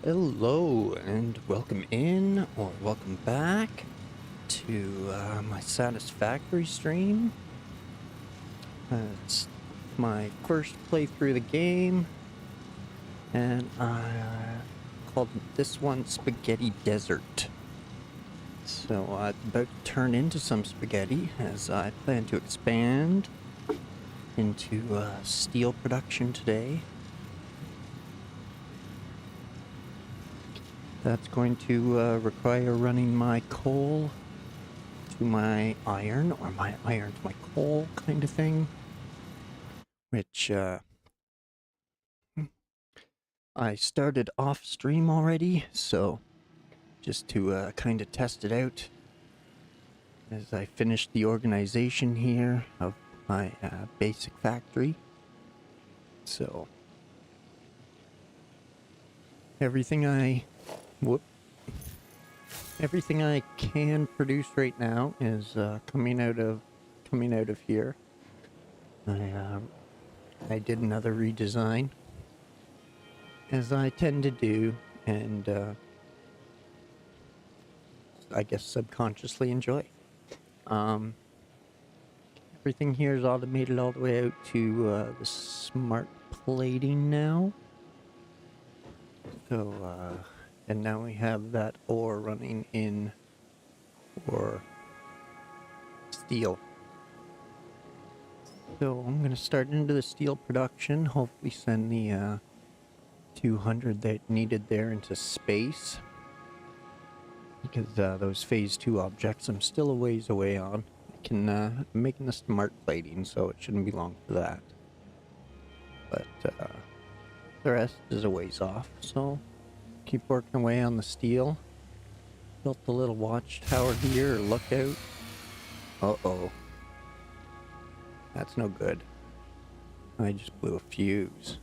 Hello and welcome in or welcome back to my Satisfactory stream. It's my first playthrough of the game, and I called this one Spaghetti Desert. So it's about to turn into some spaghetti as I plan to expand into steel production today. That's going to require running my coal to my iron, or my iron to my coal kind of thing. Which I started off stream already, so just to kind of test it out as I finished the organization here of my basic factory. So everything I can produce right now is coming out of here. I did another redesign, as I tend to do, and I guess subconsciously enjoy. Everything here is automated all the way out to the smart plating now. So, and now we have that ore running in for steel. So I'm going to start into the steel production, hopefully send the 200 that needed there into space. Because those phase 2 objects I'm still a ways away on. I can, I'm making the smart plating, so it shouldn't be long for that. But the rest is a ways off, so keep working away on the steel. Built a little watchtower here, or lookout. Uh-oh. That's no good. I just blew a fuse.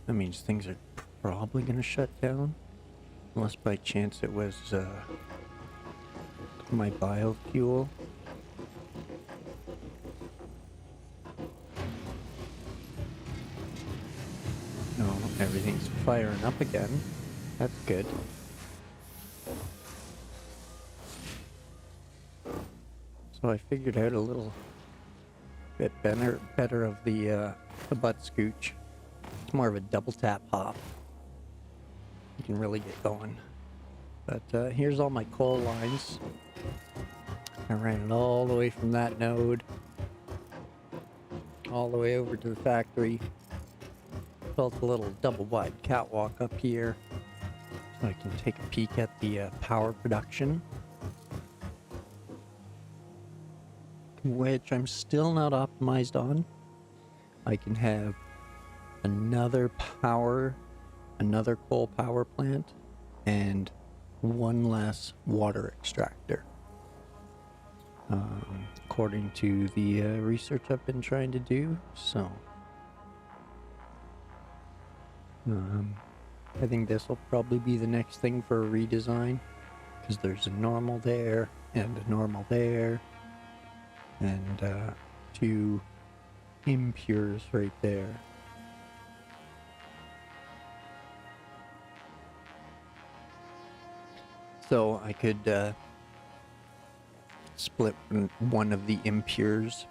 That means things are probably going to shut down. Unless by chance it was my biofuel. No, everything's firing up again. That's good. So I figured out a little bit better of the butt scooch. It's more of a double tap hop. You can really get going. But here's all my coal lines. I ran it all the way from that node all the way over to the factory. Built a little double wide catwalk up here so I can take a peek at the power production, which I'm still not optimized on. I can have another coal power plant and one less water extractor, according to the research I've been trying to do. So I think this will probably be the next thing for a redesign, because there's a normal there and a normal there and 2 impures right there. So I could split one of the impures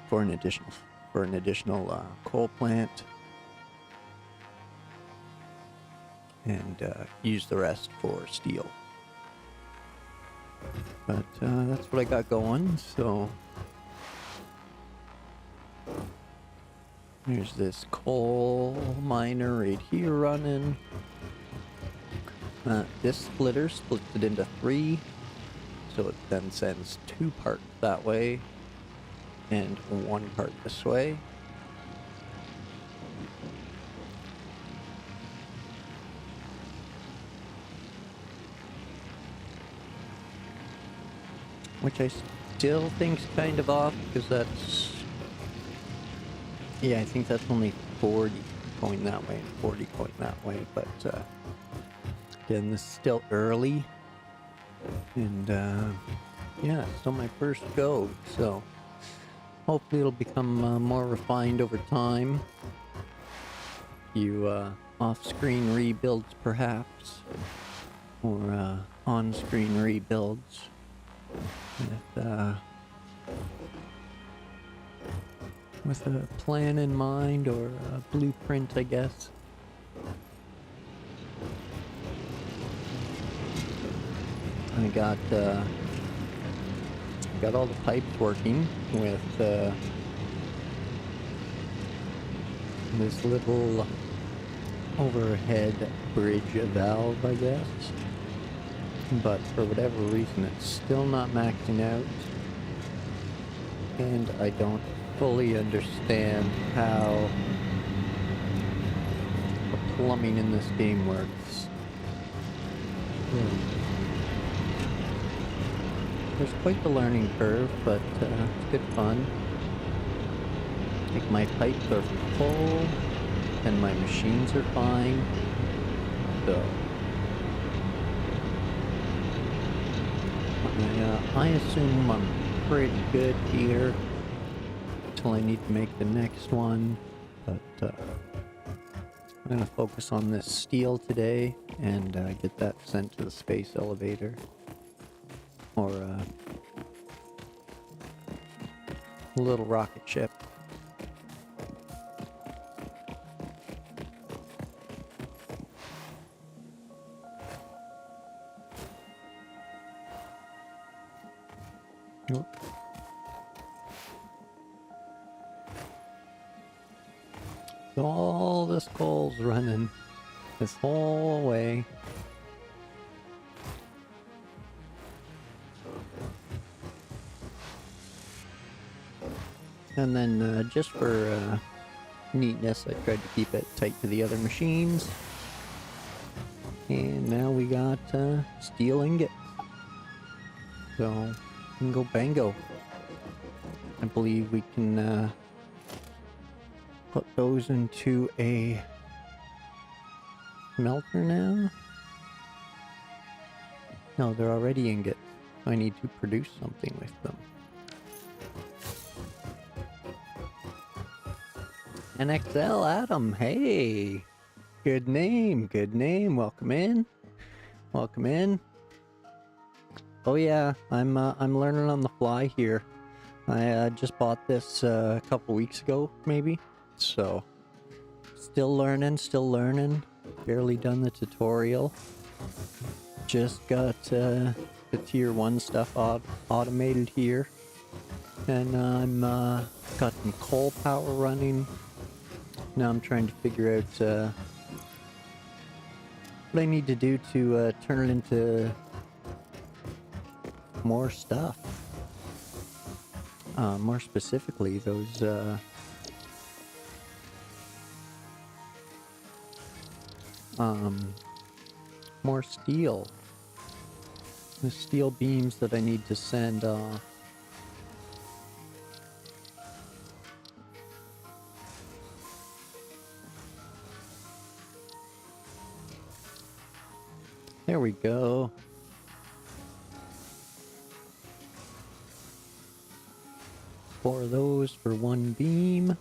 for an additional coal plant, and use the rest for steel. But that's what I got going. So there's this coal miner right here running. This splitter splits it into 3, so it then sends 2 parts that way and 1 part this way. Which I still think's kind of off, because that's... yeah, I think that's only 40 going that way and 40 going that way, but again, this is still early, and yeah, it's still my first go, so hopefully it'll become more refined over time. You off-screen rebuilds, perhaps, or on-screen rebuilds with a plan in mind, or a blueprint, I guess. I got all the pipes working with this little overhead bridge valve, I guess. But for whatever reason, it's still not maxing out. And I don't fully understand how the plumbing in this game works. There's quite the learning curve, but it's good fun. Like, my pipes are full, and my machines are fine, so I assume I'm pretty good here until I need to make the next one, but I'm gonna focus on this steel today and get that sent to the space elevator, or a little rocket ship. All this coal's running this whole way. And then just for neatness, I tried to keep it tight to the other machines. And now we got steel ingots. So, bingo bango. I believe we can put those into a smelter now. No, they're already ingots. I need to produce something with them. NXL Adam, hey! Good name, good name. Welcome in. Welcome in. Oh yeah, I'm learning on the fly here. I just bought this a couple weeks ago, maybe. So, still learning. Barely done the tutorial. Just got the tier 1 stuff automated here. And I'm got some coal power running. Now I'm trying to figure out what I need to do to turn it into more stuff. More specifically, those more steel. The steel beams that I need to send off. There we go. Four of those for one beam.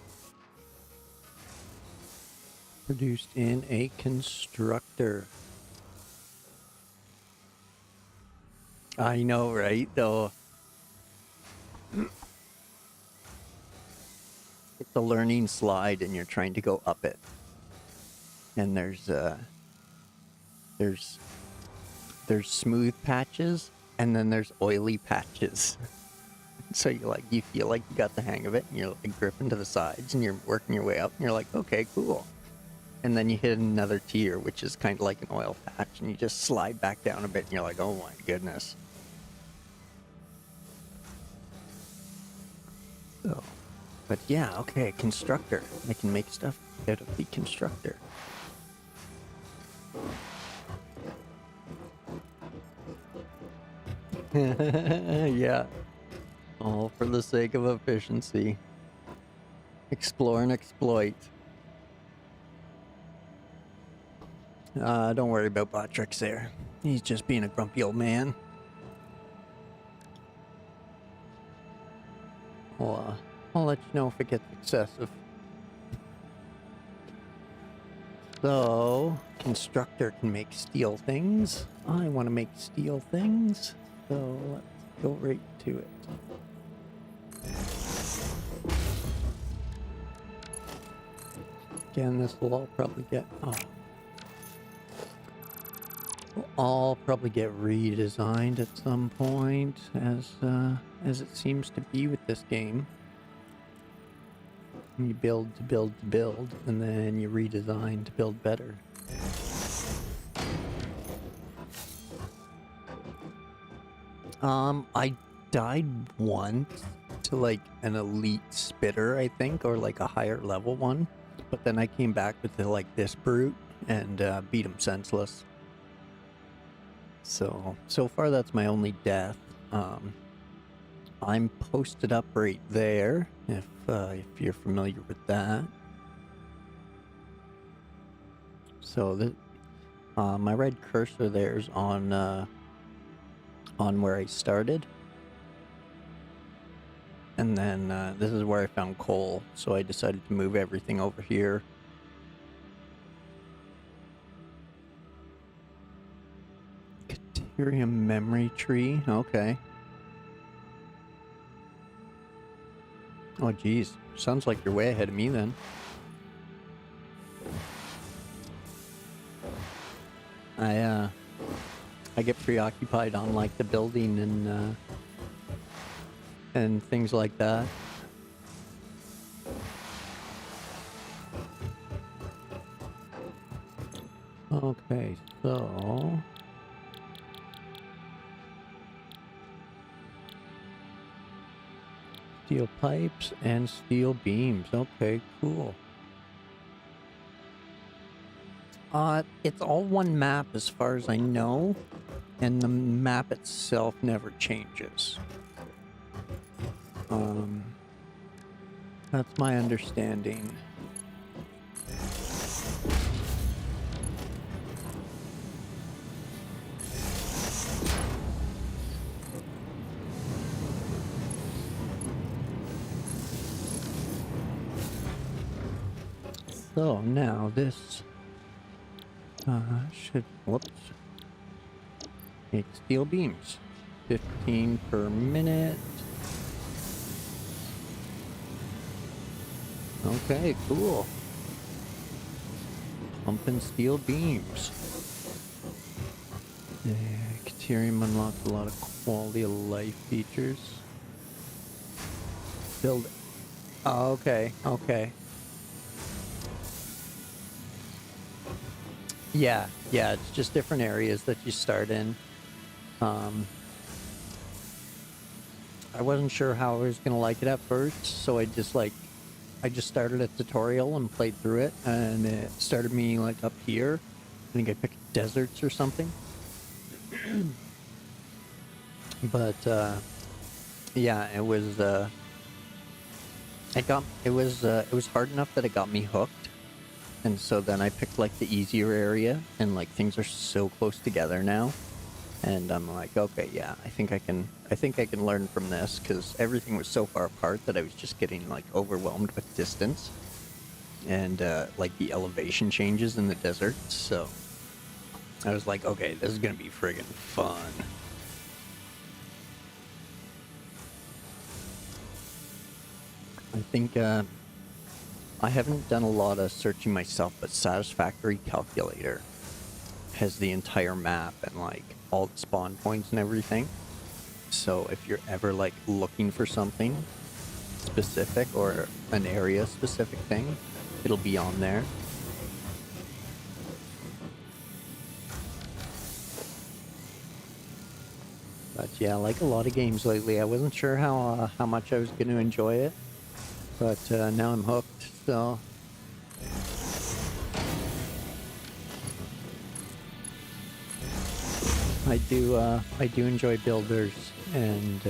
Produced in a constructor. I know, right? Though it's a learning slide and you're trying to go up it. And there's smooth patches and then there's oily patches. So you feel like you got the hang of it and you're like gripping to the sides and you're working your way up and you're like, okay, cool. And then you hit another tier, which is kind of like an oil patch, and you just slide back down a bit and you're like, oh my goodness. So, but yeah, okay, constructor. I can make stuff out of the constructor. Yeah. All for the sake of efficiency. Explore and exploit. Don't worry about Botrix there. He's just being a grumpy old man. I'll let you know if it gets excessive. So, constructor can make steel things. I want to make steel things. So, let's go right to it. Again, this will all probably get... will all probably get redesigned at some point, as it seems to be with this game. You build to build to build, and then you redesign to build better. I died once to like an elite spitter, I think, or like a higher level one. But then I came back with like this brute and beat him senseless. So far that's my only death. I'm posted up right there, if you're familiar with that. So my red cursor there's on where I started. And then this is where I found coal, so I decided to move everything over here. Caterium memory tree, okay. Oh geez, sounds like you're way ahead of me then. I get preoccupied on like the building and things like that. Okay, so steel pipes and steel beams. Okay, cool. It's all one map as far as I know, and the map itself never changes. That's my understanding. So now this should, whoops, make steel beams. 15 per minute. Okay, cool. Pumping steel beams. Yeah, Caterium unlocked a lot of quality of life features. Build. Oh, okay, okay. Yeah, it's just different areas that you start in. I wasn't sure how I was gonna like it at first, so I just started a tutorial and played through it, and it started me like up here. I think I picked deserts or something. But yeah, it was hard enough that it got me hooked. And so then I picked like the easier area, and like things are so close together now. And I'm like, okay, yeah, I think I can learn from this, because everything was so far apart that I was just getting like overwhelmed with distance and like the elevation changes in the desert. So I was like, okay, this is gonna be friggin' fun. I think I haven't done a lot of searching myself, but Satisfactory Calculator has the entire map and like all the spawn points and everything. So if you're ever like looking for something specific or an area specific thing, it'll be on there. But yeah, like a lot of games lately, I wasn't sure how much I was going to enjoy it, but now I'm hooked. So I do enjoy builders and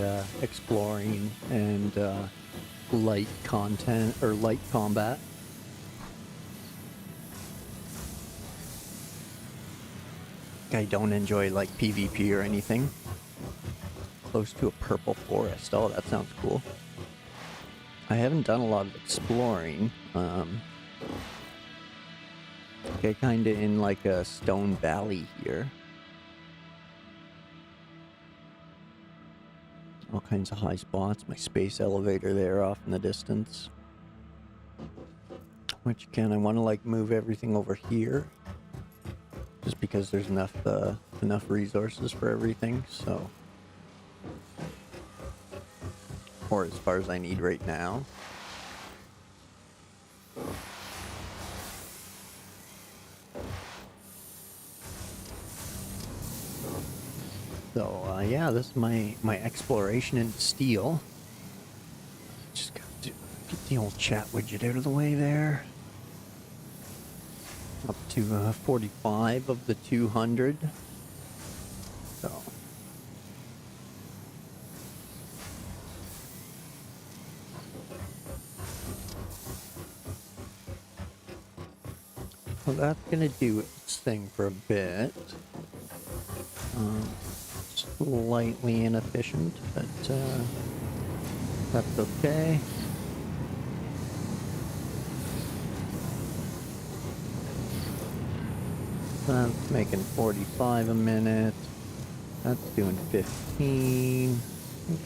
exploring and light content or light combat. I don't enjoy like PvP or anything. Close to a purple forest. Oh, that sounds cool. I haven't done a lot of exploring. Okay, kinda in like a stone valley here. All kinds of high spots. My space elevator there off in the distance. Which again, I want to like move everything over here, just because there's enough resources for everything. So, or as far as I need right now. So yeah, this is my exploration into steel. Just got to get the old chat widget out of the way there. Up to 45 of the 200. So. Well, that's gonna do its thing for a bit. Slightly inefficient, but that's okay. That's making 45 a minute. That's doing 15.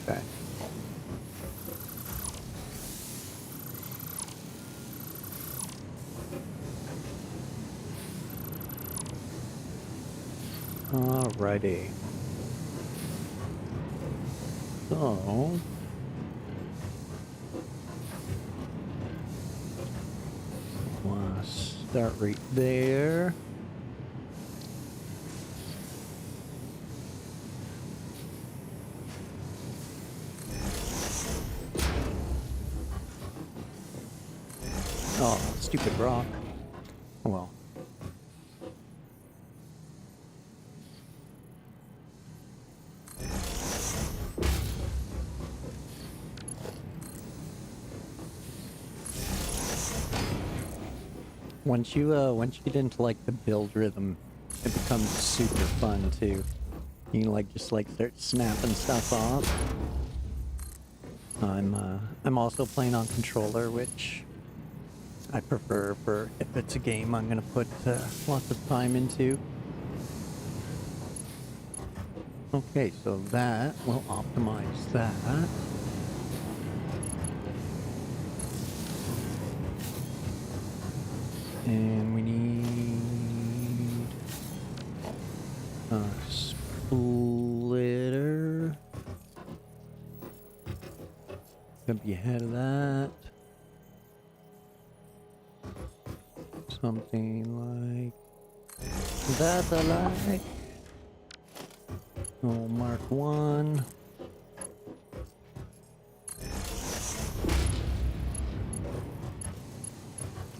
Okay. Alrighty. So, start right there. Oh, stupid rock. Oh well. Once you get into like the build rhythm, it becomes super fun too. You can like just like start snapping stuff off. I'm also playing on controller, which I prefer for if it's a game I'm gonna put lots of time into. Okay, so that will optimize that. And we need a splitter. Gonna be ahead of that. Something like that I like. Oh, Mark 1.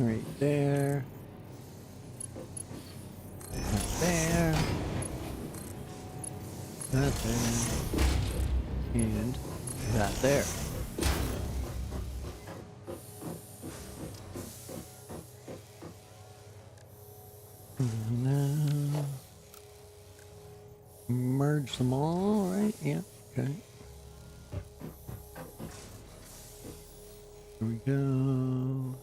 Right there. That there. That there. And that there. And now merge them all, right? Yeah, okay. Here we go.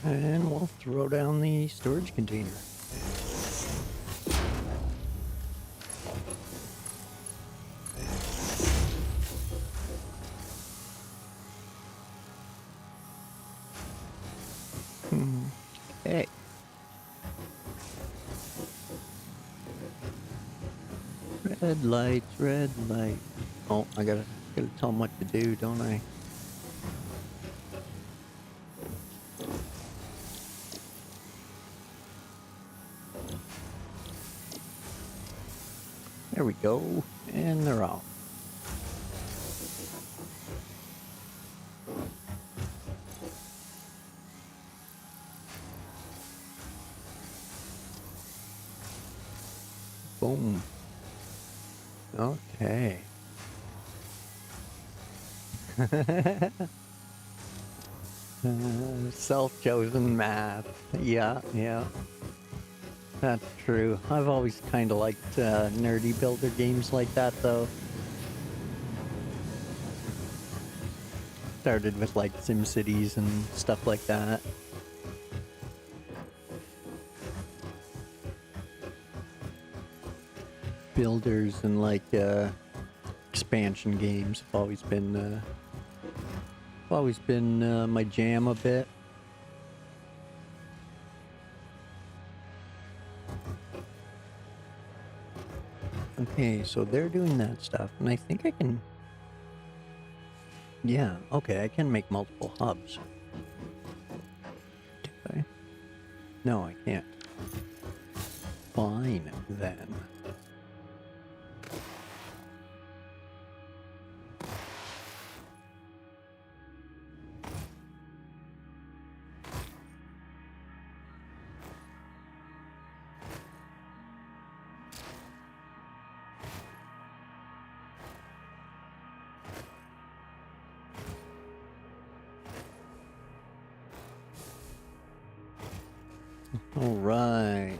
And we'll throw down the storage container. Okay. Red lights, red light. Oh, I gotta tell them what to do, don't I? There we go. And they're off. Boom. Okay. Self-chosen math. Yeah, yeah. That's true. I've always kind of liked nerdy builder games like that, though. Started with like SimCities and stuff like that. Builders and like expansion games have always been my jam a bit. Okay, so they're doing that stuff, and I think I can... Yeah, okay, I can make multiple hubs. Do I? No, I can't. Fine, then. All right.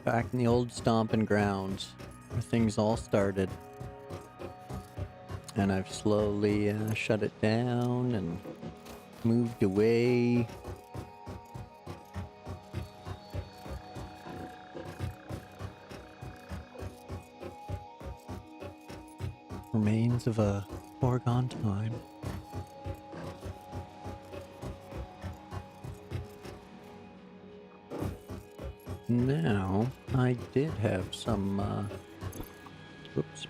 Back in the old stomping grounds, where things all started. And I've slowly shut it down and moved away. Remains of a foregone time. Now, I did have some, oops.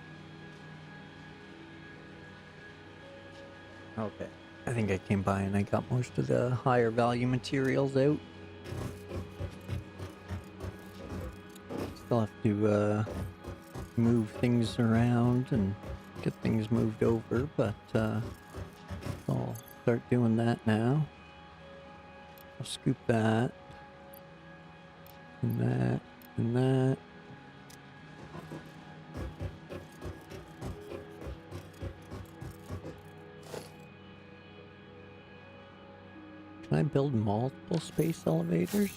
Okay, I think I came by and I got most of the higher value materials out. Still have to, move things around and get things moved over, but, I'll start doing that now. I'll scoop that. And that, and that. Can I build multiple space elevators?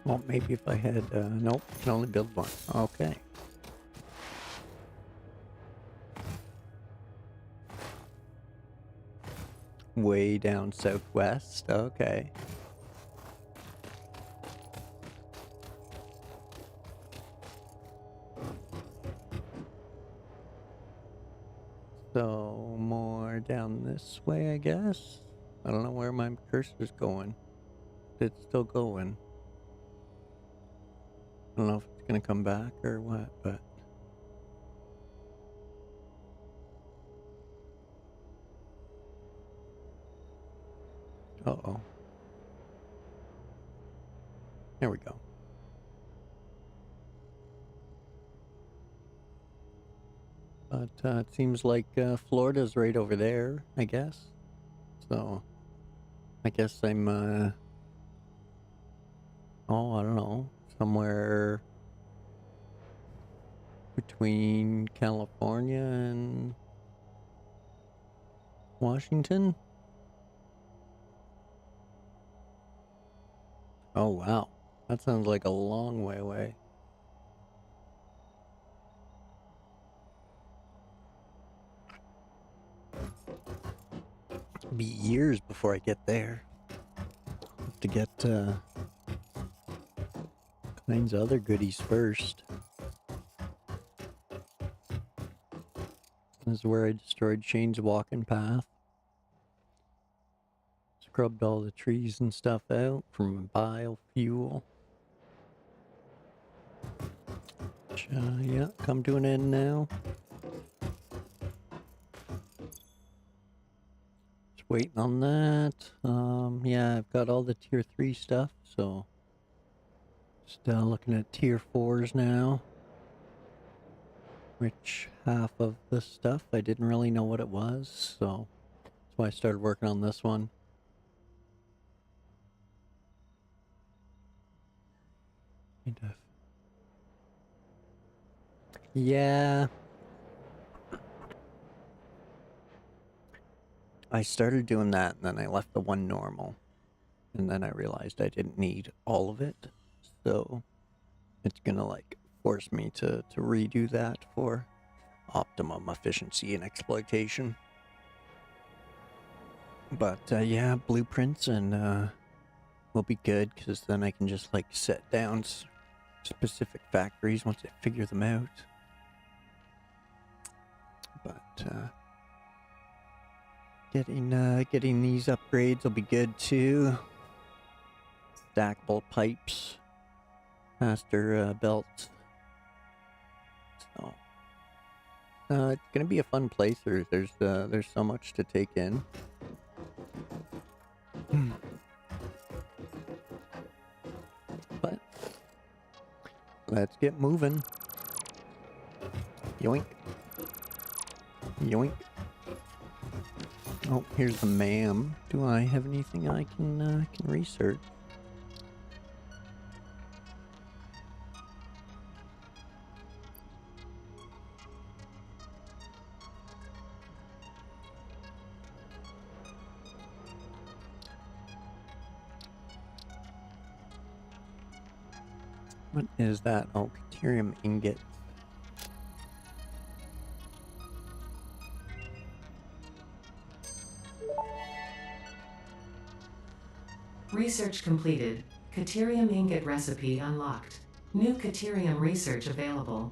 Well, maybe if I had, nope, can only build one. Okay. Way down southwest, okay. So, more down this way, I guess? I don't know where my cursor's going. It's still going. I don't know if it's gonna come back or what, but... Uh-oh. There we go. But it seems like Florida's right over there, I guess. So, I guess I'm, oh, I don't know, somewhere between California and Washington? Oh, wow. That sounds like a long way away. It'll be years before I get there. Have to get kinds of other goodies first. This is where I destroyed Shane's walking path. Scrubbed all the trees and stuff out from biofuel. Which, yeah, come to an end now. Just waiting on that. Yeah, I've got all the tier 3 stuff, so just looking at tier 4s now. Which half of the stuff I didn't really know what it was, so that's why I started working on this one. Kind of. Yeah. I started doing that, and then I left the one normal. And then I realized I didn't need all of it. So it's gonna, like, force me to redo that for optimum efficiency and exploitation. But, yeah, blueprints and, will be good, because then I can just, like, set down specific factories once I figure them out. But, getting these upgrades will be good too. Stackable pipes, faster belts. So it's gonna be a fun playthrough. There's so much to take in. But let's get moving. Yoink. Yoink. Oh, here's the ma'am. Do I have anything I can research? What is that? Oh, Caterium ingot. Research completed. Caterium ingot recipe unlocked. New Caterium research available.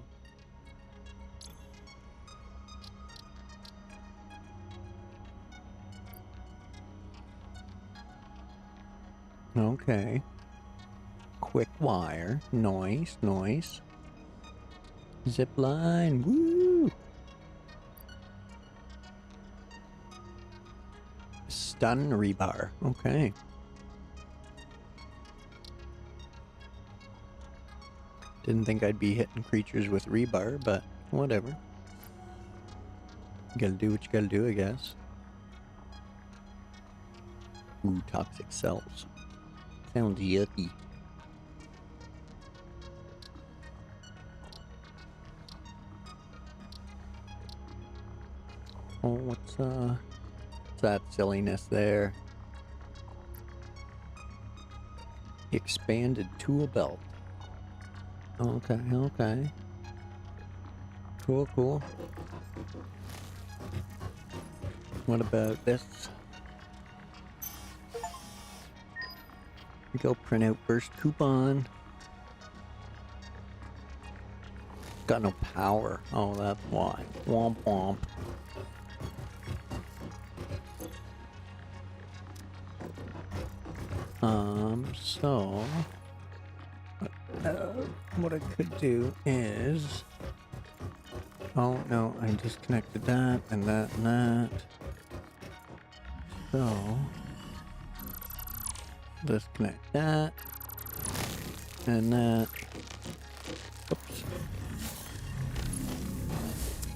Okay. Quick wire. Nice, nice. Zip line. Woo! Stun rebar. Okay. Didn't think I'd be hitting creatures with rebar, but whatever. You gotta do what you gotta do, I guess. Ooh, toxic cells. Sounds yucky. Oh, what's that silliness there? Expanded tool belt. Okay, okay. Cool, cool. What about this? Go print out burst coupon. Got no power. Oh, that's why. Womp womp. So what I could do is, oh no, I disconnected that and that and that. So disconnect that and that. Oops.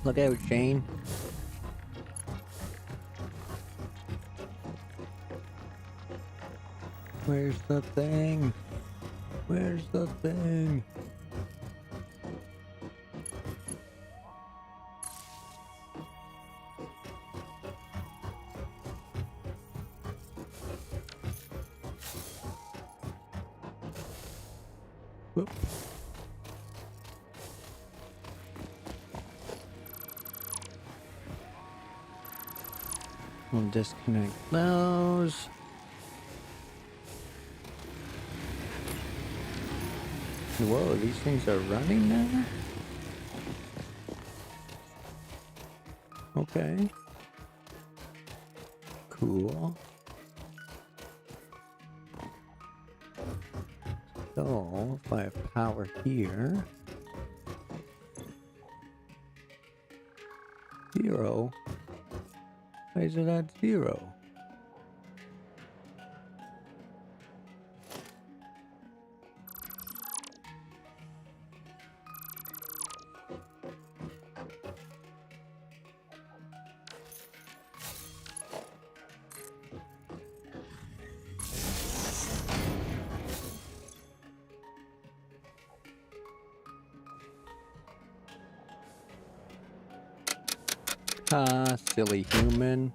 Look out, Shane. Where's the thing? Where's the thing? Whoop. We'll disconnect those. Whoa, these things are running now? Okay. Cool. So, if I have power here... 0? Why is it at 0? Ah, silly human.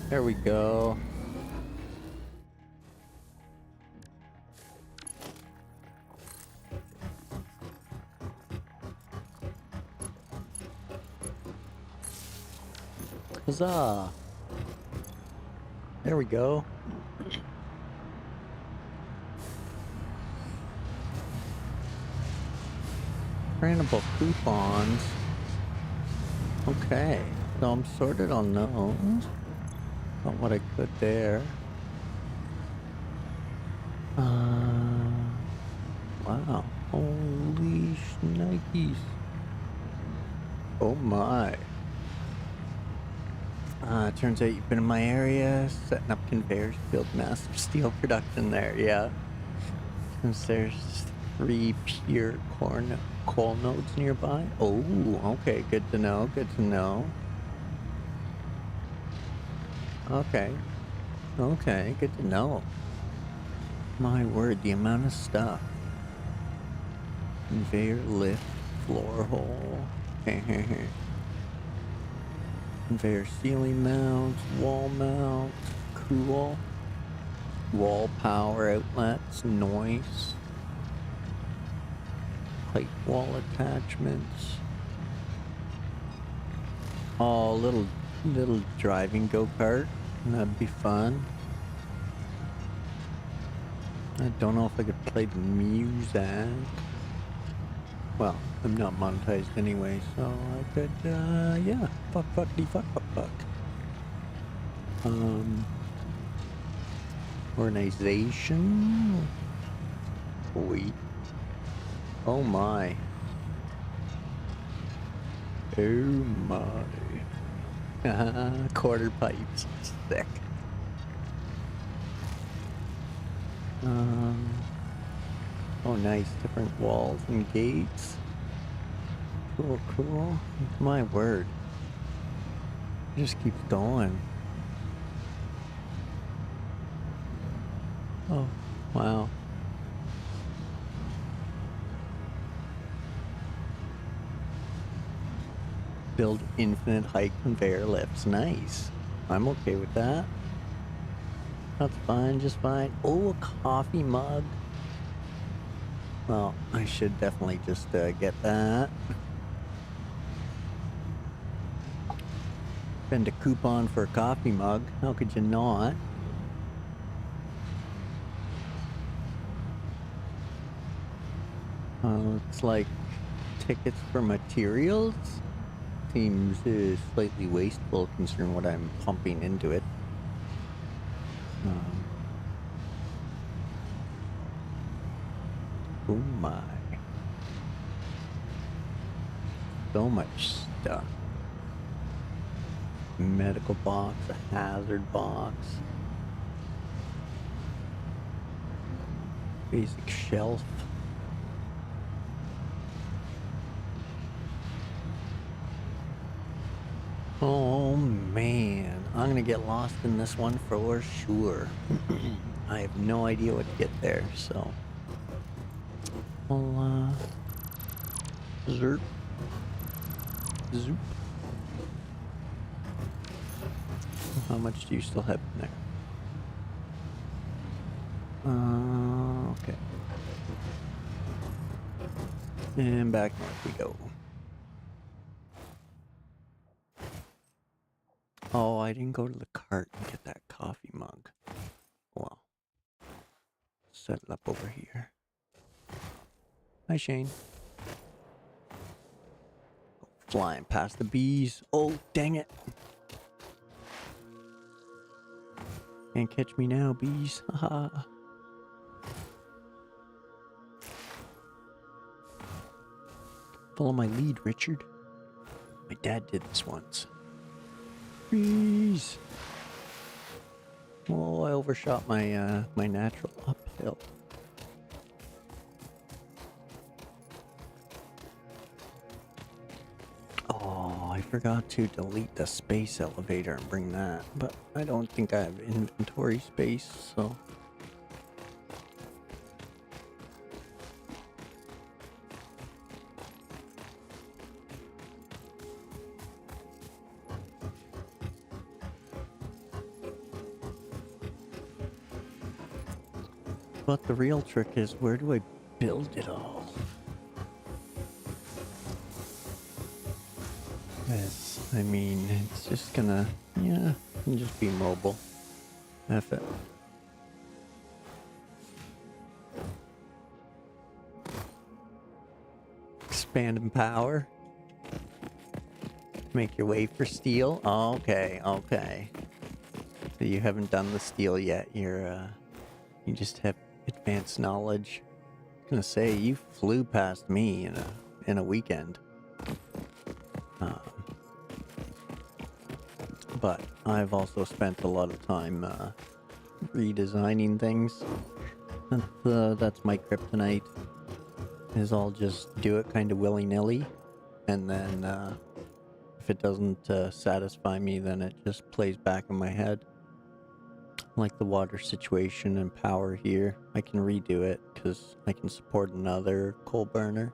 There we go. Huzzah! There we go. Printable coupons. Okay, so I'm sorted on those. Not what I could there. Wow. Holy shnikes. Oh my. Turns out you've been in my area, setting up conveyors to build massive steel production there, yeah. Since there's 3 pure coal nodes nearby. Oh, okay, good to know, good to know. Okay. Okay, good to know. My word, the amount of stuff. Conveyor lift, floor hole. Conveyor ceiling mounts, wall mounts, cool. Wall power outlets, noise. Plate wall attachments. Oh, little driving go-kart. That'd be fun. I don't know if I could play the music. Well, I'm not monetized anyway, so I could, yeah. Fuck. Organization. Boy. Oh my. Oh my. Quarter pipes. Sick. Oh nice. Different walls and gates. Cool. My word. It just keeps going. Oh, wow. Build infinite height conveyor lifts. Nice. I'm okay with that. That's fine, just fine. Oh, a coffee mug. Well, I should definitely just get that. Spend a coupon for a coffee mug. How could you not? It's like tickets for materials. Seems slightly wasteful considering what I'm pumping into it. Oh my. So much stuff. Medical box, a hazard box. Basic shelf. Oh man, I'm gonna get lost in this one for sure. I have no idea what to get there, so I'll zerp, zoop. How much do you still have in there? Okay. And back north we go. Oh, I didn't go to the cart and get that coffee mug. Well, set it up over here. Hi, Shane. Flying past the bees. Oh, dang it. Can't catch me now, bees. Haha. Follow my lead, Richard. My dad did this once. Bees. Oh, I overshot my my natural uphill. Oh, I forgot to delete the space elevator and bring that, but I don't think I have inventory space, so. But the real trick is, where do I build it all? Yes, I mean, it's just gonna, yeah, it can just be mobile. F it. Expand in power. Make your way for steel. Okay, okay. So you haven't done the steel yet. You just have advanced knowledge. I was gonna say, you flew past me in a weekend. But I've also spent a lot of time redesigning things. That's my kryptonite. Is I'll just do it kind of willy-nilly, and then if it doesn't satisfy me, then it just plays back in my head. Like the water situation and power here, I can redo it because I can support another coal burner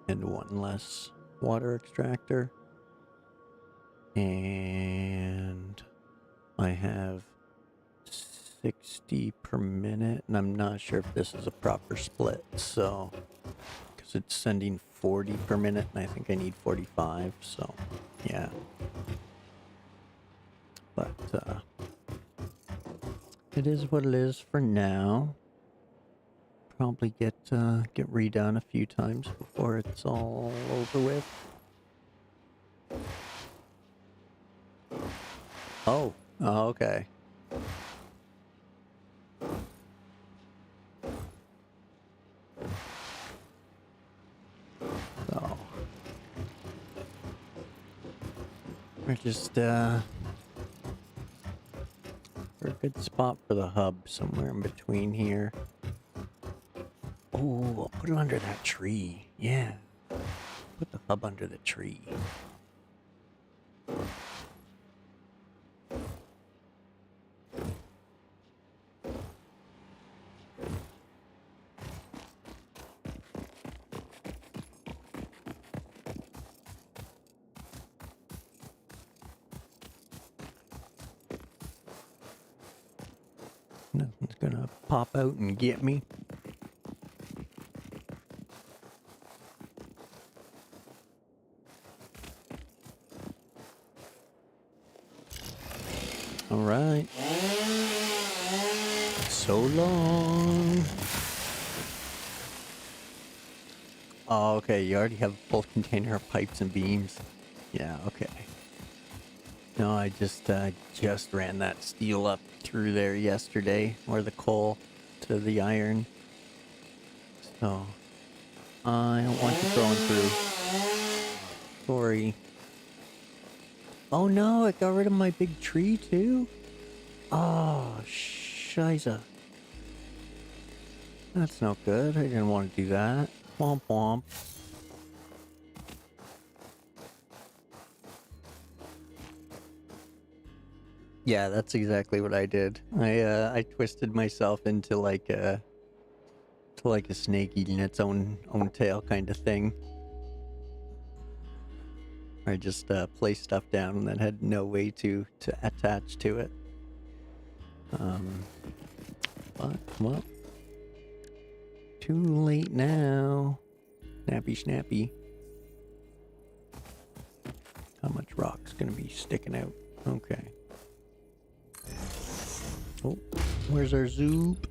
and one less water extractor. And I have 60 per minute, and I'm not sure if this is a proper split, so because it's sending 40 per minute, and I think I need 45, so yeah. But it is what it is for now. Probably get redone a few times before it's all over with. Oh, okay. So we're just for a good spot for the hub, somewhere in between here. Oh, I'll put it under that tree. Yeah. Put the hub under the tree. Nothing's gonna pop out and get me. All right. So long. Oh, okay. You already have a full container of pipes and beams. Yeah, okay. No, I just ran that steel up through there yesterday, or the coal to the iron. So I don't want you going through. Sorry. Oh no, it got rid of my big tree too? Oh, shiza. That's no good. I didn't want to do that. Womp womp. Yeah, that's exactly what I did. I twisted myself into like a snake eating its own tail kind of thing. I just placed stuff down and then had no way to attach to it. But well, too late now. Snappy snappy. How much rock's gonna be sticking out? Okay. Oh, where's our zoop?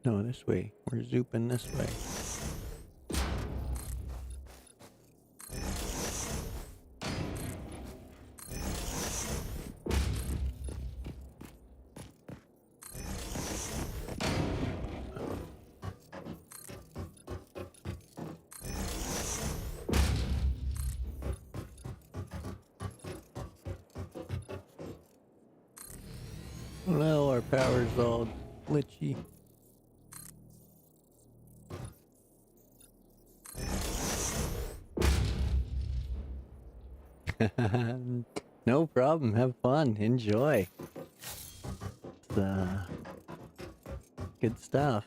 No, this way. We're zooping this way. Well, our power's all glitchy. No problem. Have fun. Enjoy. It's, good stuff.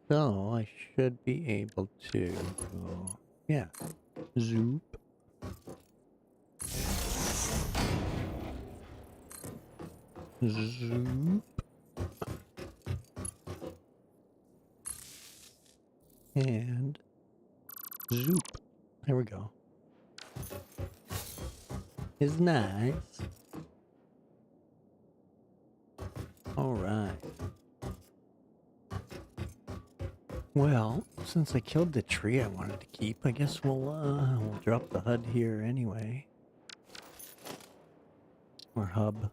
So I should be able to, yeah, zoop. Zoop. And zoop. There we go. It's nice. Alright. Well, since I killed the tree I wanted to keep, I guess we'll drop the HUD here anyway. Or hub.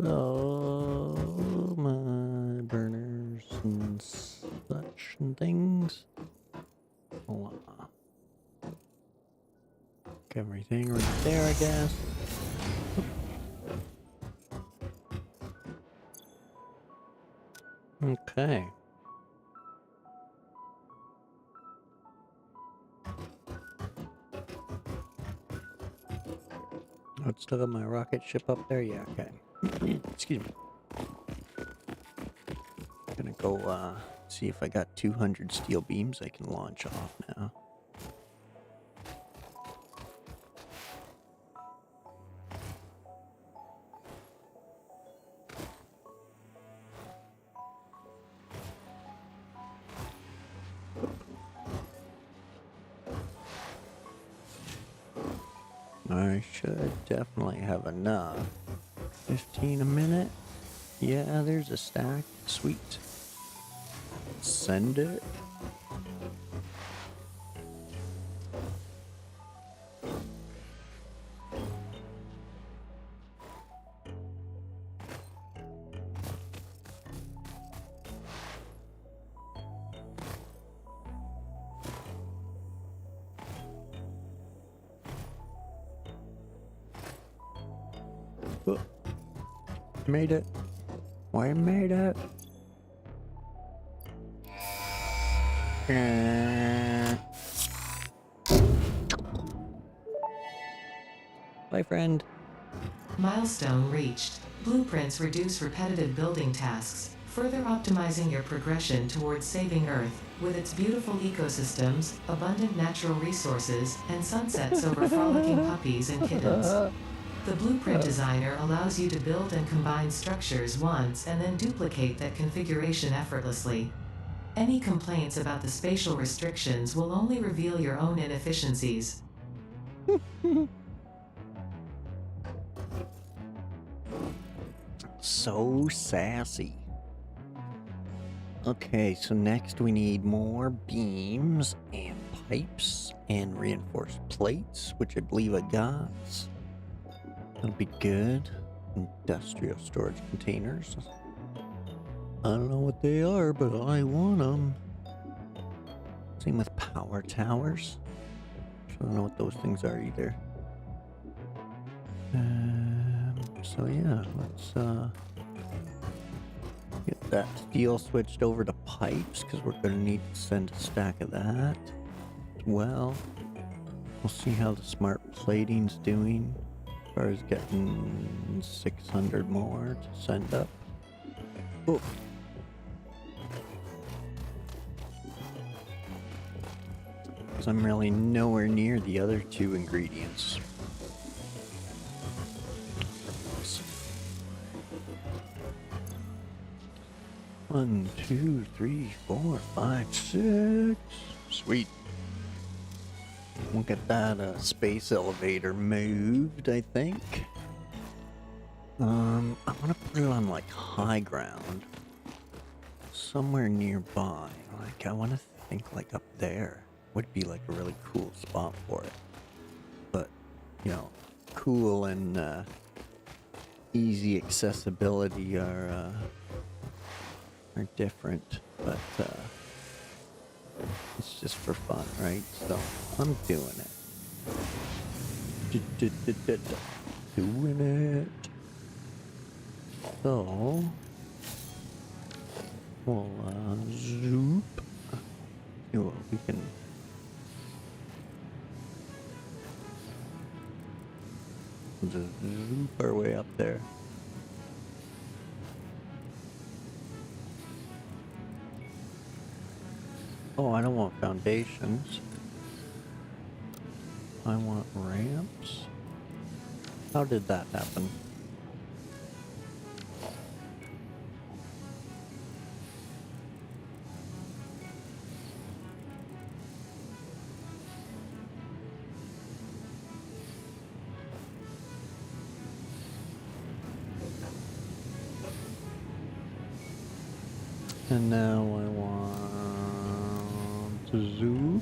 So, my burners and such and things. Hold on. Everything right there, I guess. Okay. Oh, it's still got my rocket ship up there? Yeah, okay. Excuse me. Gonna go, see if I got 200 steel beams I can launch off now. I should definitely have enough. 15 a minute? Yeah, there's a stack. Sweet. Send it. Oh, made it. I made it. Bye, friend. Milestone reached. Blueprints reduce repetitive building tasks, further optimizing your progression towards saving Earth, with its beautiful ecosystems, abundant natural resources, and sunsets over frolicking puppies and kittens. The blueprint designer allows you to build and combine structures once and then duplicate that configuration effortlessly. Any complaints about the spatial restrictions will only reveal your own inefficiencies. So sassy. Okay, so next we need more beams and pipes and reinforced plates, which I believe I got. That'll be good. Industrial storage containers. I don't know what they are, but I want them. Same with power towers. I don't know what those things are either. So yeah, let's get that steel switched over to pipes, because we're going to need to send a stack of that as well. We'll see how the smart plating's doing as far as getting 600 more to send up. Oh. Because I'm really nowhere near the other two ingredients. 1, 2, 3, 4, 5, 6. Sweet. We'll get that space elevator moved, I think. I want to put it on like high ground. Somewhere nearby. Like, I want to think like up there would be like a really cool spot for it. But, you know, cool and easy accessibility are different, but it's just for fun, right? So I'm doing it. Doing it. So we'll zoop. See what we can. Just zoop our way up there. Oh, I don't want foundations. I want ramps. How did that happen? And now I want to zoo.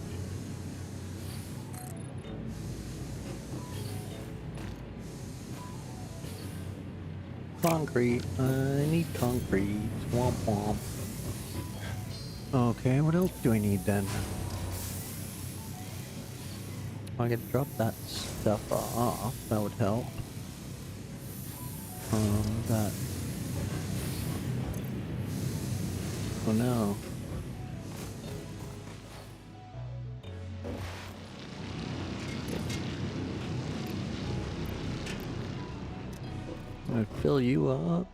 Concrete. I need concrete. Womp womp. Okay, what else do I need then? I could drop that stuff off. That would help. That. Oh no. I'd fill you up.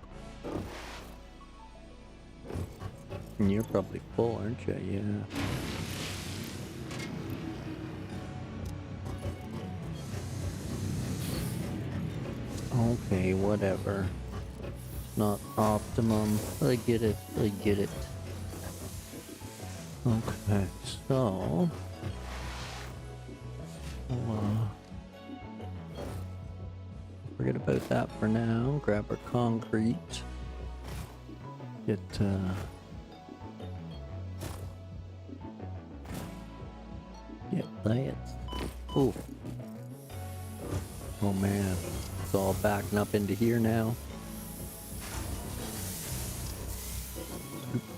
And you're probably full, aren't you? Yeah. Okay, whatever. Not optimum. I get it. I get it. Okay, so... forget about that for now. Grab our concrete. Get, get that. Ooh. Oh man. It's all backing up into here now.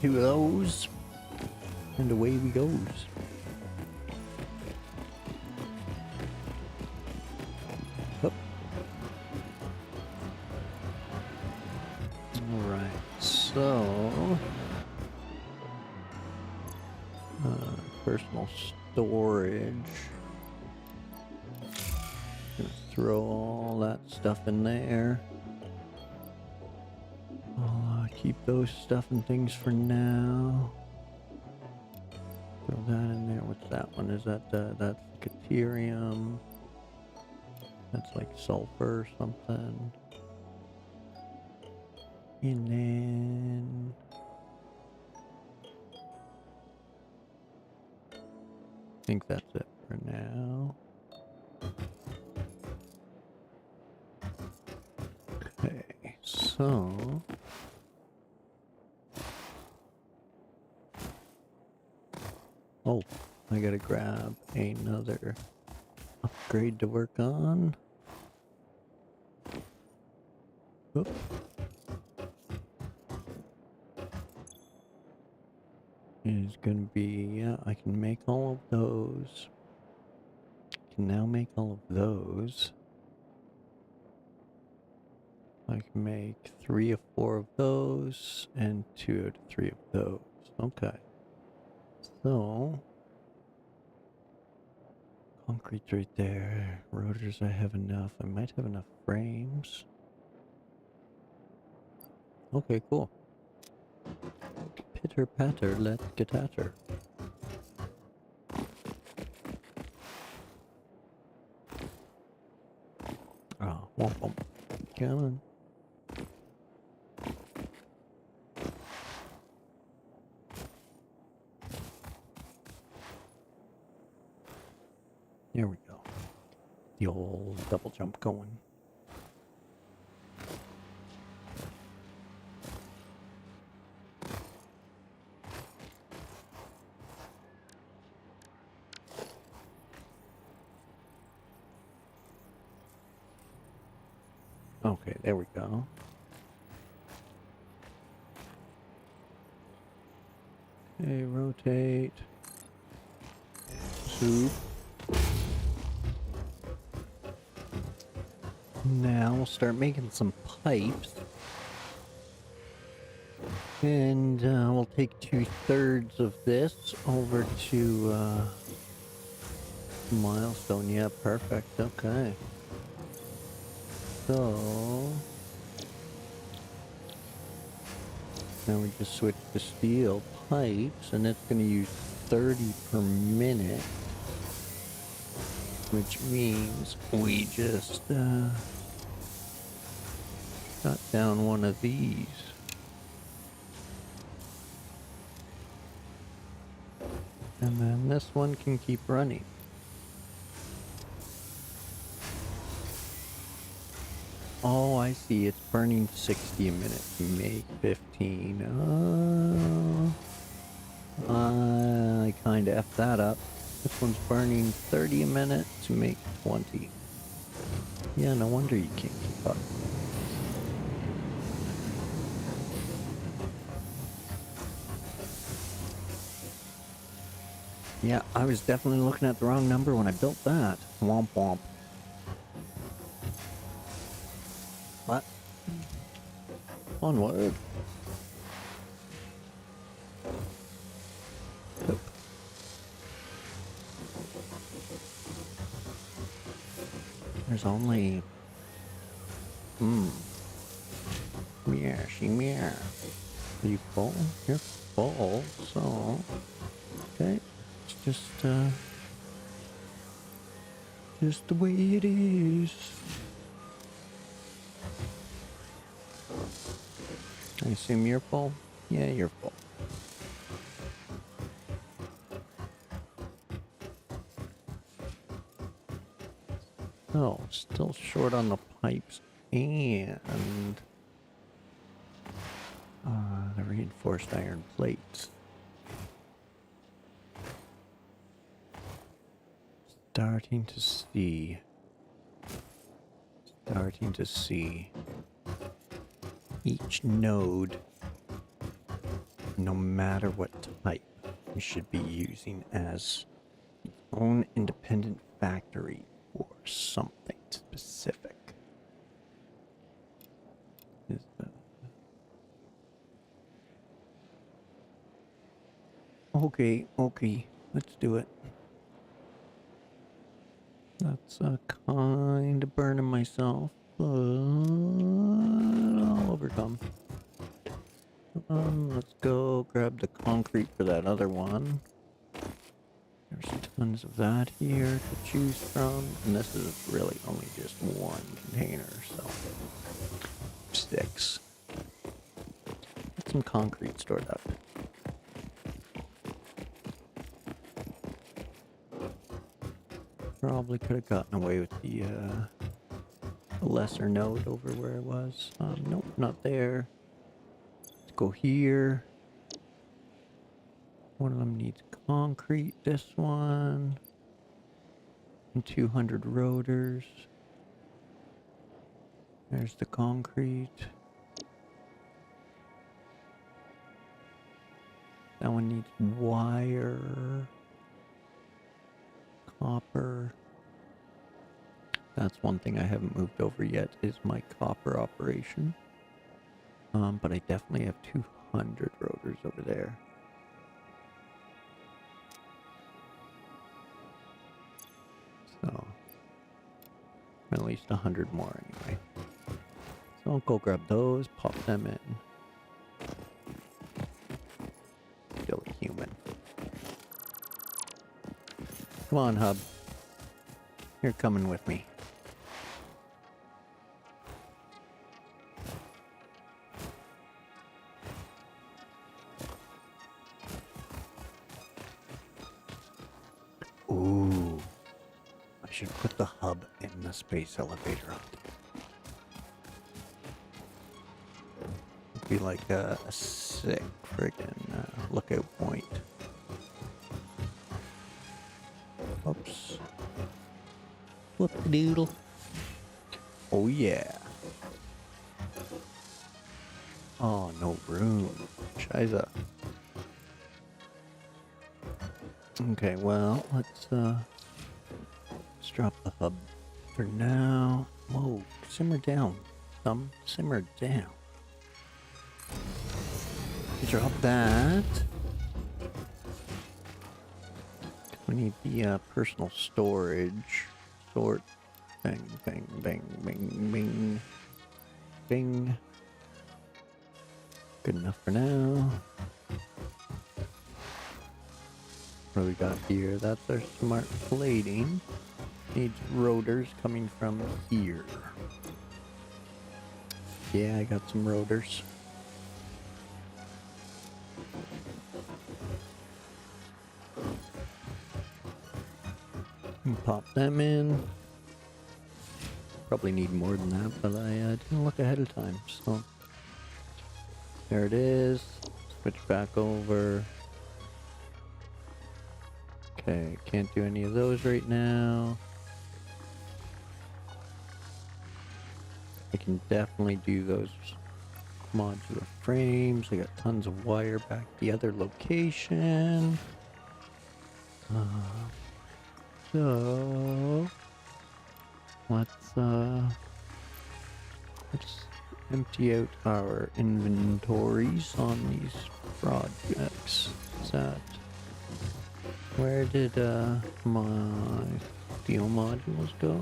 Two of those. And away we goes. Up. Alright, so... personal storage. Gonna throw all that stuff in there. I'll keep those stuff and things for now. Throw that in there. What's that one? Is that that's Caterium? That's like sulfur or something. And then I think that's it for now. Okay, so oh, I gotta grab another upgrade to work on. Oop. Is gonna be, yeah, I can make all of those. Can now make all of those. I can make 3 or 4 of those and 2 to 3 of those. Okay. So concrete's right there. Rotors, I have enough. I might have enough frames. Okay, cool. Pitter patter, let's get at her. Oh, womp womp. Come on. Here we go. The old double jump going. Okay, there we go. Okay, rotate. Soup. Now we'll start making some pipes. And we'll take 2/3 of this over to milestone. Yeah, perfect. Okay. So now we just switch to steel pipes, and it's going to use 30 per minute, which means we just got down one of these. And then this one can keep running. Oh, I see. It's burning 60 a minute to make 15. I kind of effed that up. This one's burning 30 a minute to make 20. Yeah, no wonder you can't keep up. Yeah, I was definitely looking at the wrong number when I built that. Womp womp. What? Onward. Nope. There's only... Meow, meow. Are you full? You're full, so... Okay. It's just the way it is. I assume you're full? Yeah, you're full. Oh, still short on the pipes and the reinforced iron plates. Starting to see each node, no matter what type, you should be using as its own independent factory or something specific. Okay, let's do it. That's kind of burning myself, but I'll overcome. Let's go grab the concrete for that other one. There's tons of that here to choose from, and this is really only just one container, so 6. Get some concrete stored up. Probably could have gotten away with the lesser node over where I was. Nope, not there. Let's go here. One of them needs concrete, this one. And 200 rotors. There's the concrete. That one needs wire. Copper. That's one thing I haven't moved over yet, is my copper operation. But I definitely have 200 rotors over there. So, at least 100 more anyway. So I'll go grab those, pop them in. Still a human. Come on, Hub. You're coming with me. Ooh. I should put the hub in the space elevator up. It'd be like a sick friggin' lookout point. Oops. Whoop-de-doodle. Oh yeah. Oh, no room. Shiza. Okay, well, let's drop the hub for now. Whoa, simmer down. Simmer down. Drop that. We need the personal storage. Sort. Bang, bang, bang, bang, bing. Bing. Good enough for now. What do we got here? That's our smart plating. Needs rotors coming from here. Yeah, I got some rotors. And pop them in. Probably need more than that, but I didn't look ahead of time, so there it is. Switch back over. Okay, can't do any of those right now. I can definitely do those modular frames. I got tons of wire back the other location. So let's empty out our inventories on these projects. Is that where did my steel modules go?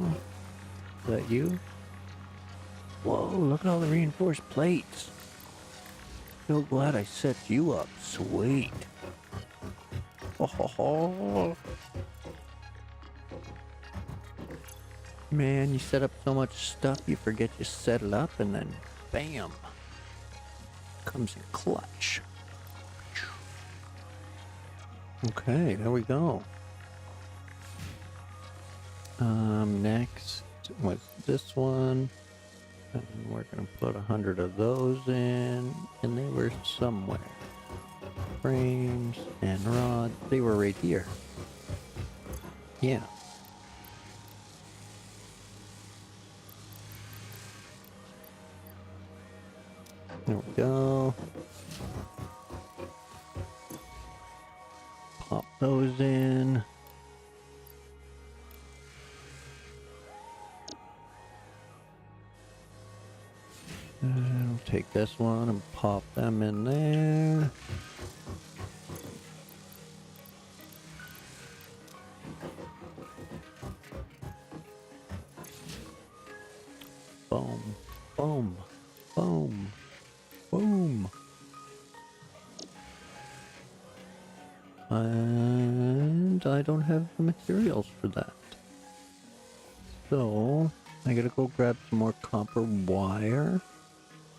Is that you? Whoa, look at all the reinforced plates. So glad I set you up. Sweet. Oh, ho, ho. Man, you set up so much stuff, you forget you set it up, and then bam, comes in clutch. Okay, there we go. Next was this one, and we're gonna put 100 of those in, and they were somewhere. Frames and rods, they were right here. Yeah. There we go. Pop those in. I'll take this one and pop them in there. Boom, boom, boom, boom. And I don't have the materials for that. So I gotta go grab some more copper wire.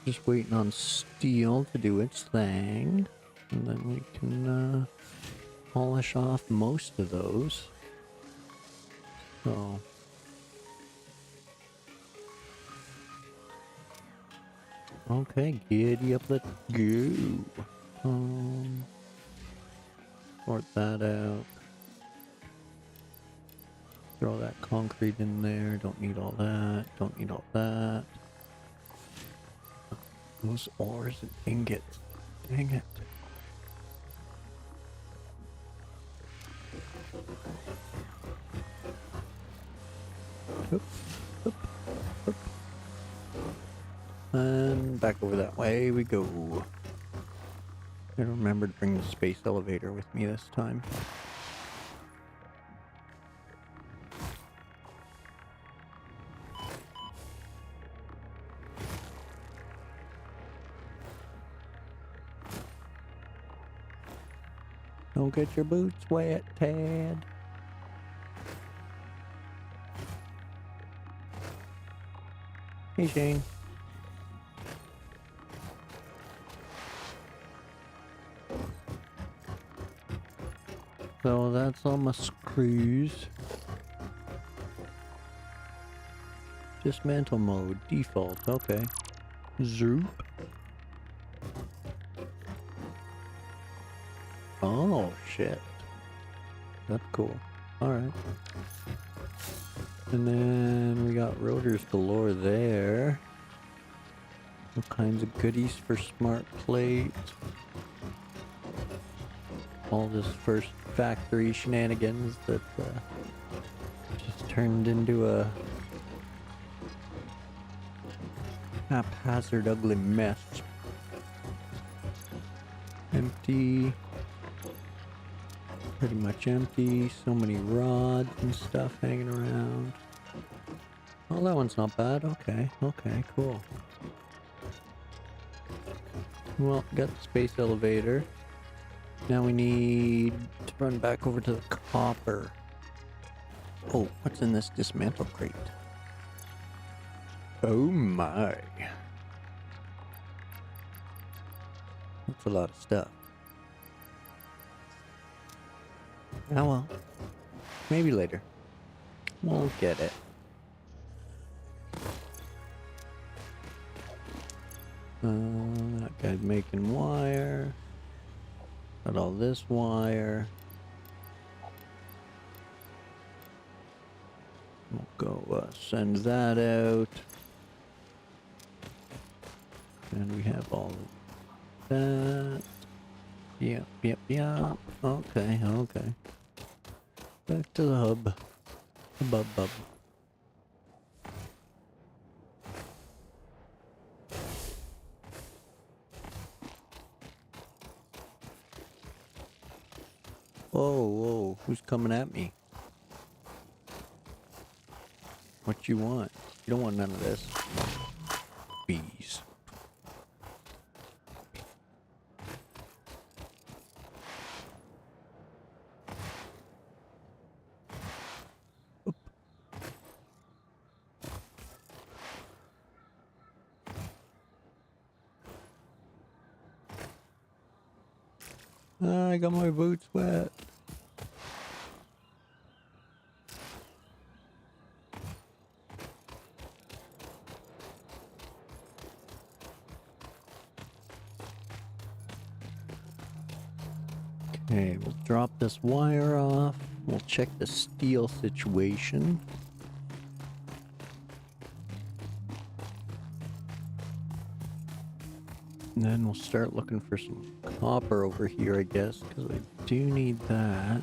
Just waiting on steel to do its thing. And then we can polish off most of those. So okay, giddy up, let's go. Sort that out. Throw that concrete in there. Don't need all that. Don't need all that. Those ores and ingots. Dang it. Oop, oop, oop. And back over that way we go. I remember to bring the space elevator with me this time. Don't get your boots wet, Tad. Hey, Shane. So that's all my screws. Dismantle mode, default, okay. Zoop. Oh, shit. That's cool. Alright. And then we got rotors galore there. All kinds of goodies for smart plate. All this first factory shenanigans that just turned into a haphazard, ugly mess. Empty. Pretty much empty. So many rods and stuff hanging around. Oh, that one's not bad. Okay, okay, cool. Well, got the space elevator. Now we need to run back over to the copper. Oh, what's in this dismantle crate? Oh my. That's a lot of stuff. Oh well. Maybe later. We'll get it. That guy's making wire. Got all this wire. We'll go send that out. And we have all that. Yep. Okay. Back to the hub. Hub. Whoa, who's coming at me? What you want? You don't want none of this. Bees. Oop. I got my boots wet. Okay, we'll drop this wire off. We'll check the steel situation. And then we'll start looking for some copper over here, I guess, because I do need that.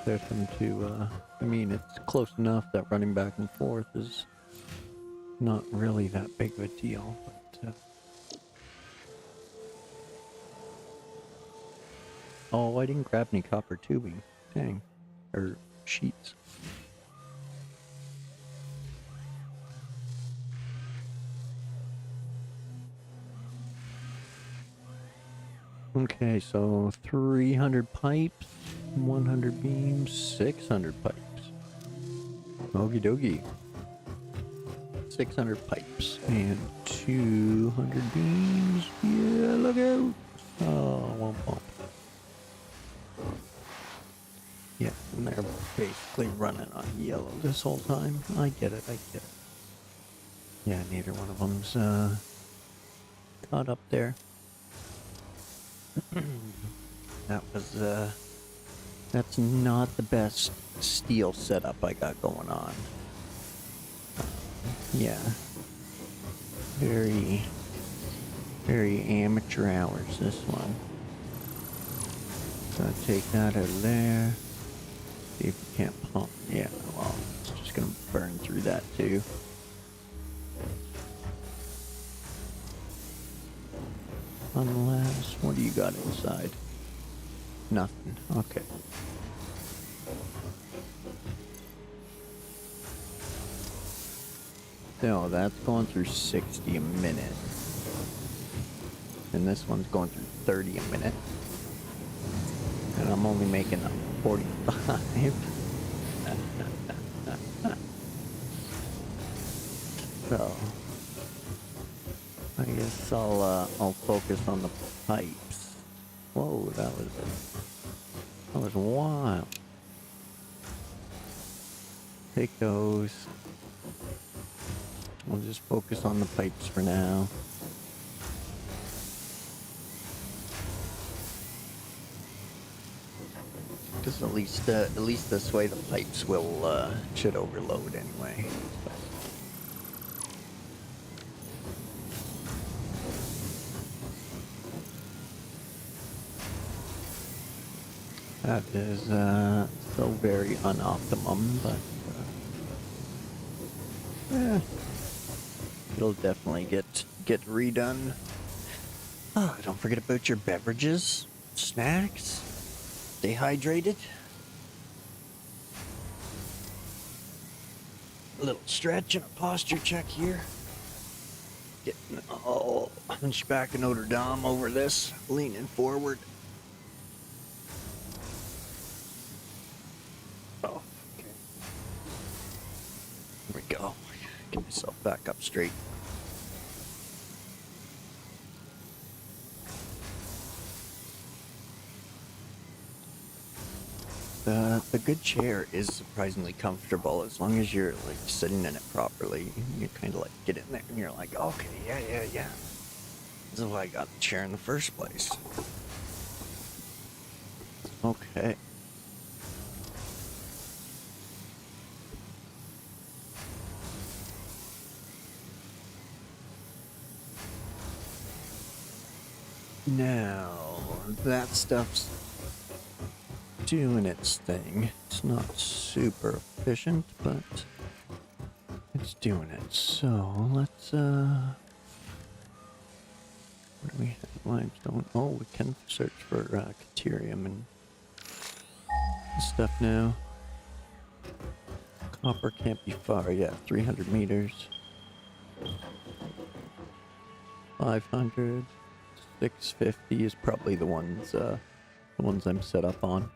There's some to, I mean, it's close enough that running back and forth is not really that big of a deal, but, oh, I didn't grab any copper tubing. Dang. Or sheets. Okay, so 300 pipes, 100 beams, 600 pipes. Okie dokie. 600 pipes and 200 beams. Yeah, look out. Oh, womp. Yeah, and they're basically running on yellow this whole time. I get it. Yeah, neither one of them's caught up there. That's not the best steel setup I got going on. Yeah. Very amateur hours, this one. So take that out of there. See if we can't pump. Yeah, well, it's just gonna burn through that too. Unless, what do you got inside? Nothing. Okay. So that's going through 60 a minute. And this one's going through 30 a minute. And I'm only making 45. So I guess I'll focus on the pipes. Whoa, that was wild. Take those. We'll just focus on the pipes for now. Because at least this way the pipes will should overload anyway. That is still very unoptimum, but yeah, it'll definitely get redone. Oh, don't forget about your beverages, snacks. Stay hydrated. A little stretch and a posture check here. Getting all hunchback of Notre Dame over this, leaning forward. Oh, okay. Here we go. Get myself back up straight. The good chair is surprisingly comfortable as long as you're like sitting in it properly. You kind of like get in there and you're like, okay, yeah. This is why I got the chair in the first place. Okay. Now, that stuff's doing its thing. It's not super efficient, but it's doing it. So, let's, what do we have? Limestone. Oh, we can search for, Caterium and stuff now. Copper can't be far. Yeah, 300 meters. 500. 650 is probably the ones I'm set up on.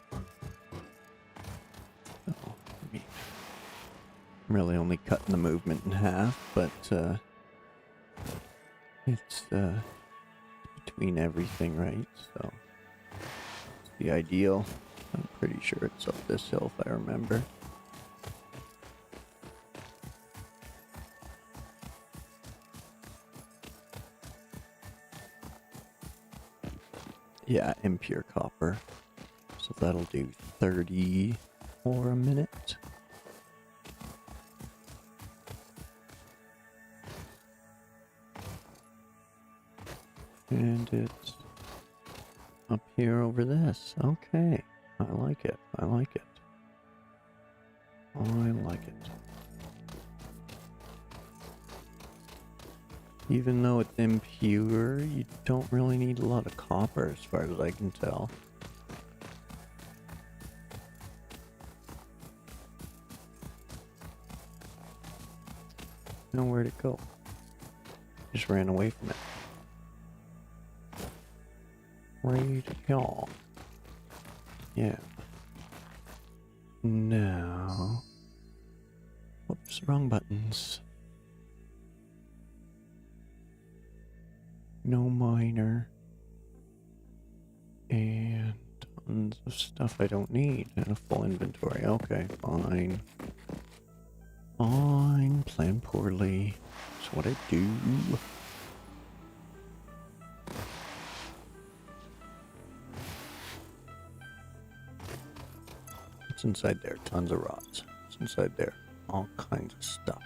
Oh, I mean, I'm really only cutting the movement in half, but it's between everything, right? So it's the ideal. I'm pretty sure it's up this hill if I remember. Yeah, impure copper. So that'll do 30 for a minute. And it's up here over this. Okay. I like it. I like it. I like it. Even though it's impure, you don't really need a lot of copper as far as I can tell. Now where'd it go? Just ran away from it. Right here. Yeah. Now. Whoops, wrong buttons. No miner. And tons of stuff I don't need and a full inventory. Okay, fine. Fine, plan poorly. That's what I do. What's inside there? Tons of rods. What's inside there? All kinds of stuff.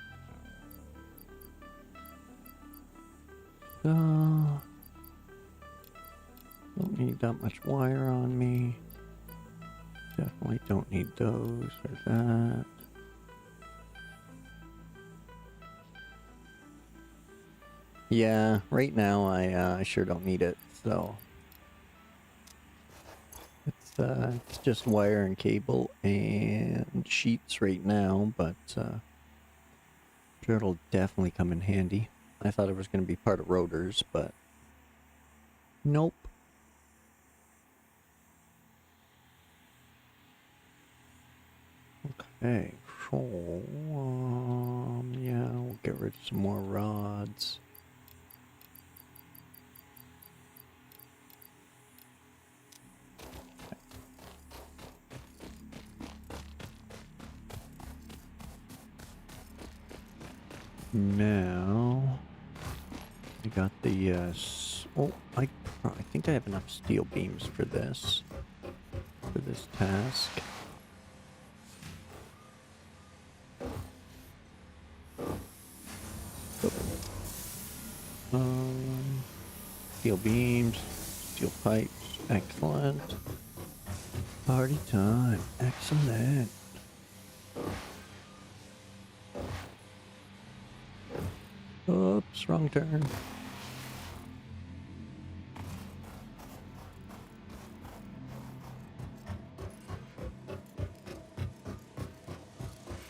So, don't need that much wire on me. Definitely don't need those or that. Yeah, right now I sure don't need it, so it's just wire and cable and sheets right now, but sure it'll definitely come in handy. I thought it was going to be part of rotors, but nope. Okay, so yeah, we'll get rid of some more rods. Now, I got the, I think I have enough steel beams for this task. Steel beams, steel pipes, excellent. Party time, excellent. Oops, wrong turn.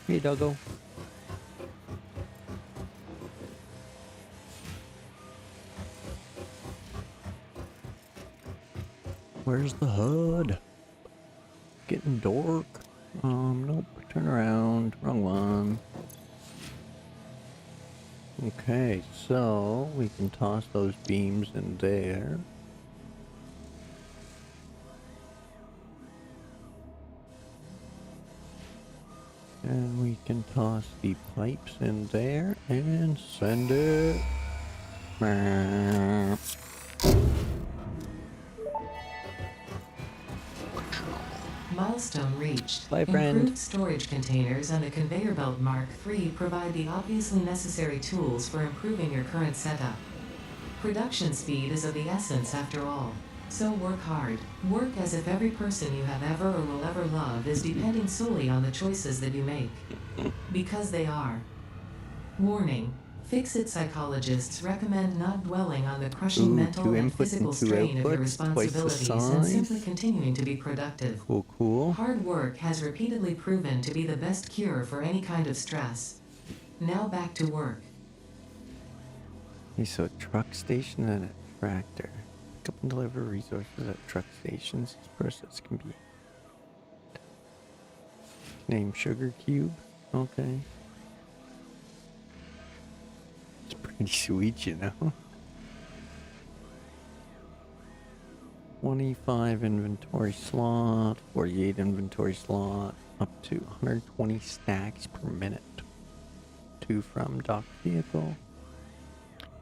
Hey, doggo. Where's the HUD? Getting dark. Nope. Turn around. Wrong one. Okay, so we can toss those beams in there. And we can toss the pipes in there and send it. Milestone reached. Bye, friend. Improved storage containers and a conveyor belt Mark III provide the obviously necessary tools for improving your current setup. Production speed is of the essence after all. So work hard. Work as if every person you have ever or will ever love is depending solely on the choices that you make. Because they are. Warning. Fix-it psychologists recommend not dwelling on the crushing mental two and inputs physical and two strain of your outputs, twice the responsibilities and simply size. continuing to be productive. Cool. Hard work has repeatedly proven to be the best cure for any kind of stress. Now back to work. Okay, so a truck station and a tractor. Pick up and deliver resources at truck stations. This process can be named Sugar Cube. Okay. It's pretty sweet, you know. 25 inventory slot, 48 inventory slot, up to 120 stacks per minute. 2 from docked vehicle.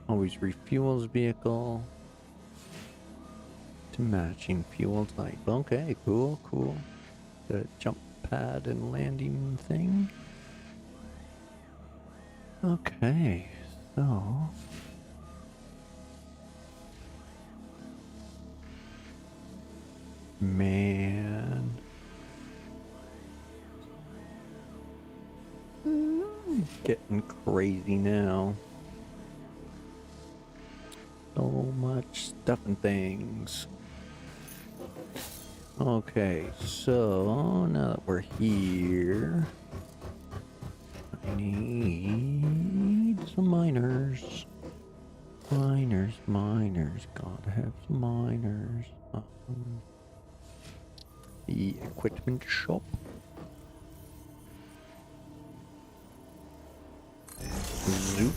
Always refuels vehicle. To matching fuel type. Okay, cool. The jump pad and landing thing. Okay, so man, getting crazy now. So much stuff and things. Okay, so now that we're here, I need some miners. Miners. Gotta have some miners. The equipment shop. Zoop.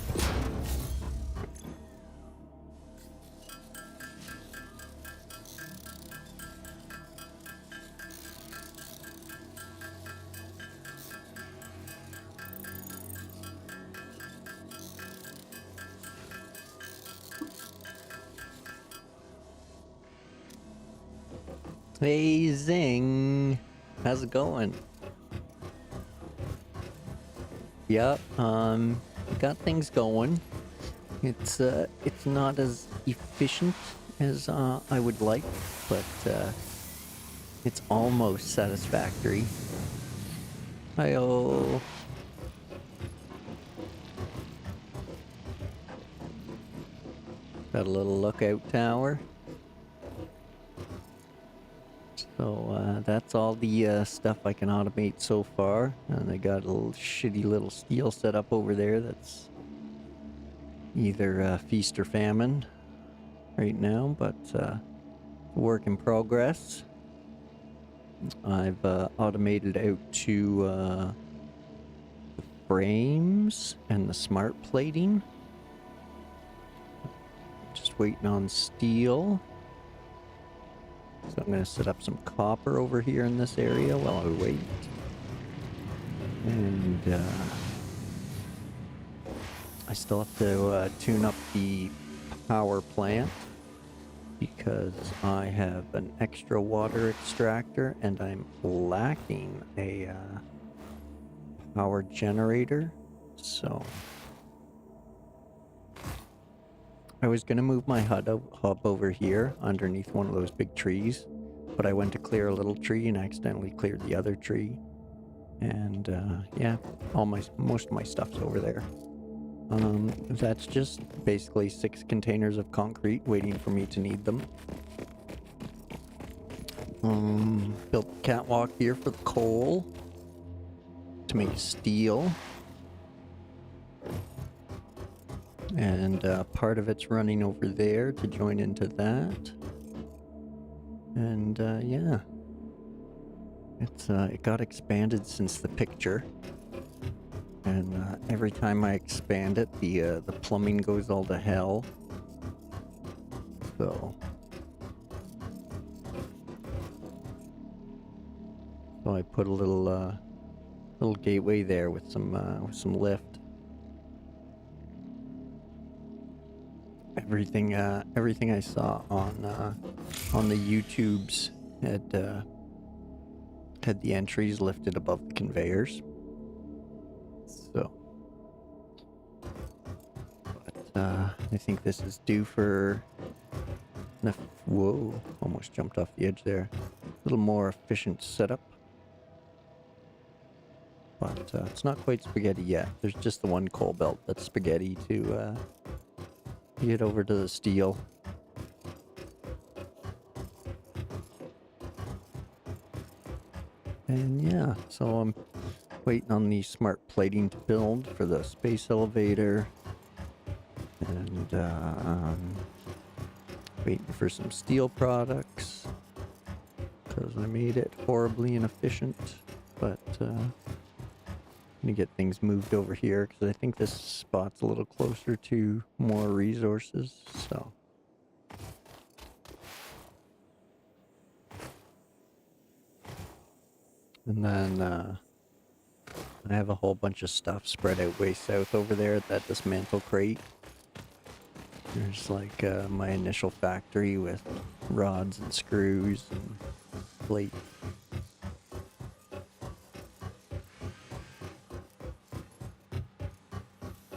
Hey Zing, how's it going? Yep, got things going. It's not as efficient as I would like, but it's almost satisfactory. Hi-oh. Got a little lookout tower. So that's all the stuff I can automate so far. And I got a little shitty little steel set up over there that's either feast or famine right now, but work in progress. I've automated out to the frames and the smart plating. Just waiting on steel. So I'm going to set up some copper over here in this area while I wait. And I still have to tune up the power plant because I have an extra water extractor and I'm lacking a power generator. So I was going to move my hub over here underneath one of those big trees, but I went to clear a little tree and accidentally cleared the other tree. And yeah, most of my stuff's over there. That's just basically 6 containers of concrete waiting for me to need them. Built the catwalk here for the coal to make steel. And part of it's running over there to join into that. And yeah, it got expanded since the picture. And every time I expand it, the plumbing goes all to hell. So I put a little gateway there with some lift. Everything I saw on the YouTubes had the entries lifted above the conveyors. So, but I think this is due for whoa, almost jumped off the edge there. A little more efficient setup. But it's not quite spaghetti yet. There's just the one coal belt that's spaghetti to get over to the steel. And yeah, so I'm waiting on the smart plating to build for the space elevator. And waiting for some steel products because I made it horribly inefficient. But I'm gonna get things moved over here because I think this spot's a little closer to more resources. So. And then I have a whole bunch of stuff spread out way south over there at that dismantle crate. There's like my initial factory with rods and screws and plate.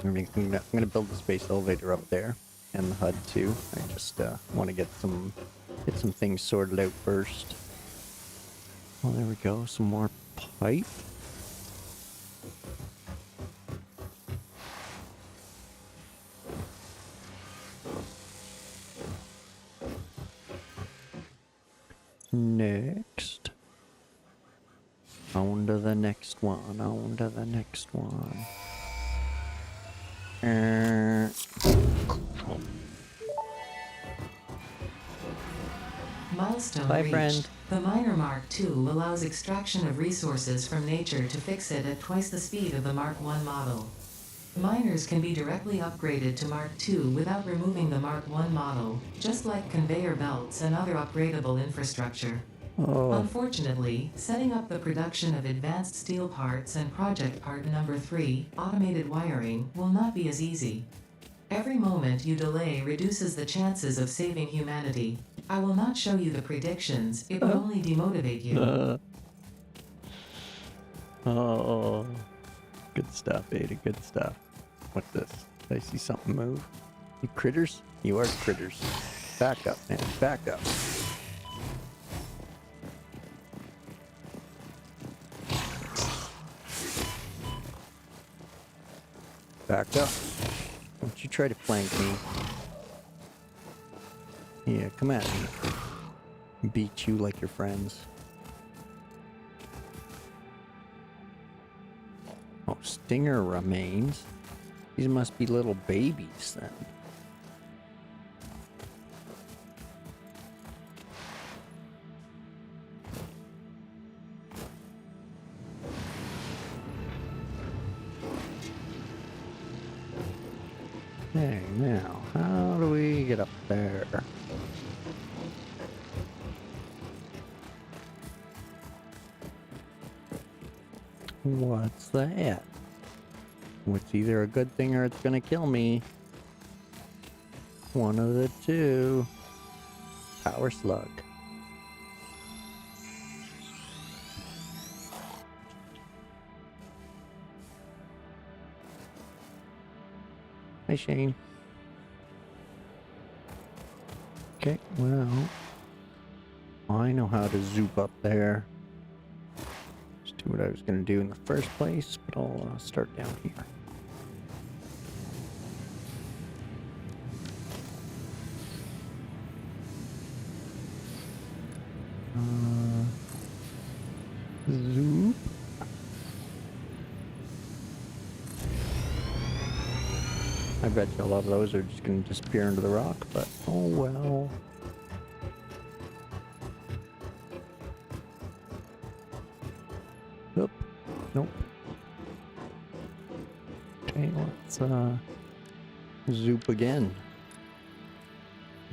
I'm gonna build the space elevator up there and the HUD too. I just want to get some things sorted out first. Well, there we go. Some more pipe. Next. On to the next one. On to the next one. Milestone Bye, reached. friend. The Miner Mark II allows extraction of resources from nature to fix it at twice the speed of the Mark I model. Miners can be directly upgraded to Mark II without removing the Mark I model, just like conveyor belts and other upgradable infrastructure. Oh. Unfortunately, setting up the production of advanced steel parts and project part number 3, automated wiring, will not be as easy. Every moment you delay reduces the chances of saving humanity. I will not show you the predictions, it will only demotivate you. Oh. Good stuff, Ada, good stuff. What's this? Did I see something move? You critters? You are critters. Back up, man. Back up. Back up. Don't you try to flank me. Yeah, come at me. Beat you like your friends. Oh, stinger remains. These must be little babies then. Hey, now, how do we get up there? What's that? It's either a good thing or it's gonna kill me. One of the two. Power slug. Hi, Shane. Okay, well, I know how to zoop up there. Just do what I was going to do in the first place, but I'll start down here. Zoop. I bet you a lot of those are just going to disappear into the rock, but oh well. zoop again.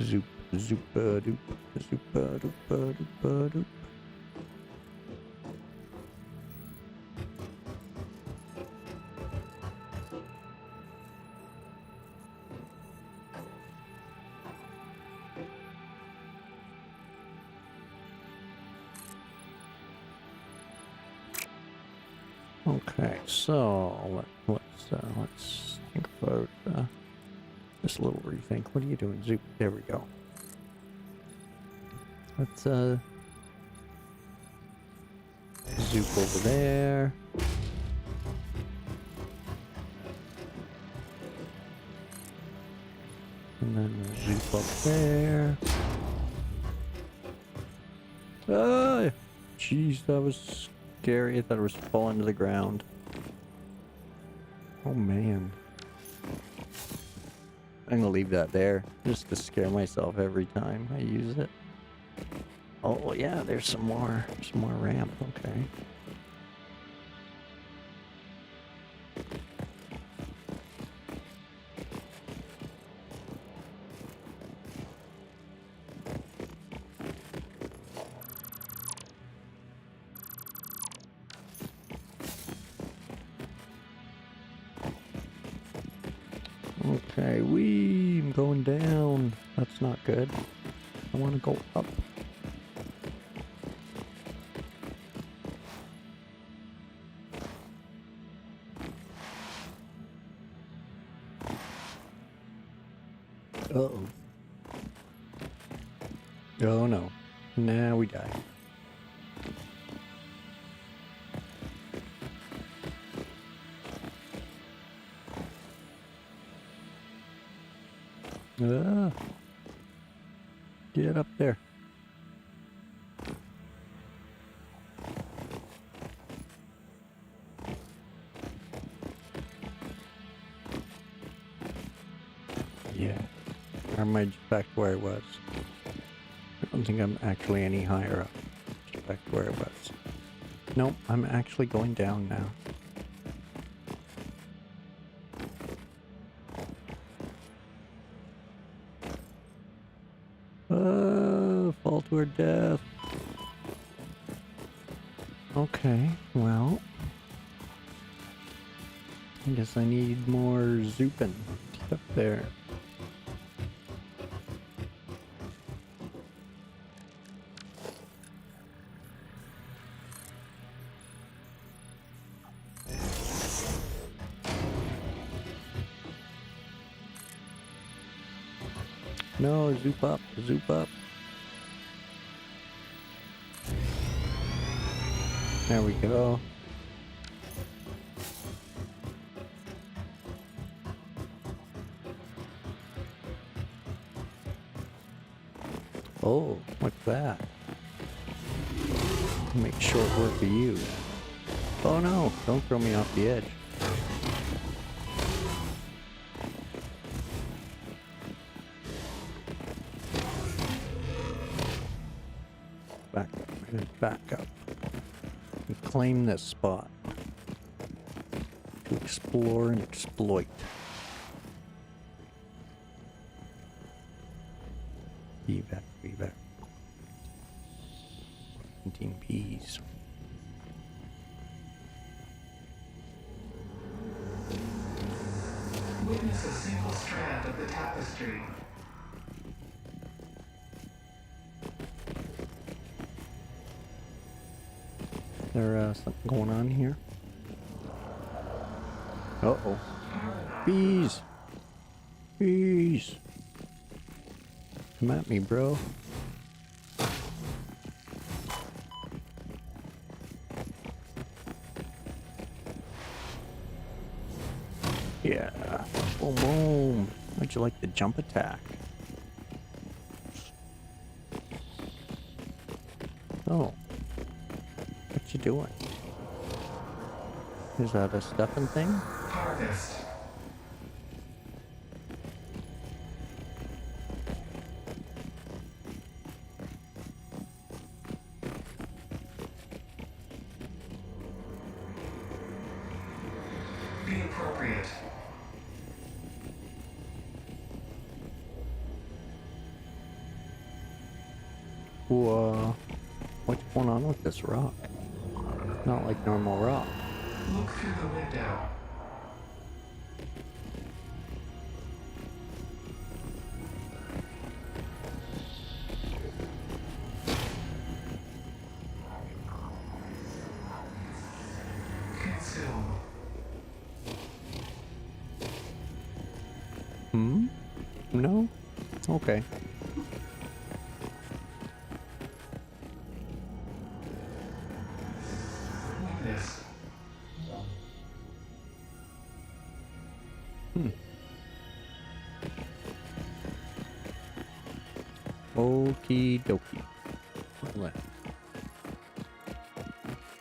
Zoop, zoopa doop, zoopa doopa doopa doop. Okay, so let's think about just a little rethink. What are you doing, Zoop? There we go. Let's Zoop over there. And then Zoop up there. Ah, jeez, that was scary. I thought it was falling to the ground. Oh man. I'm gonna leave that there just to scare myself every time I use it. Oh yeah, there's some more ramp. Okay. Okay, I'm going down. That's not good. I want to go up. Uh-oh. Oh no. Now we die. Ah. Get up there. Yeah. Or am I just back to where I was? I don't think I'm actually any higher up. Just back to where I was. Nope, I'm actually going down now. Fall to her death. Okay, well. I guess I need more zooping up there. No, zoop up, zoop up. There we go. Oh, what's that? Make short work of you. Oh no, don't throw me off the edge. Back up, back up. And claim this spot. To explore and exploit. Evac, evac. 17 P's. Witness a single strand of the tapestry. Is there something going on here? Uh-oh. Bees! Bees! Come at me, bro. Yeah. Boom, boom. How'd you like the jump attack? Oh. What you doing? Is that a stuffing thing? Harvest. Be appropriate. What's going on with this rock? Not like normal rock. Look through the window. Consume. No? Okay. Weakness. Okie dokie. Well,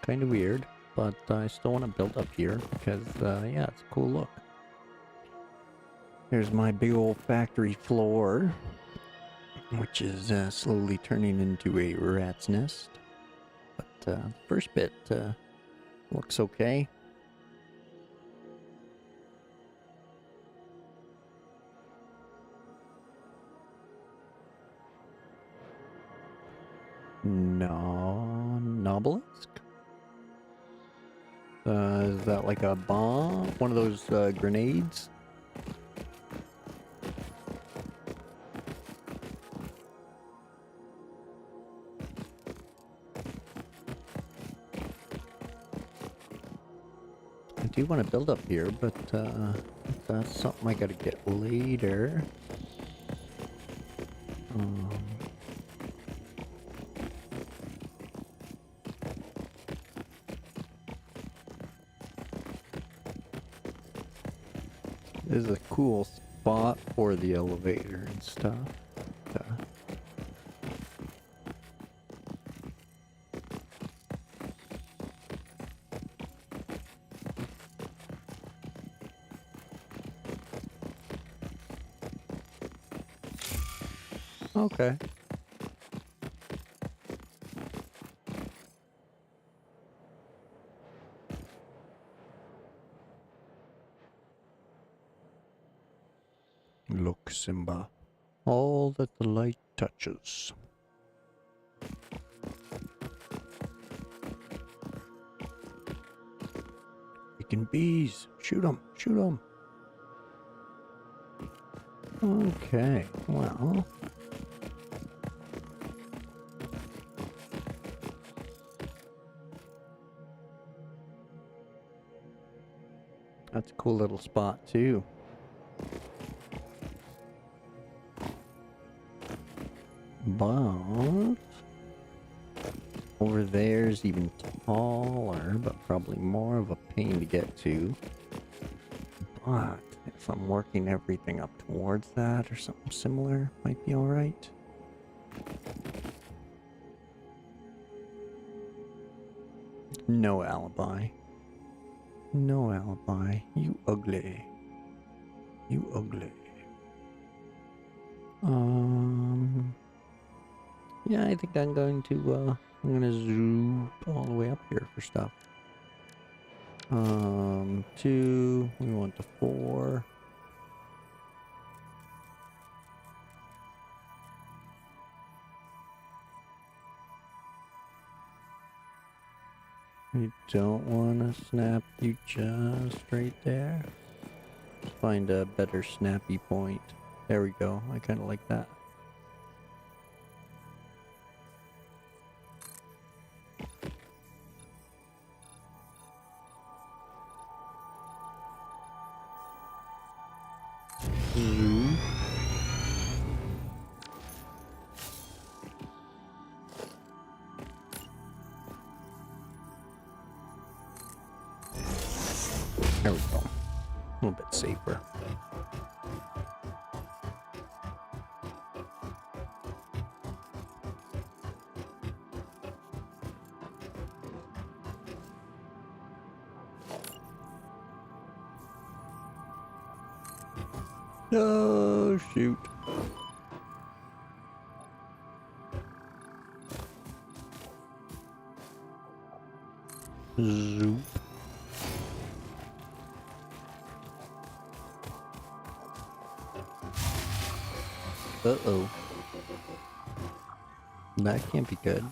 kind of weird, but I still want to build up here because, yeah, it's a cool look. Here's my big old factory floor, which is slowly turning into a rat's nest. But the first bit looks okay. No, Nobelisk? Is that like a bomb? One of those grenades? I do want to build up here, but that's something I gotta get later. This is a cool spot for the elevator and stuff. Okay. Look, Simba. All that the light touches. Freaking bees. Shoot them. Shoot them. Okay. Well. That's a cool little spot, too. But over there's even taller, but probably more of a pain to get to. But if I'm working everything up towards that or something similar, might be alright. No alibi. No alibi. You ugly. You ugly. Yeah, I think I'm going to, I'm gonna zoom all the way up here for stuff. 2, we want the 4. We don't want to snap you just right there. Let's find a better snappy point. There we go. I kind of like that. Zoom. There we go. A little bit safer. Oh, shoot. Zoop. Uh-oh. That can't be good.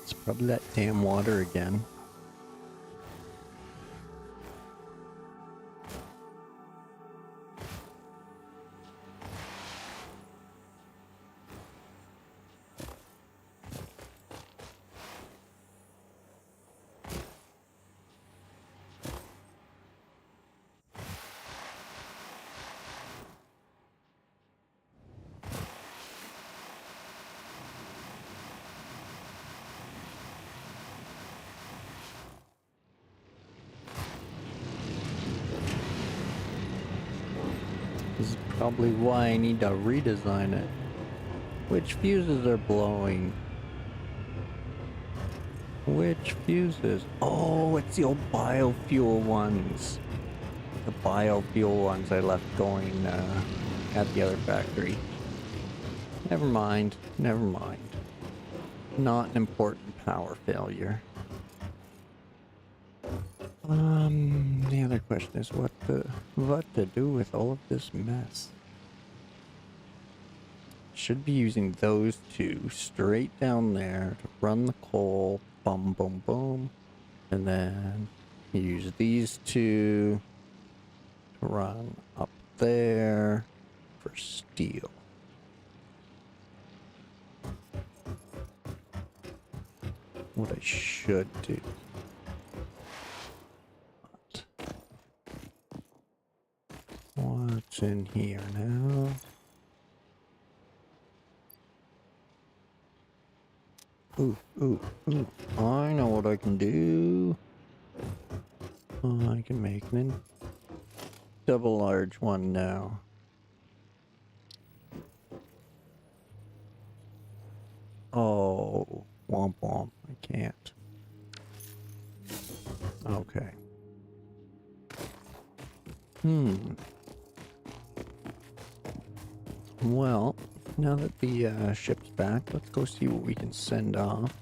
It's probably that damn water again. This is probably why I need to redesign it. Which fuses are blowing? Which fuses? Oh, it's the old biofuel ones. The biofuel ones I left going at the other factory. Never mind. Never mind. Not an important power failure. The other question is what to do with all of this mess. Should be using those two straight down there to run the coal. Boom, boom, boom. And then use these two to run up there for steel. What I should do. But what's in here now? Ooh, ooh, ooh. I know what I can do. I can make an double large one now. Oh, womp womp. I can't. Okay. Well, now that the ship's back, let's go see what we can send off.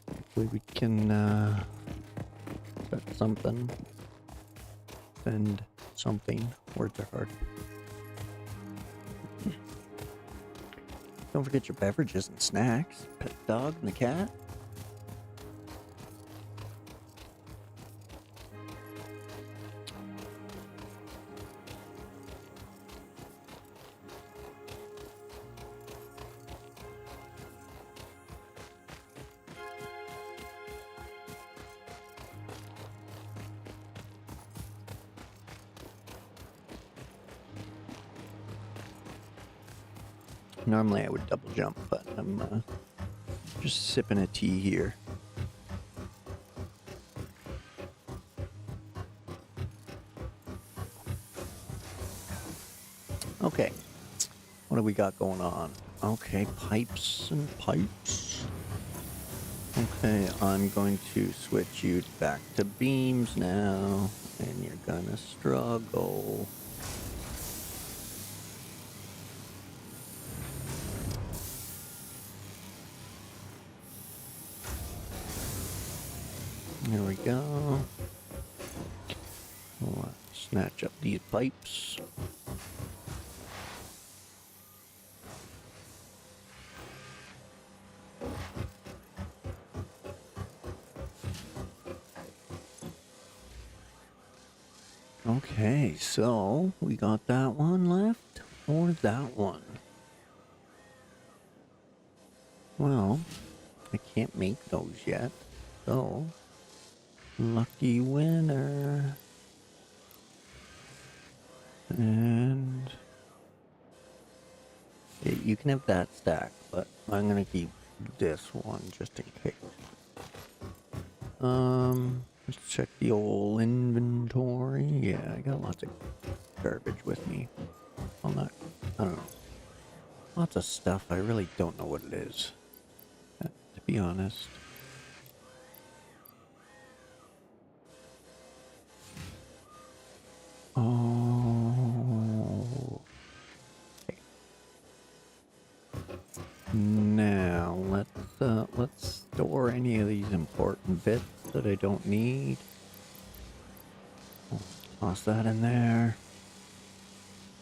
Hopefully we can set something. Send something. Words are hard. Don't forget your beverages and snacks. Pet the dog and the cat. Normally I would double jump, but I'm just sipping a tea here. Okay, what do we got going on? Okay, pipes and pipes. Okay, I'm going to switch you back to beams now, and you're gonna struggle. There we go. Let's snatch up these pipes. Okay, so we got that one left, or that one? Well, I can't make those yet, so lucky winner. And yeah, you can have that stack, but I'm gonna keep this one just in case. Let's check the old inventory. Yeah, I got lots of garbage with me. Well, not, I don't know. Lots of stuff. I really don't know what it is, to be honest. Oh. Okay. Now let's store any of these important bits that I don't need. I'll toss that in there.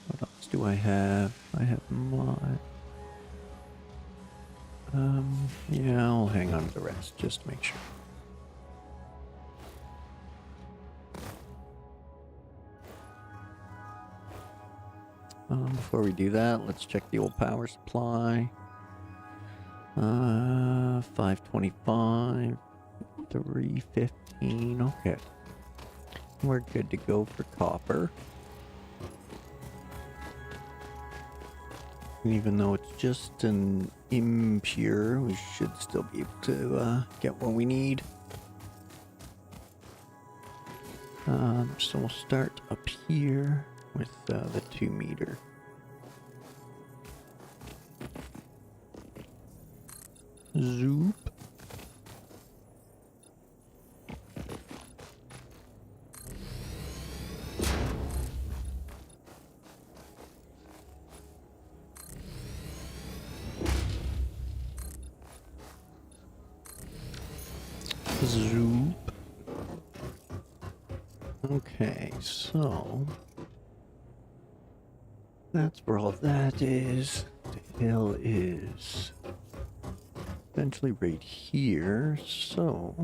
What else do I have? I have my Yeah, I'll hang on to the rest just to make sure. Before we do that, let's check the old power supply. 525, 315, okay. We're good to go for copper. Even though it's just an impure, we should still be able to get what we need. So we'll start up here with the 2 meter. Zoop. Zoop. Okay, so that's where all that is. The hill is essentially right here, so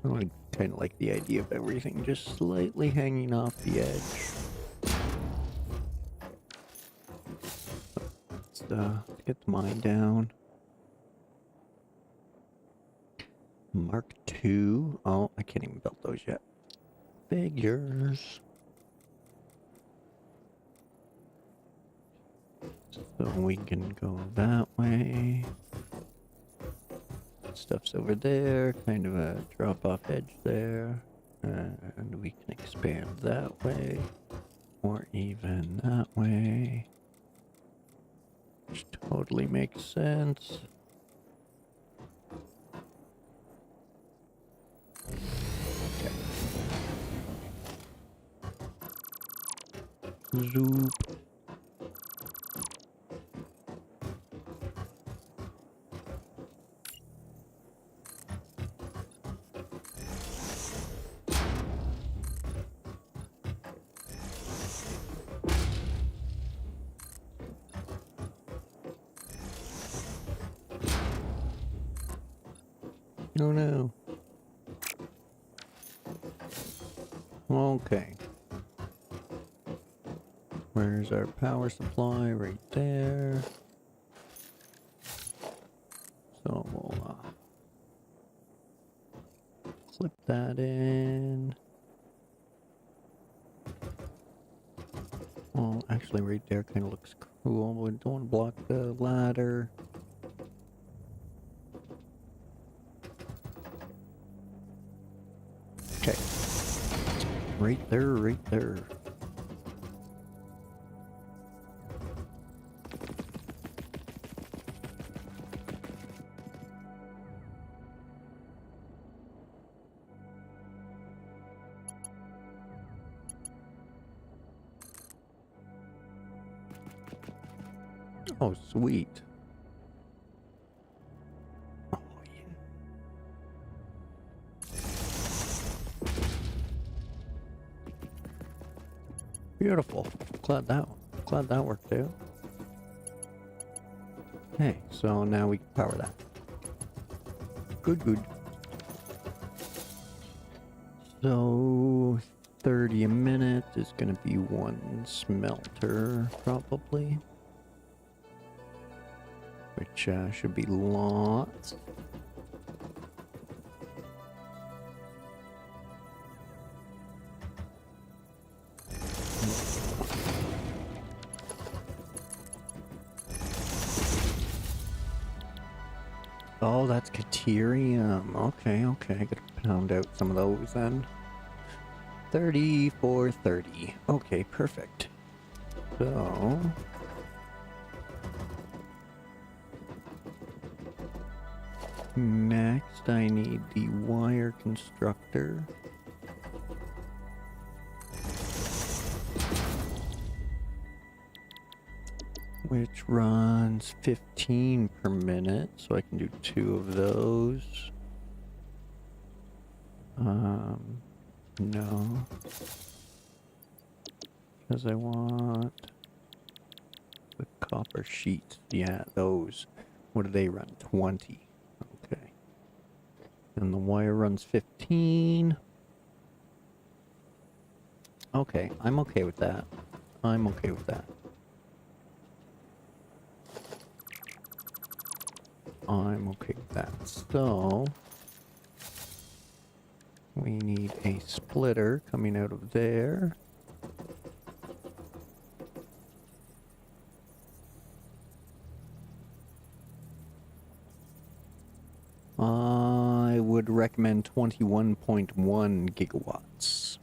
I kind of like the idea of everything just slightly hanging off the edge. Let's get the mine down. Mark II. Oh, I can't even build those yet. Figures. So we can go that way. Stuff's over there, kind of a drop-off edge there. And we can expand that way, or even that way. Which totally makes sense. Okay. Zoop. Oh no. Okay. Where's our power supply? Right there. So we'll clip that in. Well, actually right there kind of looks cool. We don't want to block the ladder. Okay. Right there, right there. Oh, sweet. Oh, yeah. Beautiful. Glad that worked out. Hey, so now we can power that. Good, good. So 30 a minute is gonna be 1 smelter, probably. Which should be lots. Oh, that's Caterium. Okay, okay. I gotta pound out some of those then. 30. Okay, perfect. So next I need the wire constructor. Which runs 15 per minute, so I can do 2 of those. No. Because I want the copper sheets. Yeah, those. What do they run? 20. Okay. And the wire runs 15. Okay, I'm okay with that. I'm okay with that. I'm okay with that. So, we need a splitter coming out of there. I would recommend 21.1 gigawatts.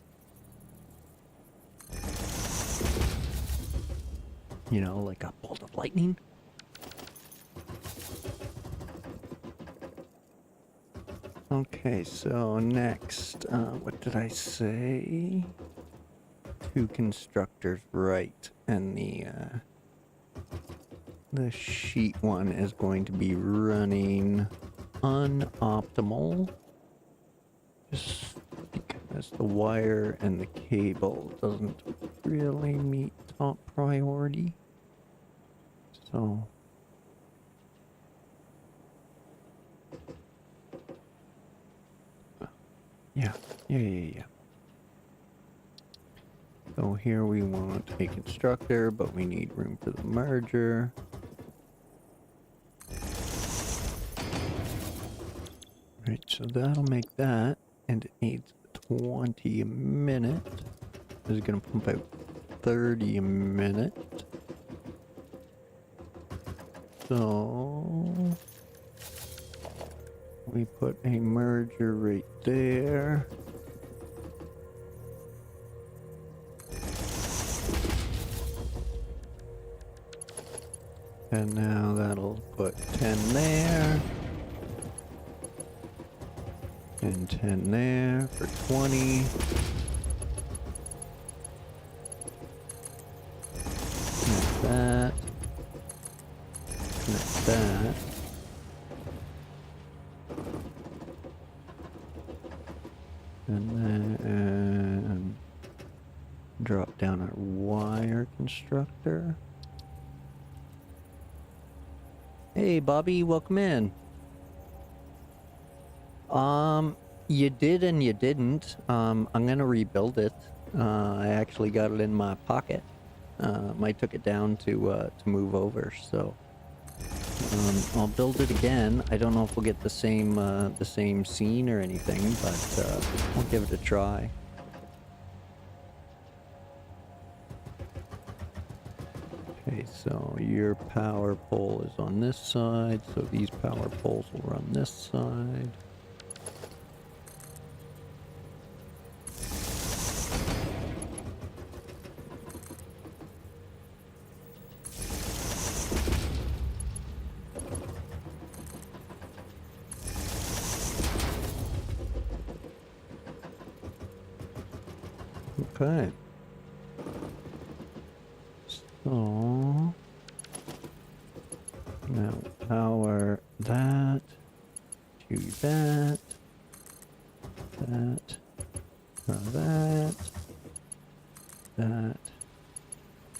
You know, like a bolt of lightning. Okay, so next, what did I say? 2 constructors, right, and the sheet one is going to be running unoptimal, just because the wire and the cable doesn't really meet top priority. So yeah. So here we want a constructor, but we need room for the merger. Right, so that'll make that, and it needs 20 a minute. This is gonna pump out 30 a minute. So we put a merger right there. And now that'll put 10 there. And 10 there for 20. Connect that. Connect that. And then drop down our wire constructor. Hey Bobby, welcome in. You did and you didn't. I'm gonna rebuild it. I actually got it in my pocket. I took it down to move over, so I'll build it again. I don't know if we'll get the same scene or anything, but we'll give it a try. Okay, so your power pole is on this side, so these power poles will run this side. Okay. So now power that to that, that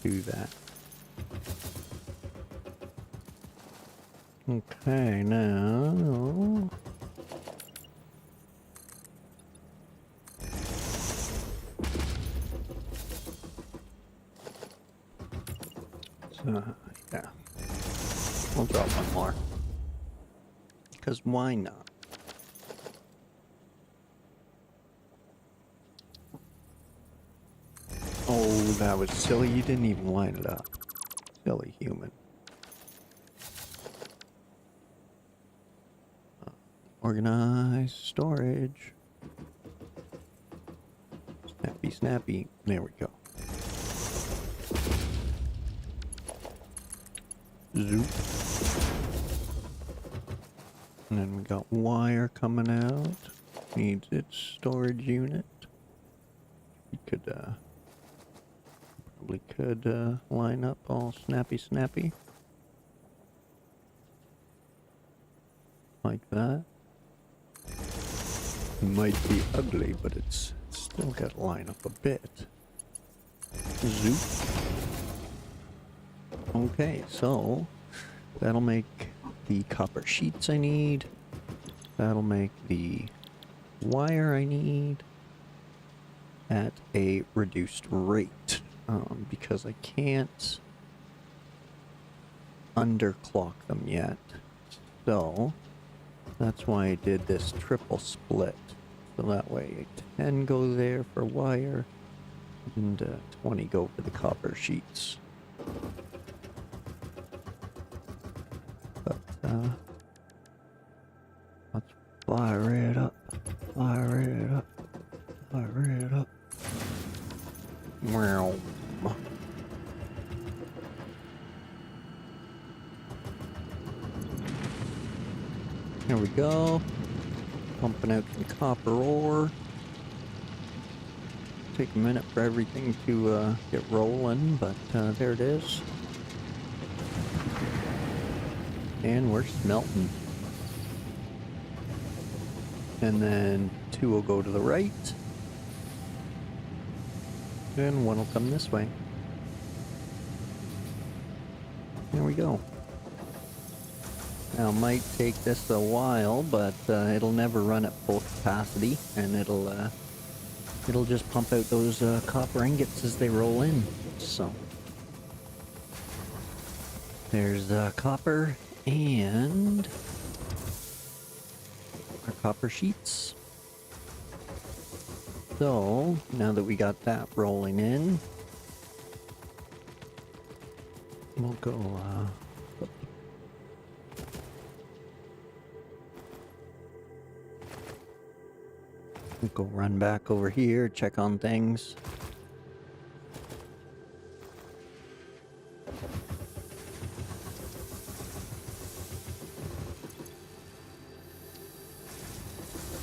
to that. Okay, now so yeah, we'll drop one more, because why not? Oh, that was silly. You didn't even line it up. Silly human. Organize storage. Snappy, snappy. There we go. Zoop. And then we got wire coming out. Needs its storage unit. We could, probably could, line up all snappy, snappy. Like that. Might be ugly, but it's Still got to line up a bit. Zoop. Okay, so that'll make the copper sheets I need. That'll make the wire I need at a reduced rate, because I can't underclock them yet. So that's why I did this triple split. So that way 10 go there for wire and 20 go for the copper sheets. But let's fire it up, fire it up, fire it up. Meow. There we go. Pumping out some copper ore. Take a minute for everything to get rolling, but there it is. And we're smelting. And then 2 will go to the right. And 1 will come this way. There we go. Now, it might take this a while, but it'll never run at full capacity, and it'll just pump out those copper ingots as they roll in. So there's copper and our copper sheets. So now that we got that rolling in, we'll go run back over here, check on things.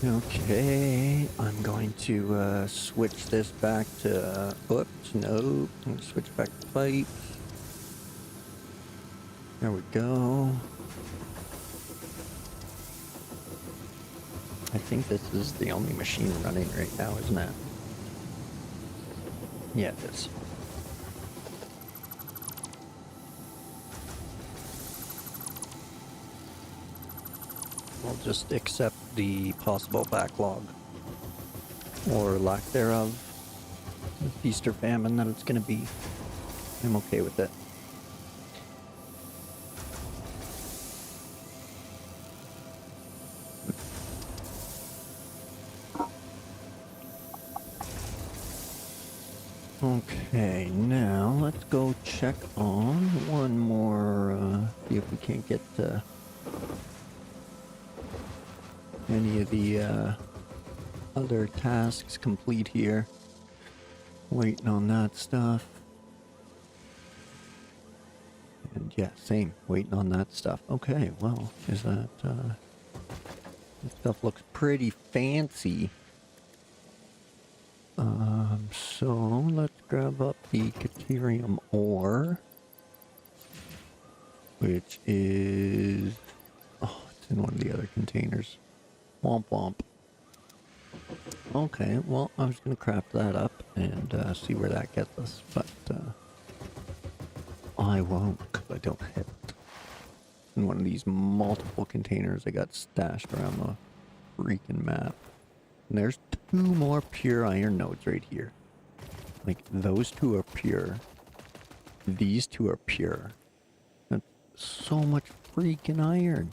Okay, I'm going to switch this back to, oops, no, I'm going to switch back to pipes. There we go. I think this is the only machine running right now, isn't it? Yeah, it is. We'll just accept the possible backlog, or lack thereof, the feast or famine that it's going to be. I'm okay with it. Okay, now let's go check on one more, see if we can't get any of the other tasks complete here. Waiting on that stuff. And yeah, same, waiting on that stuff. Okay, well, is that, this stuff looks pretty fancy. So let's grab up the Caterium ore, which is, oh, it's in one of the other containers. Womp womp. Okay, well, I was gonna craft that up and see where that gets us, but I won't, because I don't have it. In one of these multiple containers I got stashed around the freaking map. And there's 2 more pure iron nodes right here. Like, those 2 are pure. These 2 are pure. That's so much freaking iron.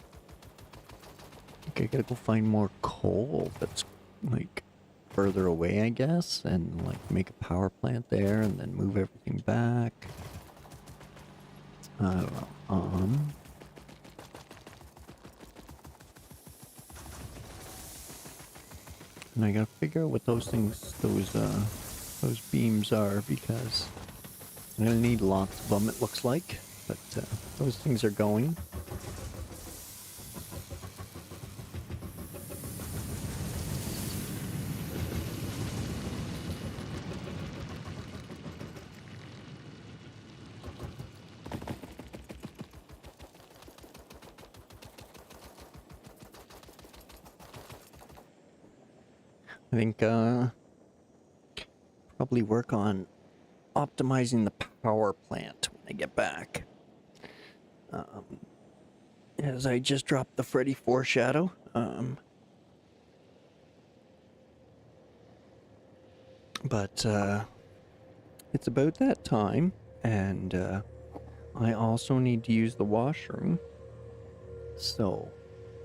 Okay, I gotta go find more coal that's, like, further away, I guess. And, like, make a power plant there and then move everything back. I don't know. And I gotta figure out what those things, those beams are, because I'm gonna need lots of them, it looks like. But those things are going. I think probably work on optimizing the power plant when I get back. As I just dropped the Freddy foreshadow, but it's about that time, and I also need to use the washroom. So,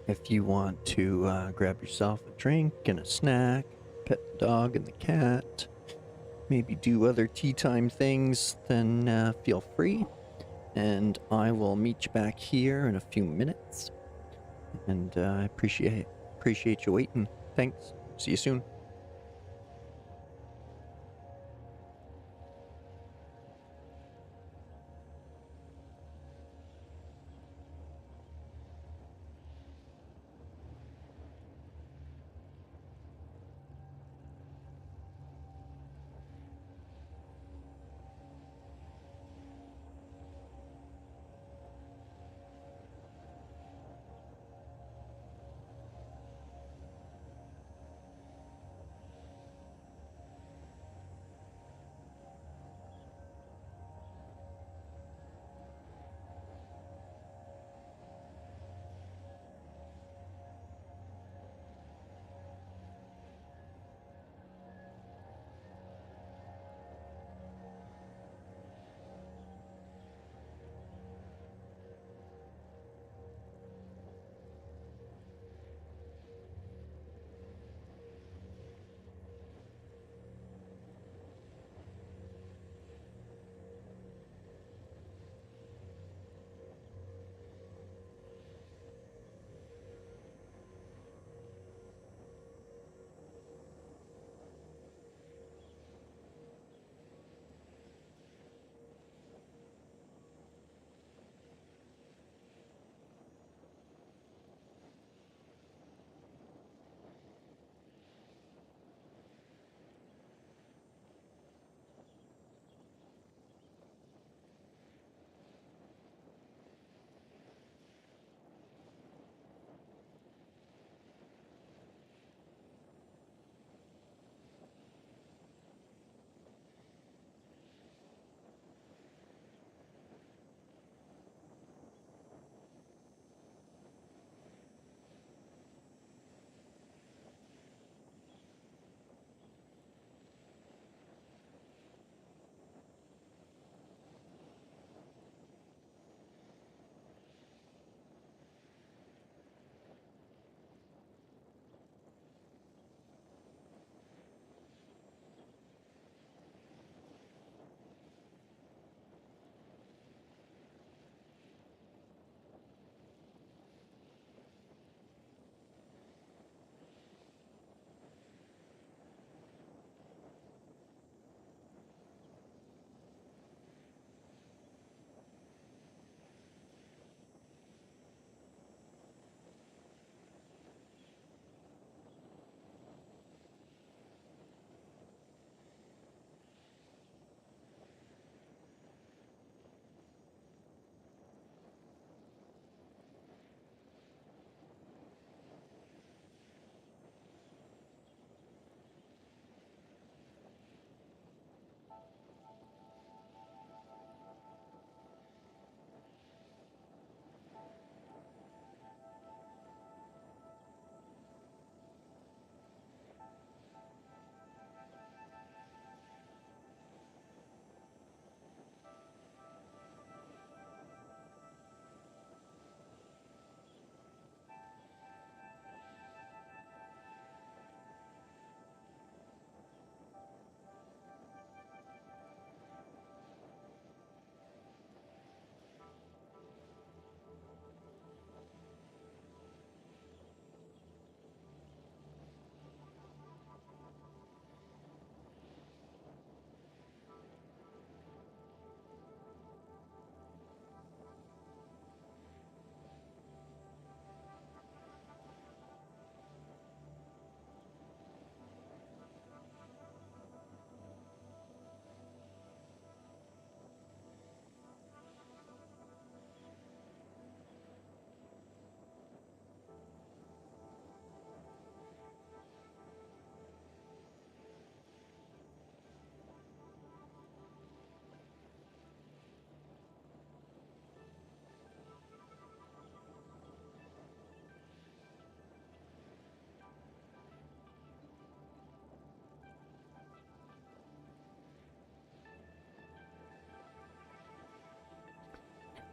if you want to grab yourself a drink and a snack, pet the dog and the cat, maybe do other tea time things, then feel free. And I will meet you back here in a few minutes. And I appreciate you waiting. Thanks. See you soon.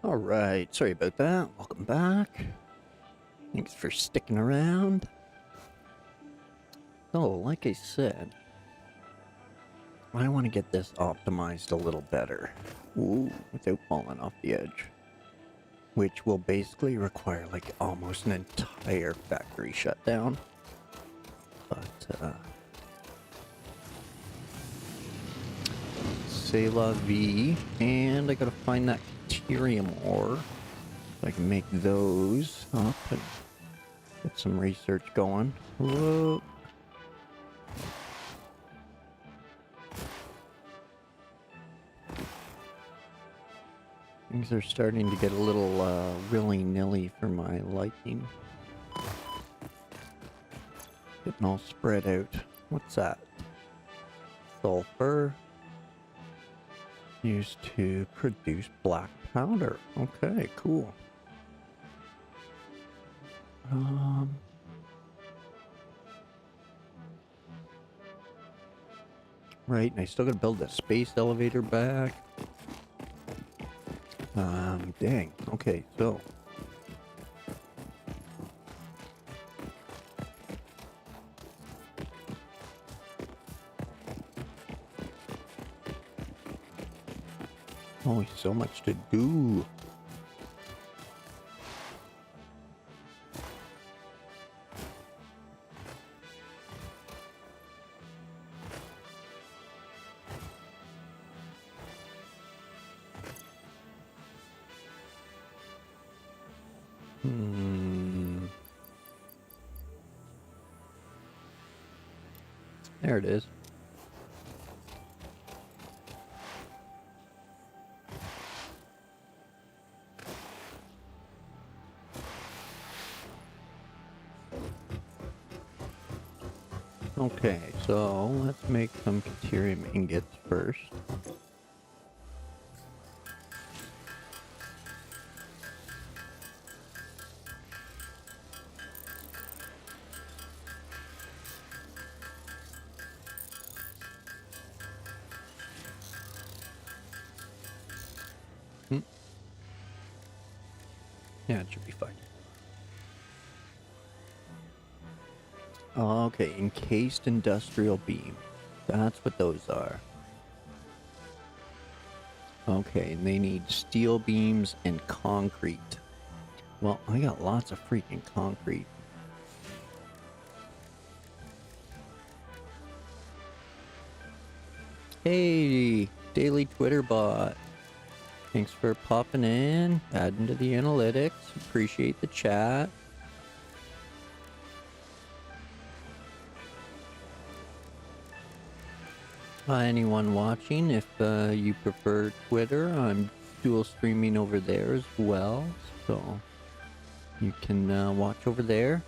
All right, sorry about that. Welcome back. Thanks for sticking around. So, like I said, I want to get this optimized a little better. Ooh, without falling off the edge. Which will basically require like almost an entire factory shutdown. But, c'est la vie. And I gotta find that deuterium ore. So I can make those up and get some research going. Whoa. Things are starting to get a little willy-nilly for my liking. Getting all spread out. What's that? Sulfur. Used to produce black powder. Okay, cool. Right, and I still gotta build that space elevator back. Dang. Okay, so. Always so much to do. There it is. Okay, so let's make some deuterium ingots first. Yeah, it should be fine. Okay, encased industrial beam. That's what those are. Okay, and they need steel beams and concrete. Well, I got lots of freaking concrete. Hey, daily Twitter bot. Thanks for popping in, adding to the analytics. Appreciate the chat. Anyone watching, if you prefer Twitter, I'm dual streaming over there as well, so you can watch over there.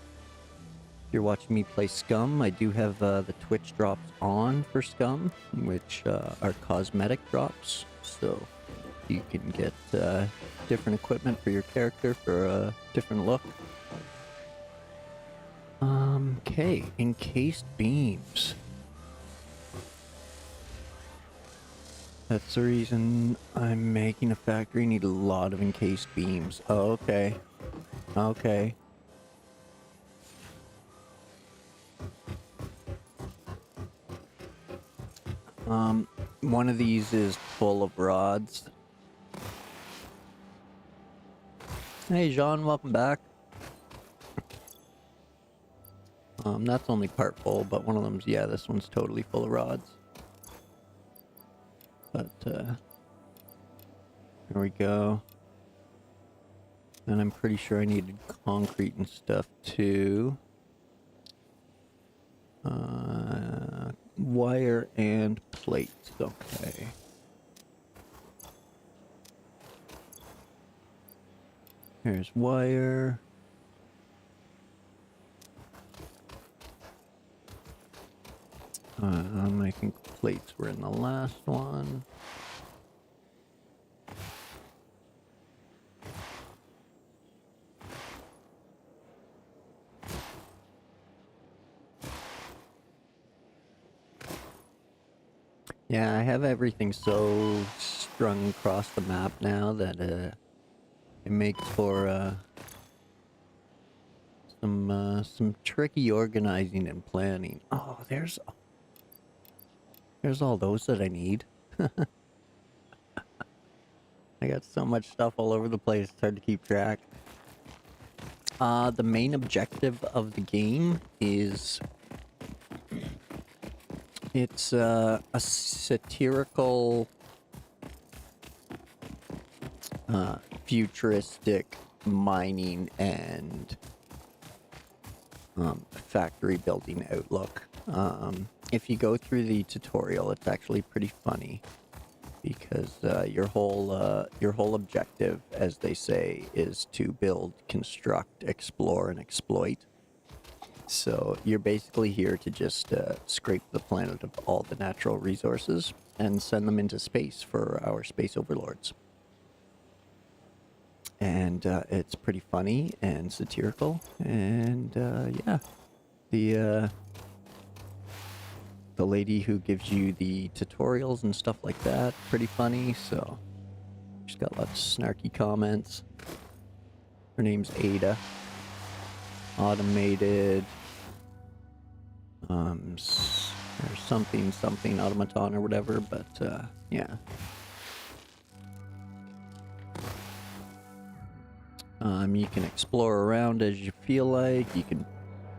If you're watching me play Scum, I do have the Twitch drops on for Scum, which are cosmetic drops, so you can get different equipment for your character for a different look. Okay, encased beams. That's the reason I'm making a factory. Need a lot of encased beams. Oh, okay. Okay. One of these is full of rods. Hey, Jean, welcome back. That's only part full, but one of them's, yeah, this one's totally full of rods. But, here we go. And I'm pretty sure I needed concrete and stuff too. Wire and plates, okay. Here's wire. I think plates were in the last one. Yeah, I have everything so strung across the map now that It makes for some tricky organizing and planning. Oh, there's all those that I need. I got so much stuff all over the place, it's hard to keep track. The main objective of the game is it's a satirical, futuristic mining and factory building outlook. If you go through the tutorial, it's actually pretty funny because your whole objective, as they say, is to build, construct, explore, and exploit. So you're basically here to just scrape the planet of all the natural resources and send them into space for our space overlords. And it's pretty funny and satirical, and yeah, the lady who gives you the tutorials and stuff like that, pretty funny. So she's got lots of snarky comments. Her name's Ada. Automated, or something automaton or whatever. But yeah. You can explore around as you feel like. You can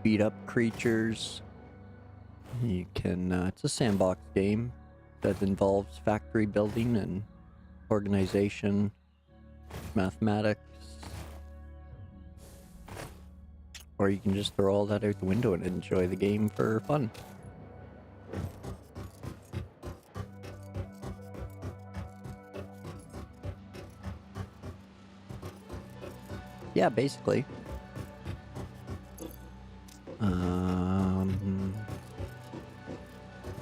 beat up creatures. You can, it's a sandbox game that involves factory building and organization, mathematics. Or you can just throw all that out the window and enjoy the game for fun. Yeah, basically.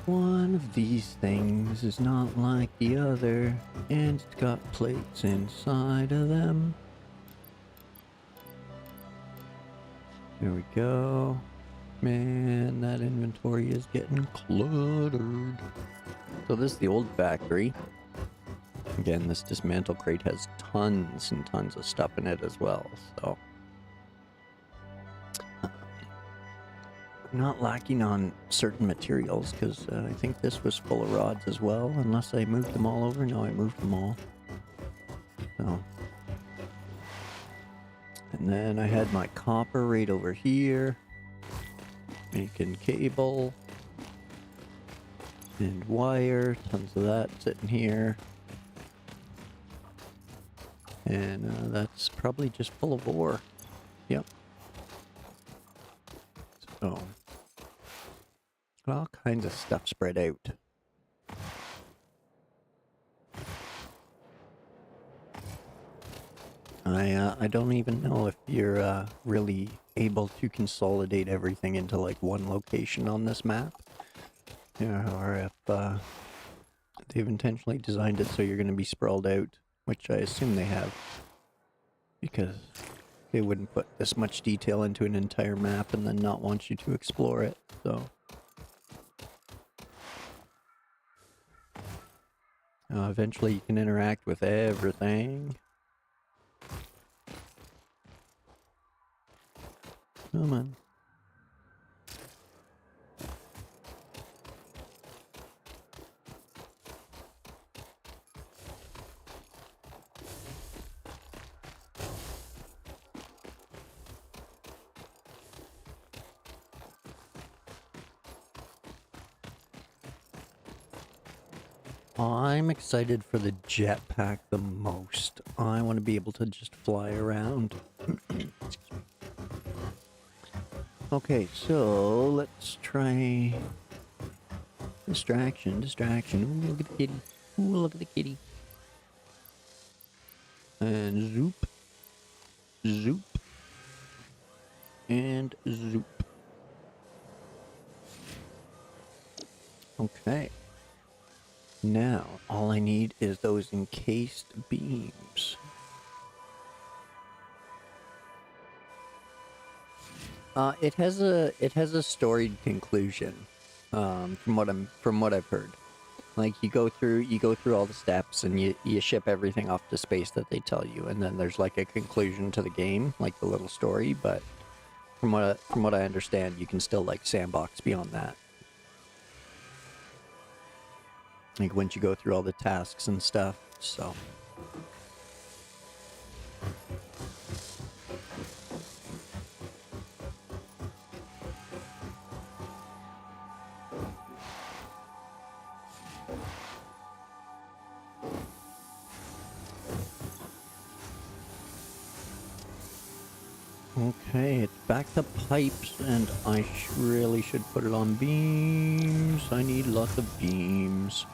One of these things is not like the other, and it's got plates inside of them. There we go. Man, that inventory is getting cluttered. So this is the old factory. Again, this dismantle crate has tons and tons of stuff in it as well, so not lacking on certain materials, because I think this was full of rods as well, unless I moved them all over. No, I moved them all. So, and then I had my copper right over here, making cable and wire, tons of that sitting here. And that's probably just full of ore. Yep. So, all kinds of stuff spread out. I don't even know if you're really able to consolidate everything into like one location on this map. Yeah, or if they've intentionally designed it so you're going to be sprawled out, which I assume they have, because they wouldn't put this much detail into an entire map and then not want you to explore it, so. Eventually you can interact with everything. Come on. I'm excited for the jetpack the most. I want to be able to just fly around. Okay, so let's try distraction. Ooh, look at the kitty. Ooh, look at the kitty. And zoop. Zoop. And zoop. Okay. Now, all I need is those encased beams. It has a storied conclusion, from what I've heard. Like you go through all the steps and you ship everything off to space that they tell you, and then there's like a conclusion to the game, like the little story. But from what I understand, you can still like sandbox beyond that. Like once you go through all the tasks and stuff. So. Okay, it's back to pipes, and I really should put it on beams. I need lots of beams.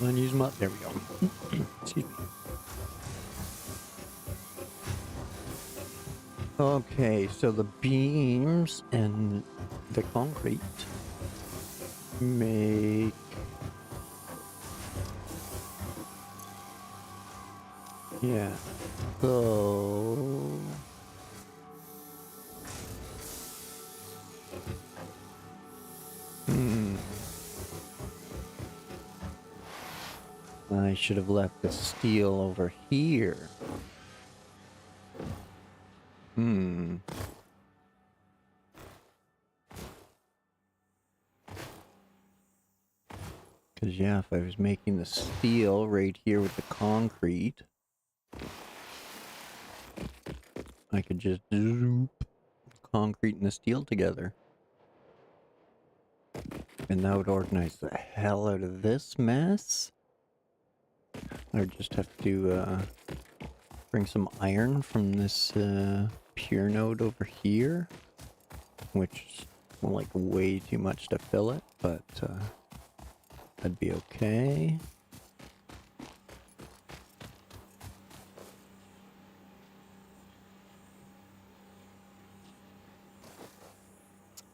Then use them up. There we go. Excuse me. Okay, so the beams and the concrete make yeah. So I should have left the steel over here. Because, yeah, if I was making the steel right here with the concrete, I could just zoop concrete and the steel together. And that would organize the hell out of this mess. I would just have to bring some iron from this pure node over here, which is like way too much to fill it, but that'd be okay.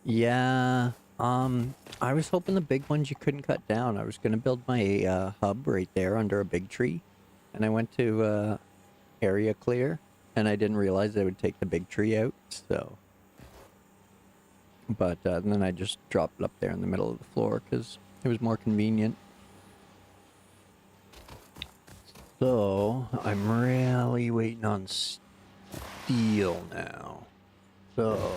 Yeah, I was hoping the big ones you couldn't cut down. I was gonna build my hub right there under a big tree, and I went to area clear, and I didn't realize I would take the big tree out, so. But then I just dropped it up there in the middle of the floor because it was more convenient. So, I'm really waiting on steel now. So,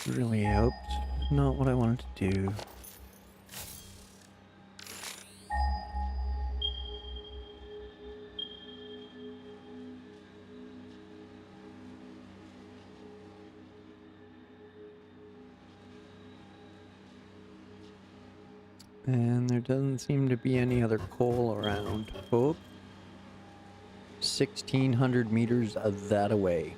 really hoped not what I wanted to do. And there doesn't seem to be any other coal around. Oh, 1,600 meters of that away.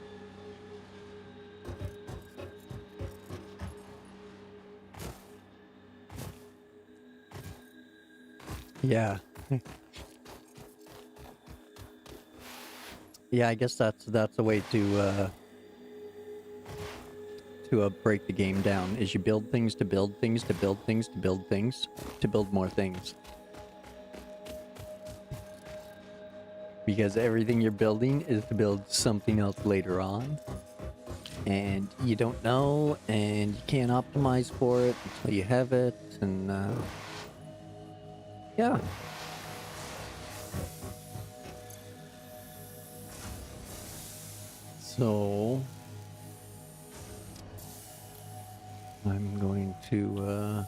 Yeah. Yeah, I guess that's a way to break the game down, is you build things to build things to build things to build things to build more things. Because everything you're building is to build something else later on. And you don't know, and you can't optimize for it until you have it, and yeah. So I'm going to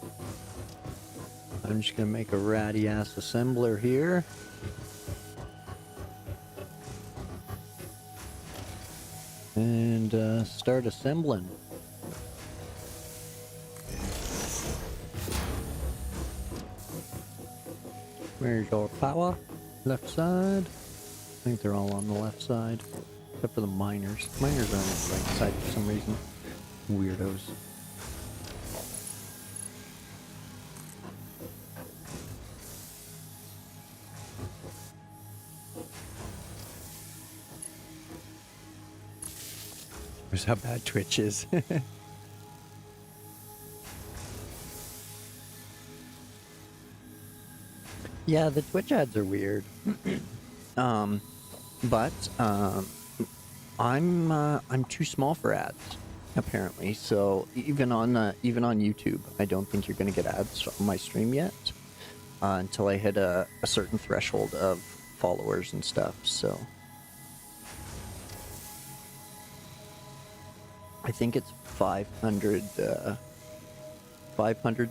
I'm just gonna make a ratty ass assembler here. And start assembling. Where's your power? Left side? I think they're all on the left side. Except for the miners. Miners are on the right side for some reason. Weirdos. Here's how bad Twitch is. Yeah, the Twitch ads are weird. But I'm too small for ads, apparently. So even on YouTube, I don't think you're gonna get ads on my stream yet until I hit a certain threshold of followers and stuff. So I think it's 500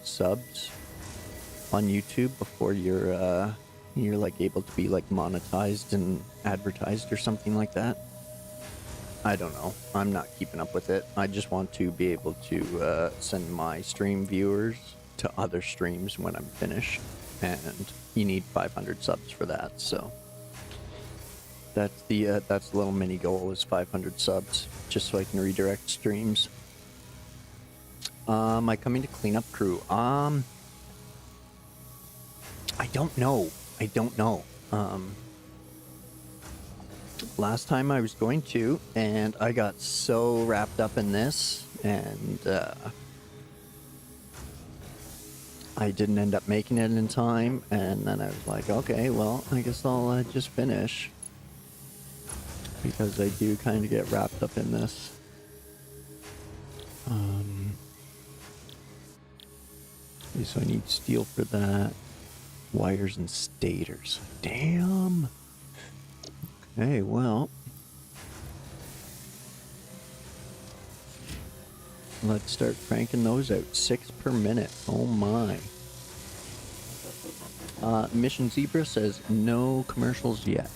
subs on YouTube before you're like able to be like monetized and advertised or something like that. I don't know. I'm not keeping up with it. I just want to be able to send my stream viewers to other streams when I'm finished, and you need 500 subs for that. So that's the little mini goal, is 500 subs, just so I can redirect streams. Am I coming to cleanup crew? I don't know. Last time I was going to, and I got so wrapped up in this, and I didn't end up making it in time, and then I was like, okay, well, I guess I'll just finish, because I do kind of get wrapped up in this. Okay, so I need steel for that. Wires and stators. Damn. Okay, well, let's start cranking those out. 6 per minute. Oh my. Mission Zebra says no commercials yet.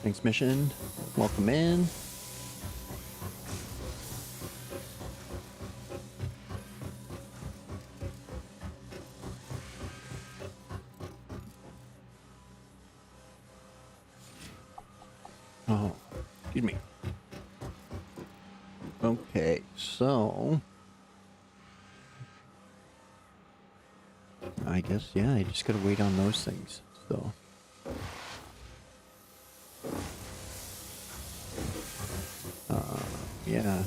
Thanks, Mission. Welcome in. Oh, excuse me. Okay, so I guess, yeah, I just gotta wait on those things. So yeah.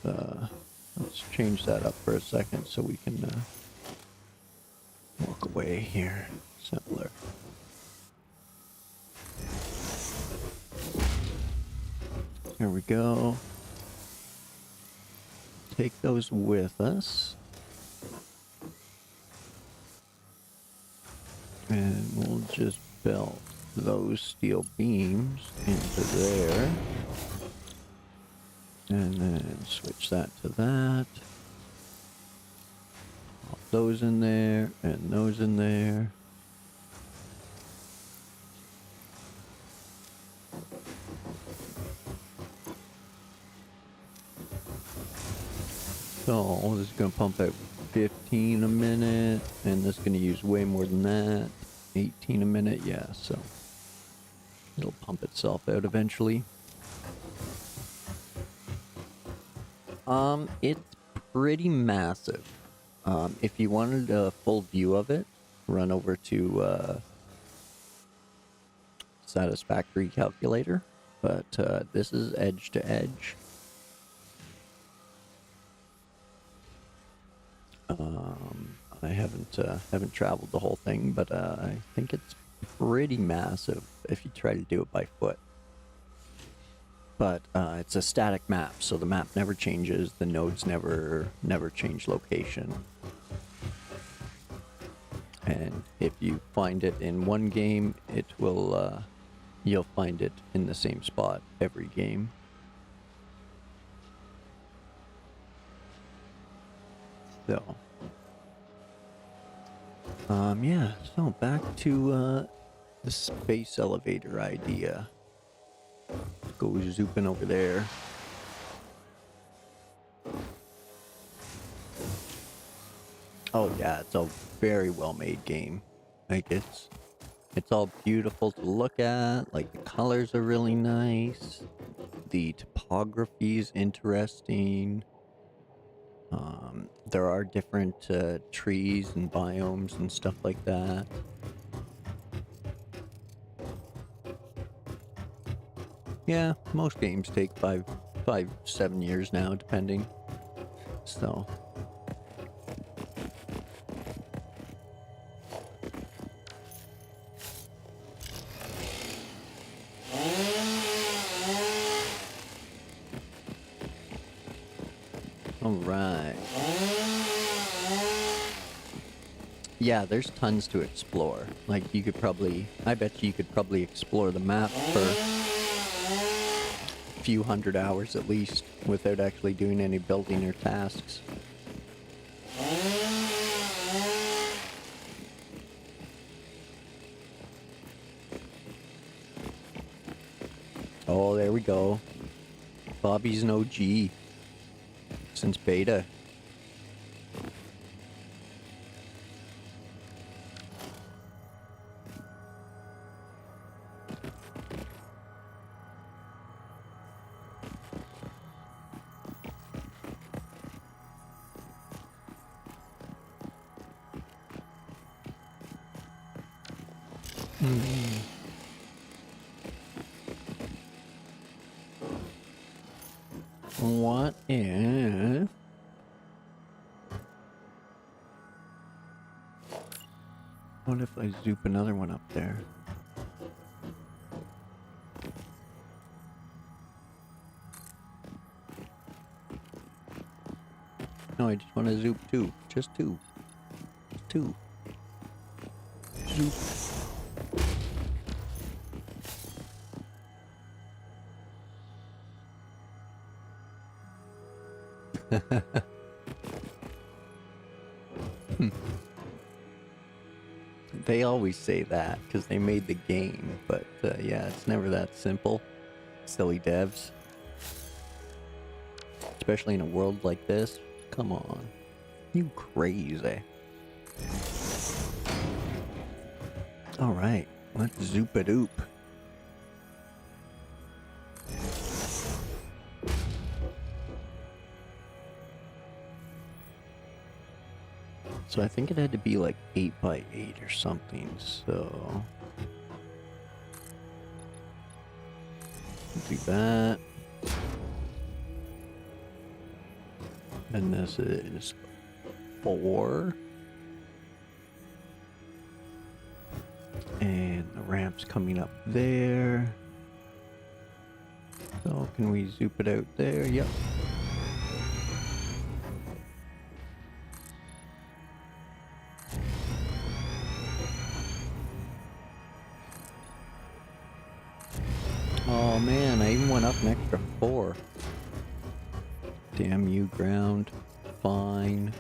Let's change that up for a second so we can walk away here. Simpler. There we go. Take those with us. And we'll just belt those steel beams into there. And then switch that to that. Pop those in there and those in there. So this is going to pump out 15 a minute, and this is going to use way more than that. 18 a minute, yeah, so it'll pump itself out eventually. It's pretty massive. If you wanted a full view of it, run over to Satisfactory calculator, but this is edge to edge. I haven't traveled the whole thing, but I think it's pretty massive if you try to do it by foot. But it's a static map, so the map never changes. The nodes never change location. And if you find it in one game, it will you'll find it in the same spot every game. So yeah, so back to the space elevator idea. Let's go zooping over there. Oh yeah, it's a very well made game. Like it's all beautiful to look at, like the colors are really nice. The topography is interesting. There are different trees and biomes and stuff like that. Yeah, most games take 7 years now, depending. So Alright. Yeah, there's tons to explore. Like, you could probably... I bet you could probably explore the map for a few hundred hours at least without actually doing any building or tasks. Oh, there we go. Bobby's an OG since beta. What if... What if I zoop another one up there? No, I just want to zoop two. Just two. Just two. Zoop. They always say that because they made the game, but yeah, it's never that simple. Silly devs. Especially in a world like this. Come on. You crazy. Alright, let's zoop-a-doop. So I think it had to be like 8 by 8 or something, so... do that. And this is 4. And the ramp's coming up there. So can we zoop it out there? Yep. Oh man, I even went up an extra 4. Damn you, ground. Fine.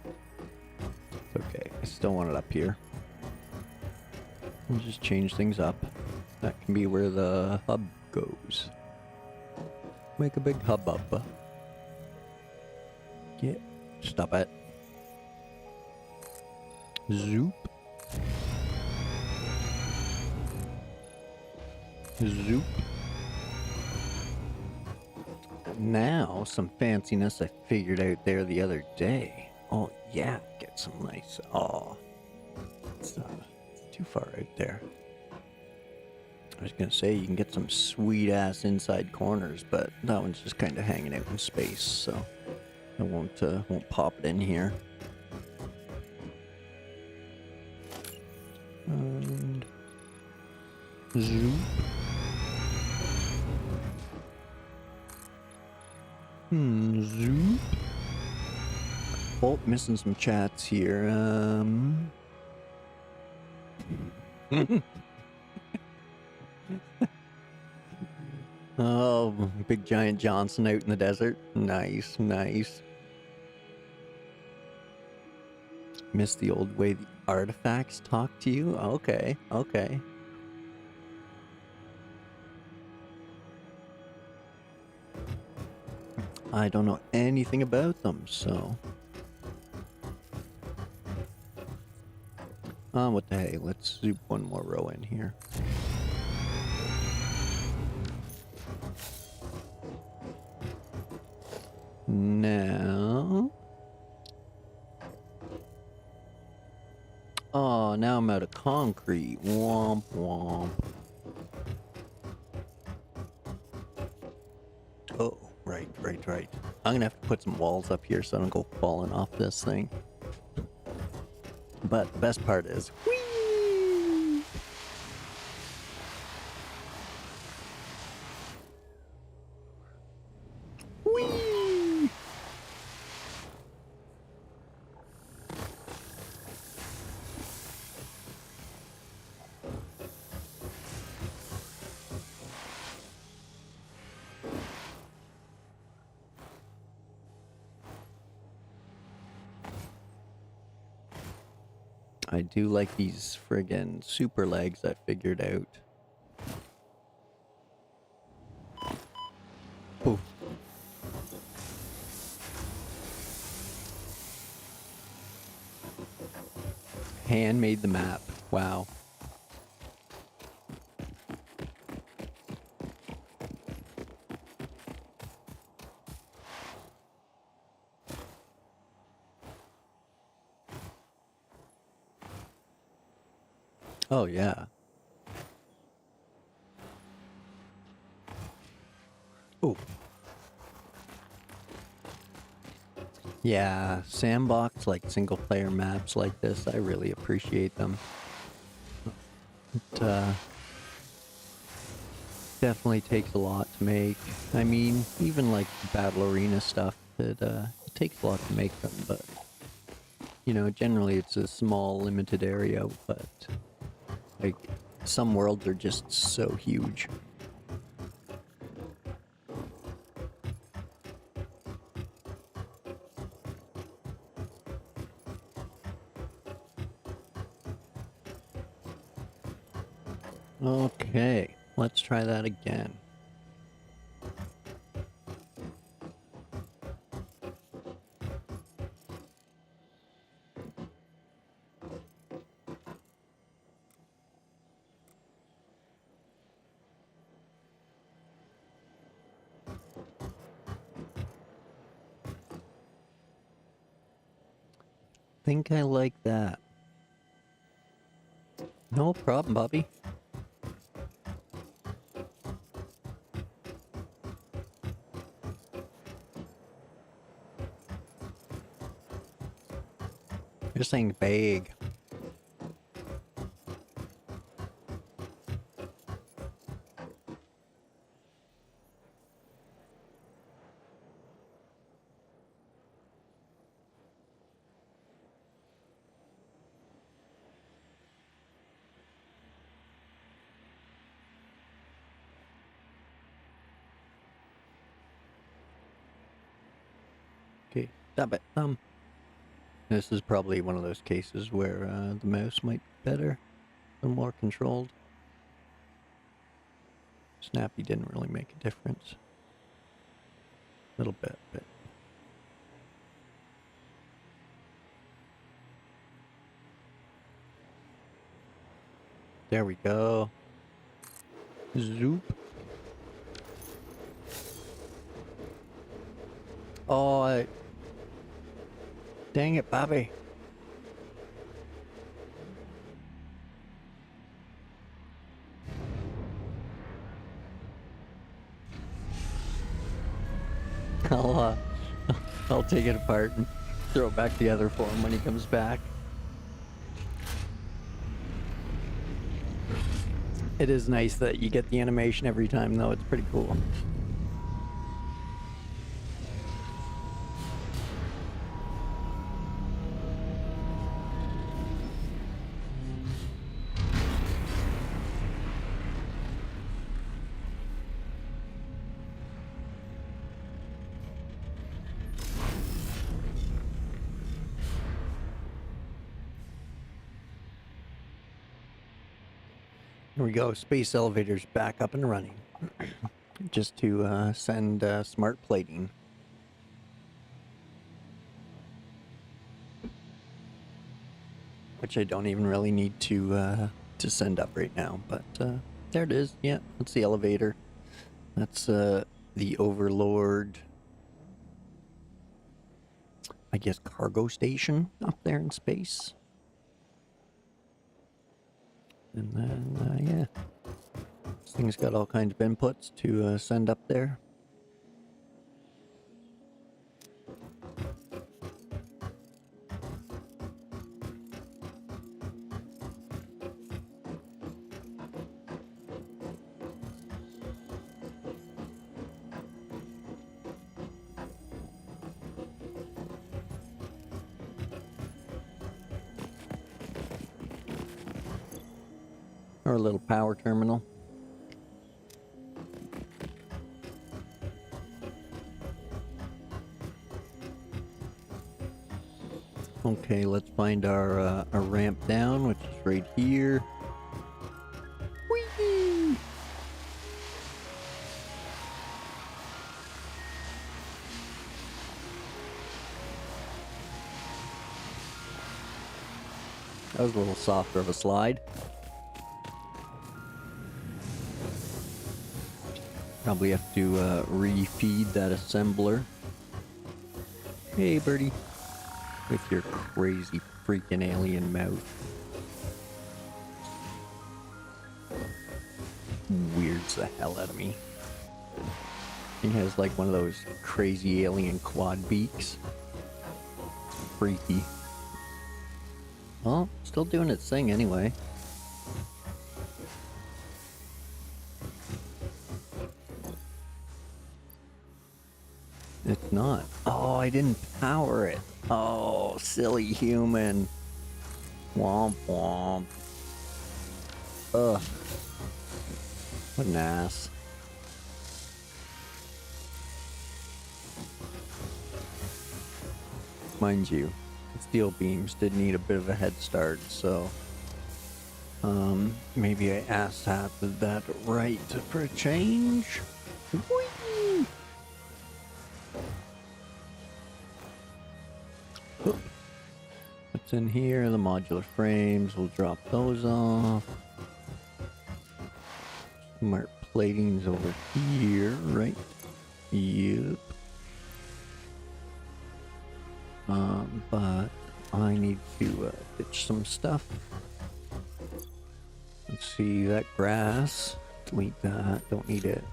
It's okay. I still want it up here. We'll just change things up. That can be where the hub goes. Make a big hubbub. Yeah. Stop it. Zoop. Zoop. Now, some fanciness I figured out there the other day. Oh yeah, get some nice... Oh. It's too far out there. I was gonna say you can get some sweet ass inside corners, but that one's just kind of hanging out in space, so I won't pop it in here. And zoop. Zoop. Oh, missing some chats here. Oh, big giant Johnson out in the desert. Nice, nice. Miss the old way the artifacts talk to you? Okay, okay. I don't know anything about them, so... what the hey, let's zoop one more row in here. Now... Oh, now I'm out of concrete. Womp womp. Oh, right. I'm gonna have to put some walls up here so I don't go falling off this thing. But the best part is... Whee! Whee! I do like these friggin' super legs I figured out. Ooh. Hand made the map. Wow. Oh, yeah. Oh. Yeah, sandbox, like single player maps like this, I really appreciate them. It definitely takes a lot to make. I mean, even like battle arena stuff, it takes a lot to make them, but you know, generally it's a small, limited area, but like some worlds are just so huge. Okay, let's try that again. Think I like that. No problem, Bobby. You're saying big. Okay, stop it. This is probably one of those cases where the mouse might be better and more controlled. Snappy didn't really make a difference. A little bit, but... There we go. Zoop. Oh, dang it, Bobby. I'll, uh, I'll take it apart and throw it back together for him when he comes back. It is nice that you get the animation every time, though. It's pretty cool. Here we go. Space elevator's back up and running. Just to send smart plating. Which I don't even really need to send up right now, but there it is. Yeah, that's the elevator. That's the Overlord, I guess, cargo station up there in space. And then, yeah. This thing's got all kinds of inputs to send up there. Or a little power terminal. Okay, let's find our ramp down, which is right here. Whee! That was a little softer of a slide. Probably have to refeed that assembler. Hey, birdie. With your crazy freaking alien mouth. Weirds the hell out of me. He has like one of those crazy alien quad beaks. It's freaky. Well, still doing its thing anyway. It's not. Oh, I didn't power it. Oh, silly human. Womp womp. Ugh. What an ass. Mind you, the steel beams did need a bit of a head start, so maybe I asshatted that right for a change. Whee! Oop. What's in here? The modular frames. We'll drop those off. Smart plating's over here, right? Yep. But I need to ditch some stuff. Let's see, that grass. Delete that. Don't need it.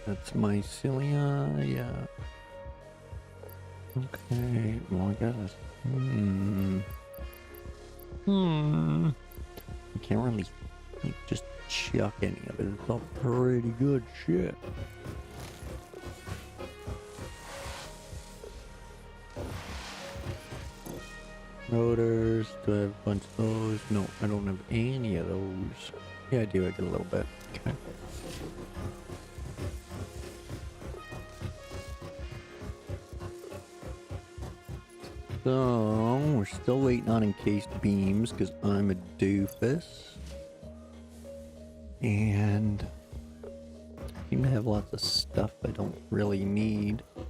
That's mycelia. Yeah. Okay. Well, I gotta. I can't really just chuck any of it. It's all pretty good shit. Rotors, do I have a bunch of those? No, I don't have any of those. Yeah, I do, I get a little bit. Okay. So, we're still waiting on encased beams because I'm a doofus. And I seem to have lots of stuff I don't really need. Let's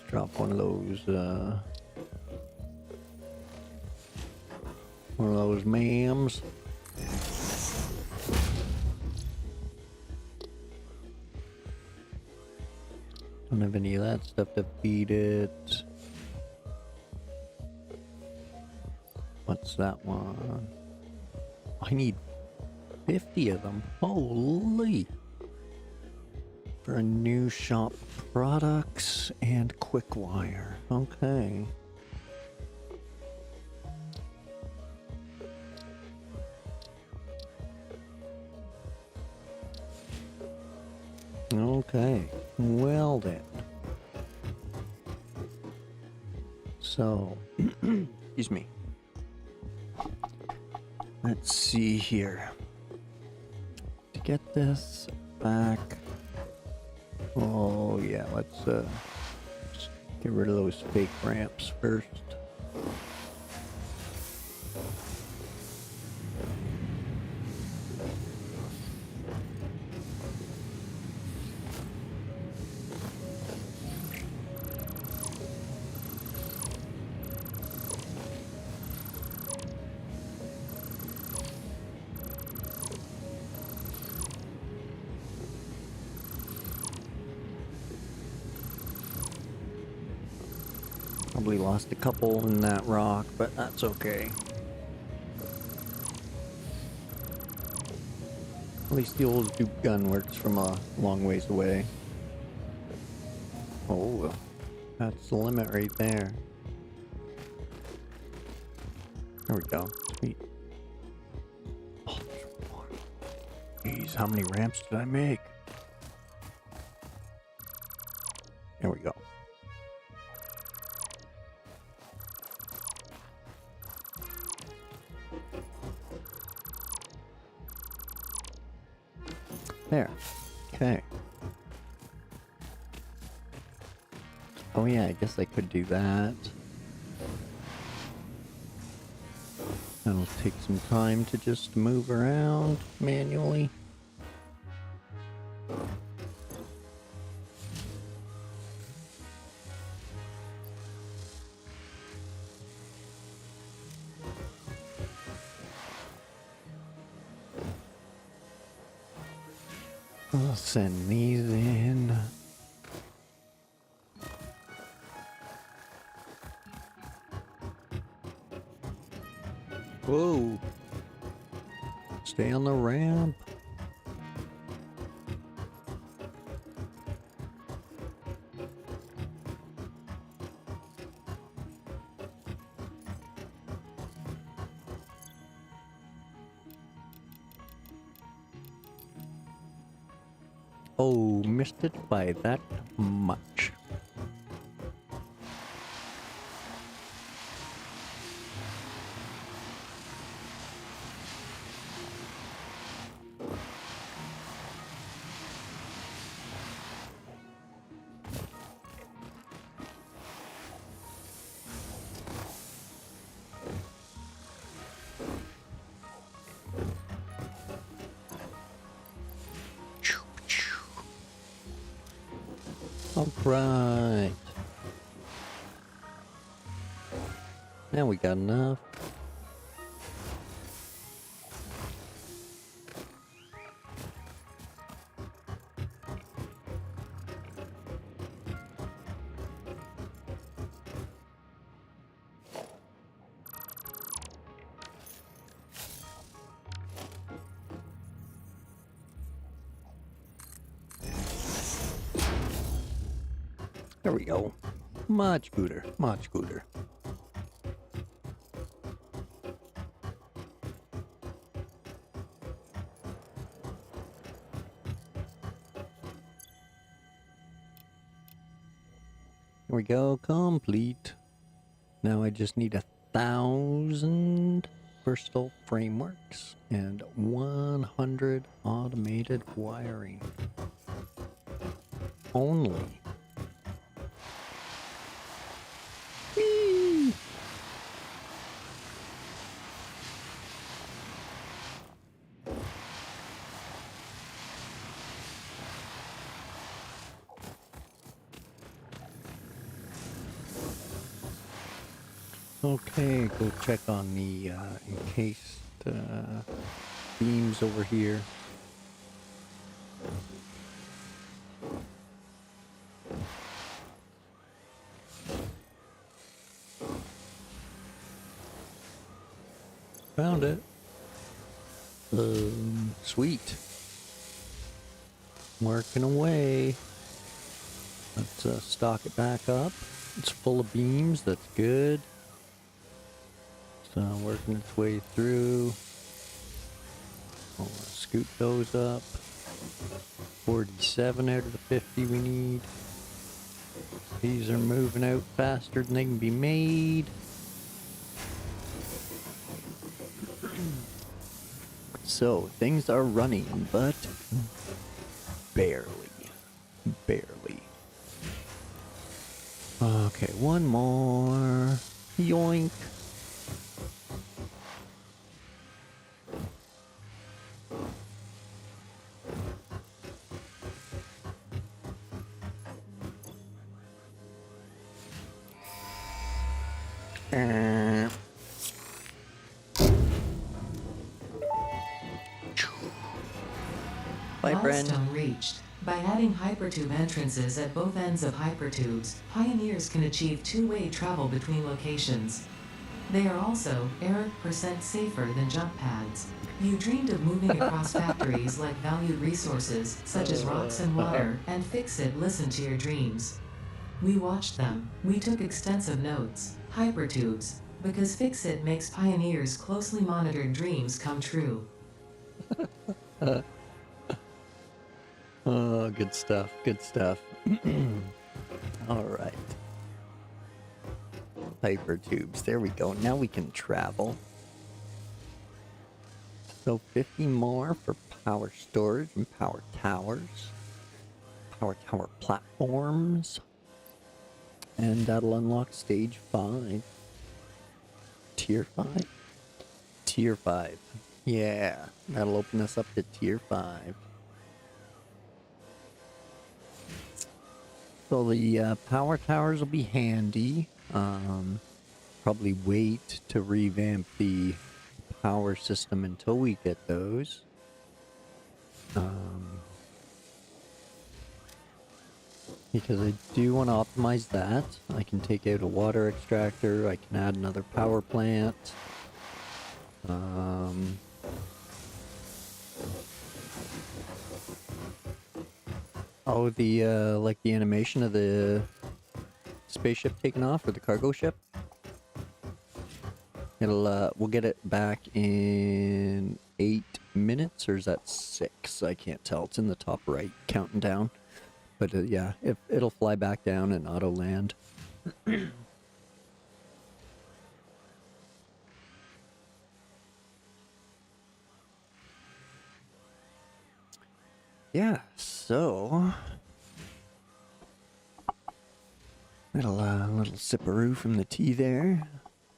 drop one of those mams. Don't have any of that stuff to feed it. What's that one? I need 50 of them. Holy! For a new shop products and quick wire. Okay. Okay. Well then. So, excuse me. Let's see here. To get this back. Oh yeah, let's just get rid of those fake ramps first. Probably lost a couple in that rock, but that's okay. At least the old Duke gun works from a long ways away. Oh, that's the limit right there. There we go. Sweet. Oh, there's more. Jeez, how many ramps did I make? There we go. There. Okay. Oh yeah, I guess I could do that. That'll take some time to just move around manually. I'll send these in. Whoa. Stay on the ramp. Oh, missed it by that much. All right. Now we got enough. There we go. Much gooder, much gooder. There we go, complete. Now I just need 1,000 Bristol frameworks and 100 automated wiring. Only. Whee! Okay, go check on the encased beams over here. Found it. Sweet. Working away. Let's stock it back up. It's full of beams, that's good. It's working its way through. I'll scoot those up. 47 out of the 50 we need. These are moving out faster than they can be made. So, things are running, but barely. Barely. Okay, one more. Yoink. Bye, friend. Milestone reached. By adding hypertube entrances at both ends of hypertubes, pioneers can achieve two-way travel between locations. They are also error% safer than jump pads. You dreamed of moving across factories like valued resources, such as rocks and water, and Fix-It listened to your dreams. We watched them. We took extensive notes. Hypertubes. Because Fix-It makes pioneers' closely monitored dreams come true. Oh, good stuff, good stuff. All right. Hypertubes, there we go. Now we can travel. So 50 more for power storage and power towers. Power tower platforms. And that'll unlock stage 5. Tier 5. Tier 5. Yeah, that'll open us up to Tier 5. So the power towers will be handy. Probably wait to revamp the power system until we get those. Because I do want to optimize that. I can take out a water extractor. I can add another power plant. Oh, the like the animation of the spaceship taking off, or the cargo ship. It'll we'll get it back in 8 minutes, or is that 6? I can't tell. It's in the top right, counting down. But yeah, it'll fly back down and auto land. Yeah, so little sipperoo from the tea there.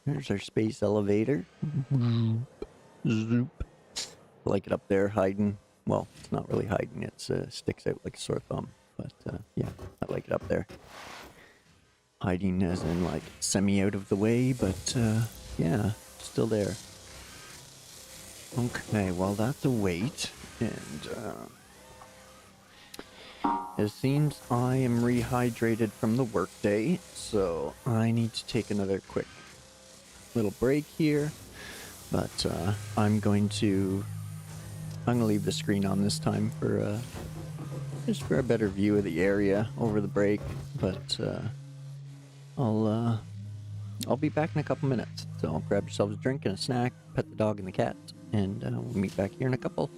There's our space elevator. Zoop. Like it up there hiding. Well, it's not really hiding. It's sticks out like a sore thumb. But yeah, I like it up there. Hiding as in like semi out of the way, but yeah, still there. Okay, well that's a wait, and it seems I am rehydrated from the workday, so I need to take another quick little break here. But I'm gonna leave the screen on this time for just for a better view of the area over the break. But I'll be back in a couple minutes. So grab yourselves a drink and a snack, pet the dog and the cat, and we'll meet back here in a couple.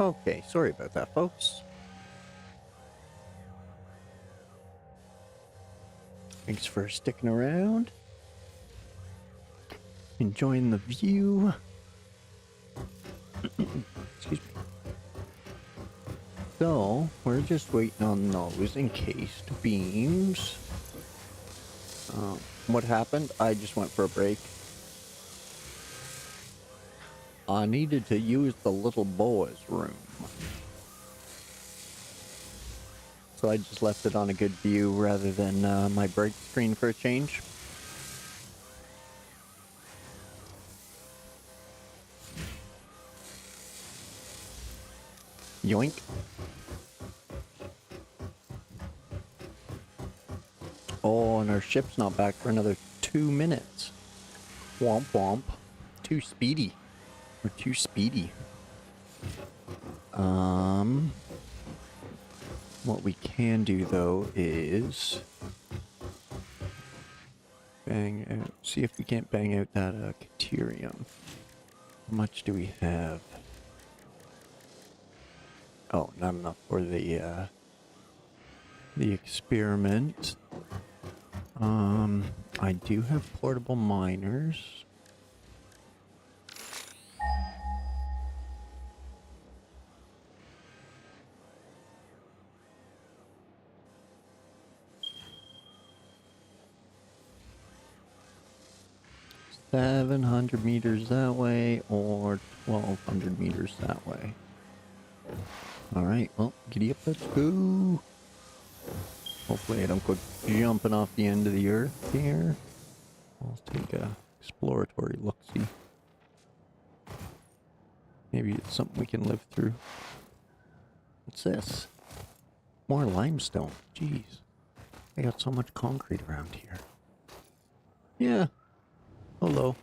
Okay, sorry about that, folks. Thanks for sticking around. Enjoying the view. Excuse me. So, we're just waiting on those encased beams. What happened? I just went for a break. I needed to use the little boy's room. So I just left it on a good view rather than my break screen for a change. Yoink. Oh, and our ship's not back for another 2 minutes. Womp womp. Too speedy. We're too speedy. What we can do though is bang out. See if we can't bang out that Caterium. How much do we have? Oh, not enough for the experiment. I do have portable miners. $700 that way or 1,200 meters that way. Alright, well, giddy up, let's go. Hopefully I don't go jumping off the end of the earth here. I'll take a exploratory look-see. Maybe it's something we can live through. What's this? More limestone. Jeez. I got so much concrete around here. Yeah. Hello.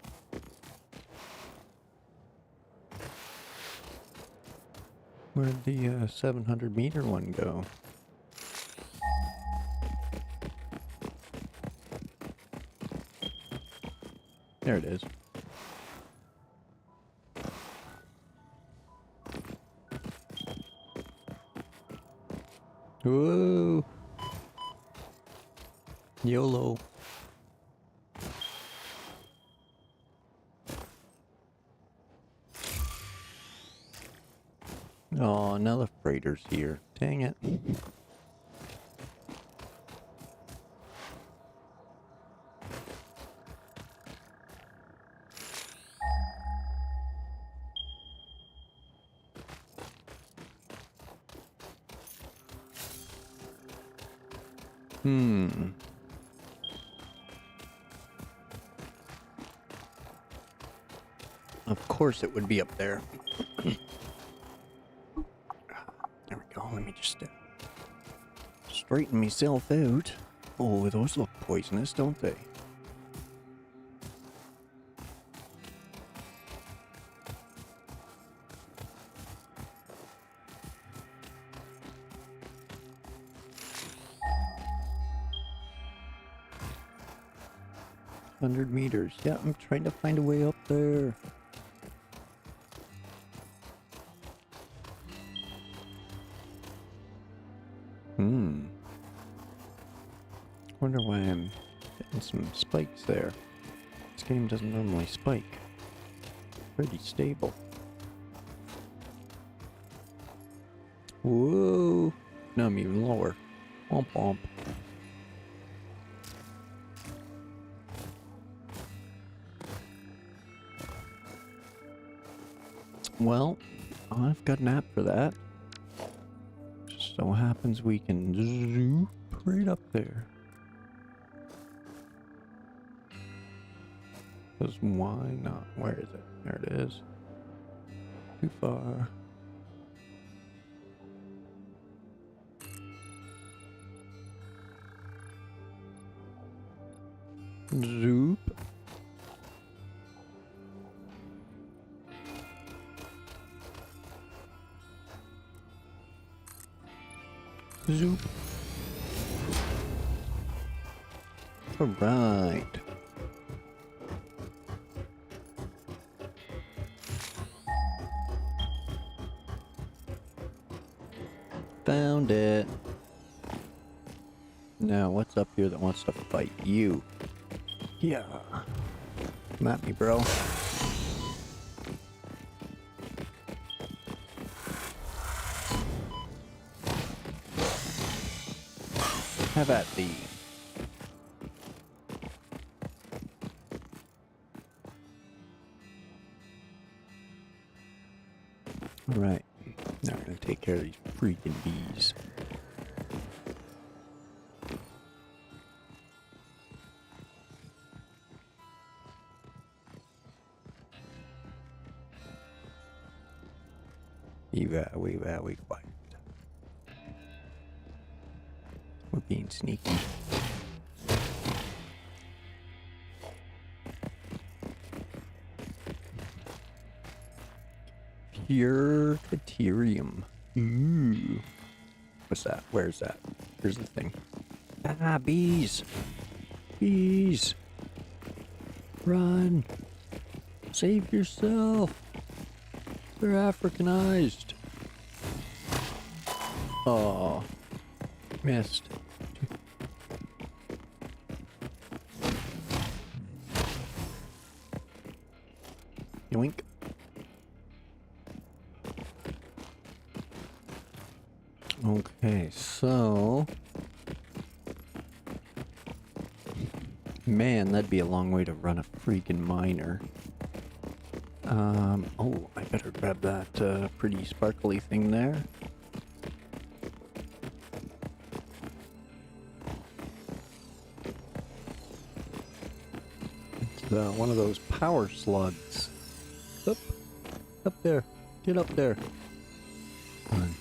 Where'd the 700-meter one go? There it is. Whoa! YOLO. Oh, another freighter's here. Dang it. Of course it would be up there. There we go. Let me just straighten myself out. Oh, those look poisonous, don't they? Hundred meters. Yeah, I'm trying to find a way up there. Wonder why I'm getting some spikes there. This game doesn't normally spike. Pretty stable. Whoa! Now I'm even lower. Womp womp. Well, I've got an app for that. Just so happens we can zoom right up there. Because why not? Where is it? There it is. Too far. Zoop. Zoop. All right. Found it. Now, what's up here that wants to fight you? Yeah. Come at me, bro. Have at thee. Alright. Now we're gonna take care of these freaking bees. We quiet. We're being sneaky. Pure Caterium. Ooh. What's that? Where's that? Here's the thing. Ah, bees! Bees! Run! Save yourself! They're Africanized. Oh, missed. Yoink. Okay, so... Man, that'd be a long way to run a freaking miner. Oh, I better grab that pretty sparkly thing there. It's one of those power slugs. Up there. Get up there. Come on.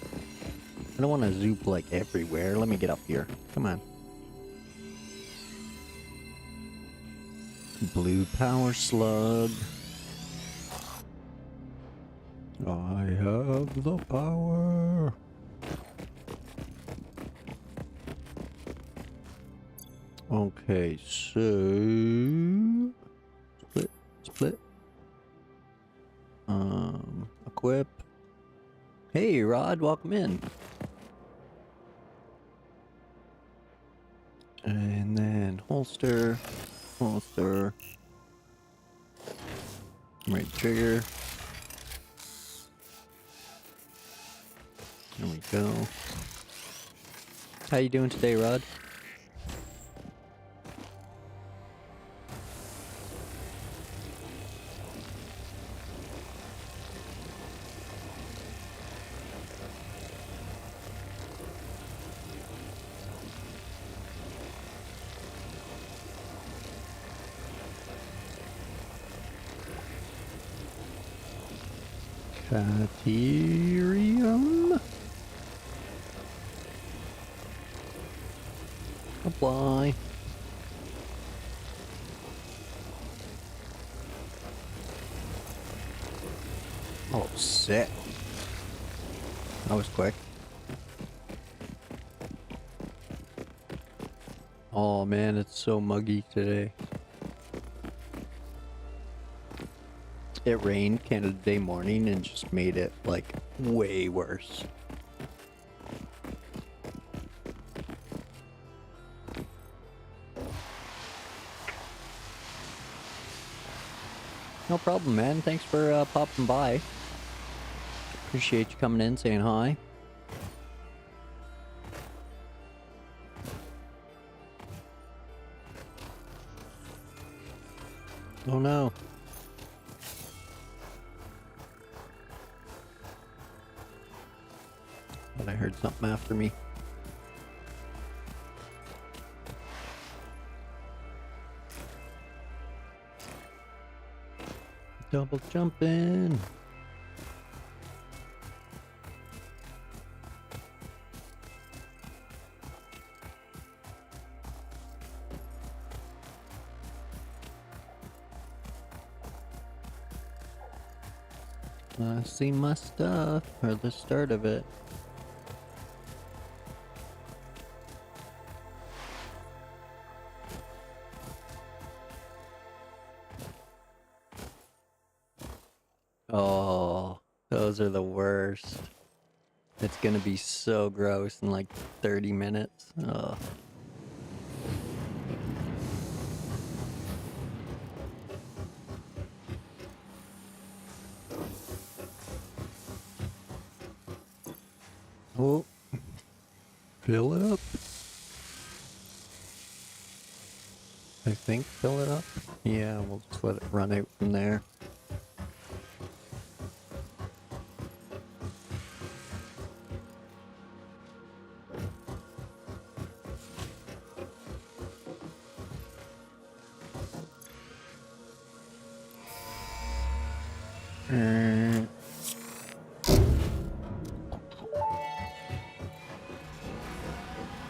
I don't want to zoop like everywhere. Let me get up here. Come on. Blue power slug. I have the power. Okay, so split. Equip. Hey, Rod, welcome in. And then holster. Right trigger. There we go. How you doing today, Rod? Caterium. Apply. Oh, sick. That was quick. Oh man, it's so muggy today. It rained Canada Day morning and just made it like way worse. No problem, man. Thanks for popping by. Appreciate you coming in, saying hi. Oh no. But I heard something after me. Double jumping. See my stuff, or the start of it. Oh, those are the worst. It's gonna be so gross in like 30 minutes. Ugh. Oh, fill it up. I think fill it up. Yeah, we'll just let it run out from there. Mm.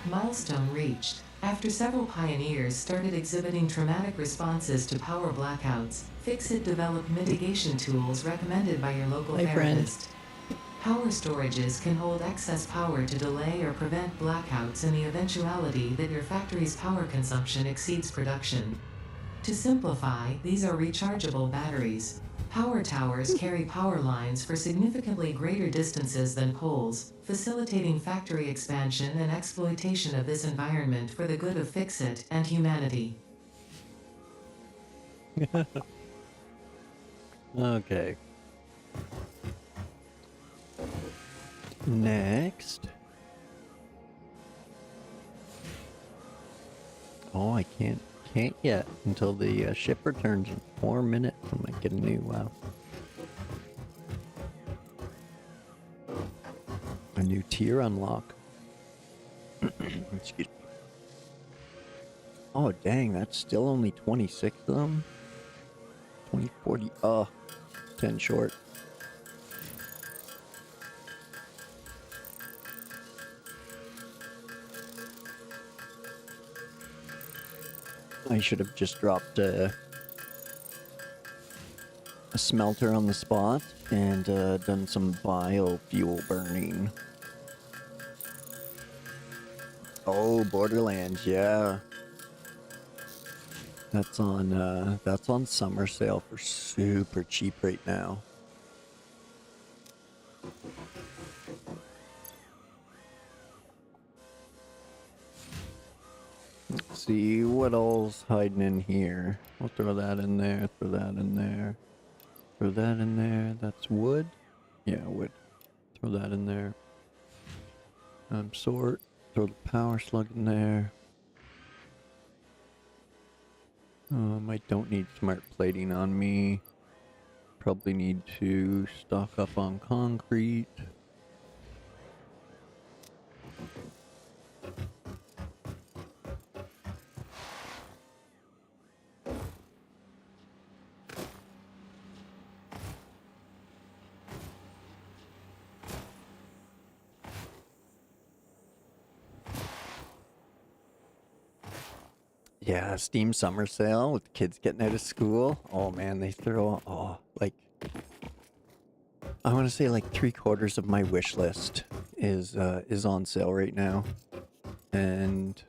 Milestone reached. After several pioneers started exhibiting traumatic responses to power blackouts, Fixit developed mitigation tools recommended by your local Hi, friend. therapist. Power storages can hold excess power to delay or prevent blackouts in the eventuality that your factory's power consumption exceeds production. To simplify, these are rechargeable batteries. Power towers carry power lines for significantly greater distances than poles, facilitating factory expansion and exploitation of this environment for the good of Fixit and humanity. Okay. Next. Oh, I can't yet until the ship returns in 4 minutes. I might get a new tier unlock. Excuse me. Oh dang, that's still only 26 of them. 2040. Oh, 10 short. I should have just dropped a smelter on the spot and done some biofuel burning. Oh, Borderlands, yeah. That's on summer sale for super cheap right now. Let's see what all's hiding in here. We'll throw that in there, throw that in there. Throw that in there. That's wood? Yeah, wood. Throw that in there. Sort. Throw the power slug in there. I don't need smart plating on me. Probably need to stock up on concrete. Yeah, Steam summer sale with the kids getting out of school. Oh man, they throw like I want to say like 3/4 of my wish list is on sale right now, and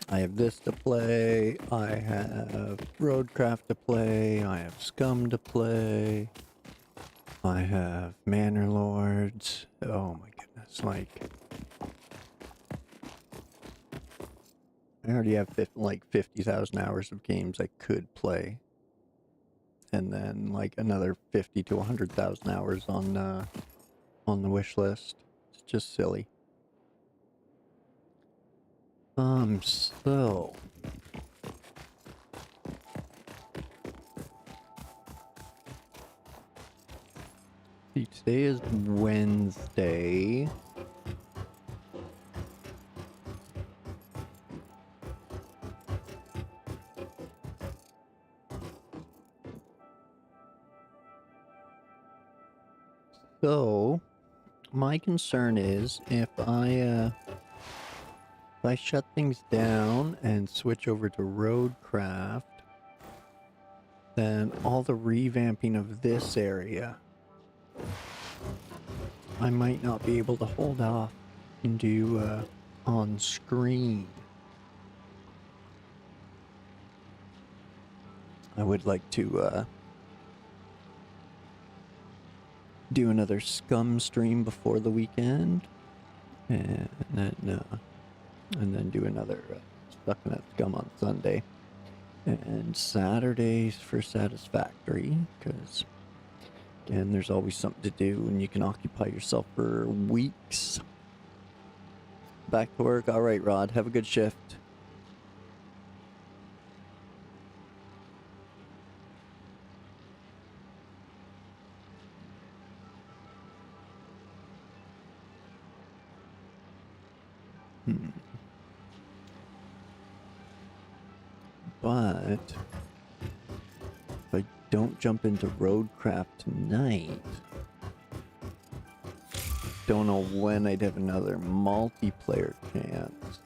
I have this to play. I have Roadcraft to play. I have Scum to play. I have Manor Lords. Oh my goodness, like I already have like 50,000 hours of games I could play. And then like another 50 to 100,000 hours on the wish list. It's just silly. So see, today is Wednesday. So my concern is if I shut things down and switch over to Roadcraft, then all the revamping of this area, I might not be able to hold off and do on screen. I would like to do another scum stream before the weekend, and then do another Sucking at Scum on Sunday, and Saturdays for Satisfactory, because again, there's always something to do, and you can occupy yourself for weeks. Back to work. All right, Rod. Have a good shift. But if I don't jump into Roadcraft tonight, don't know when I'd have another multiplayer chance.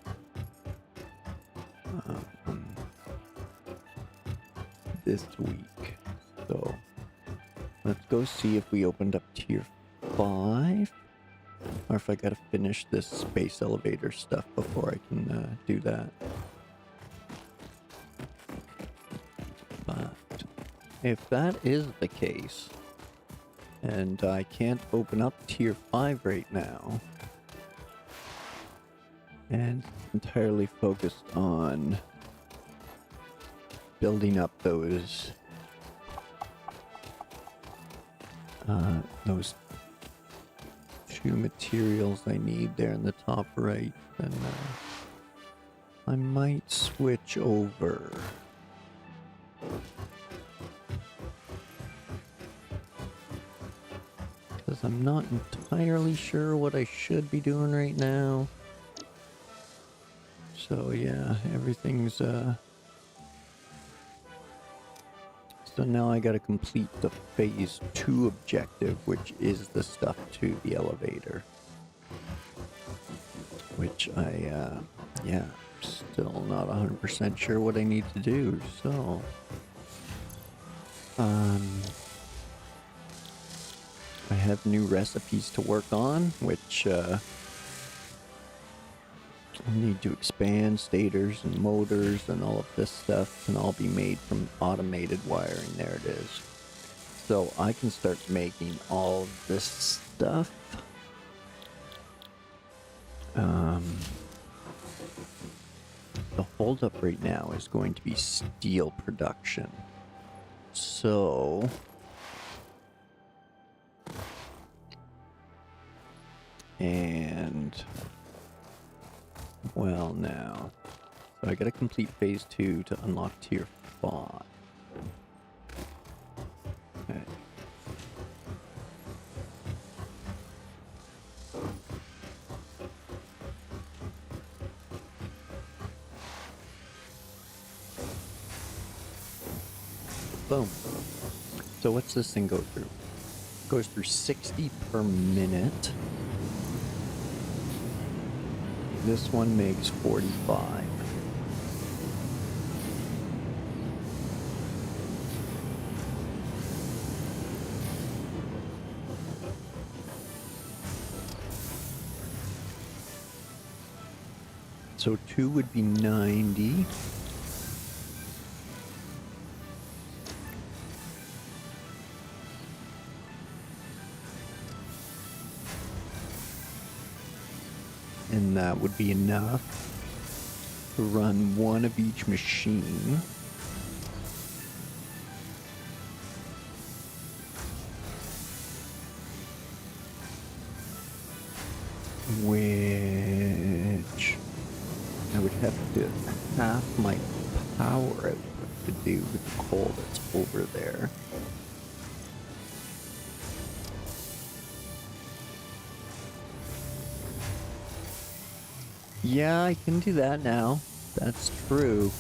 This week. So let's go see if we opened up tier 5. Or if I gotta finish this space elevator stuff before I can do that. But if that is the case, and I can't open up tier 5 right now, and entirely focused on building up those two materials I need there in the top right, then I might switch over. Because I'm not entirely sure what I should be doing right now. So yeah, everything's so now I gotta complete the phase 2 objective, which is the stuff to the elevator. Which yeah, still not 100% sure what I need to do, so... I have new recipes to work on, which I need to expand stators and motors, and all of this stuff can all be made from automated wiring. There it is. So I can start making all of this stuff. The holdup right now is going to be steel production. So... And... well, now... So I gotta complete phase 2 to unlock tier 5. Okay. Boom. So what's this thing go through? It goes through 60 per minute. This one makes 45. So 2 would be 90. And that would be enough to run one of each machine. Which I would have to half my power output to do with the coal that's over there. Yeah, I can do that now. That's true.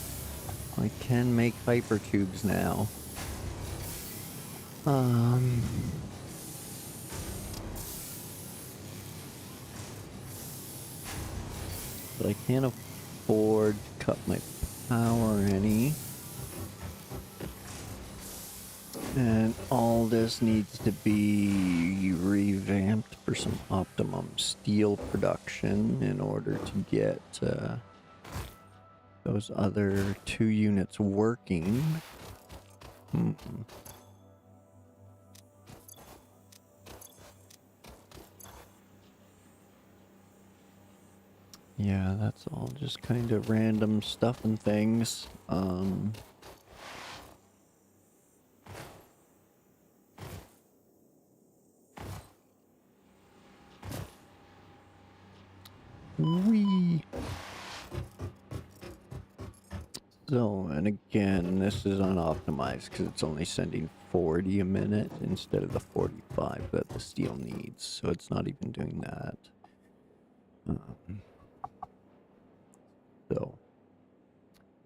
I can make hypertubes now. But I can't afford to cut my power any. And all this needs to be revamped for some optimum steel production in order to get those other 2 units working. Yeah, that's all just kind of random stuff and things. Wee. So, and again, this is unoptimized because it's only sending 40 a minute instead of the 45 that the steel needs. So it's not even doing that. So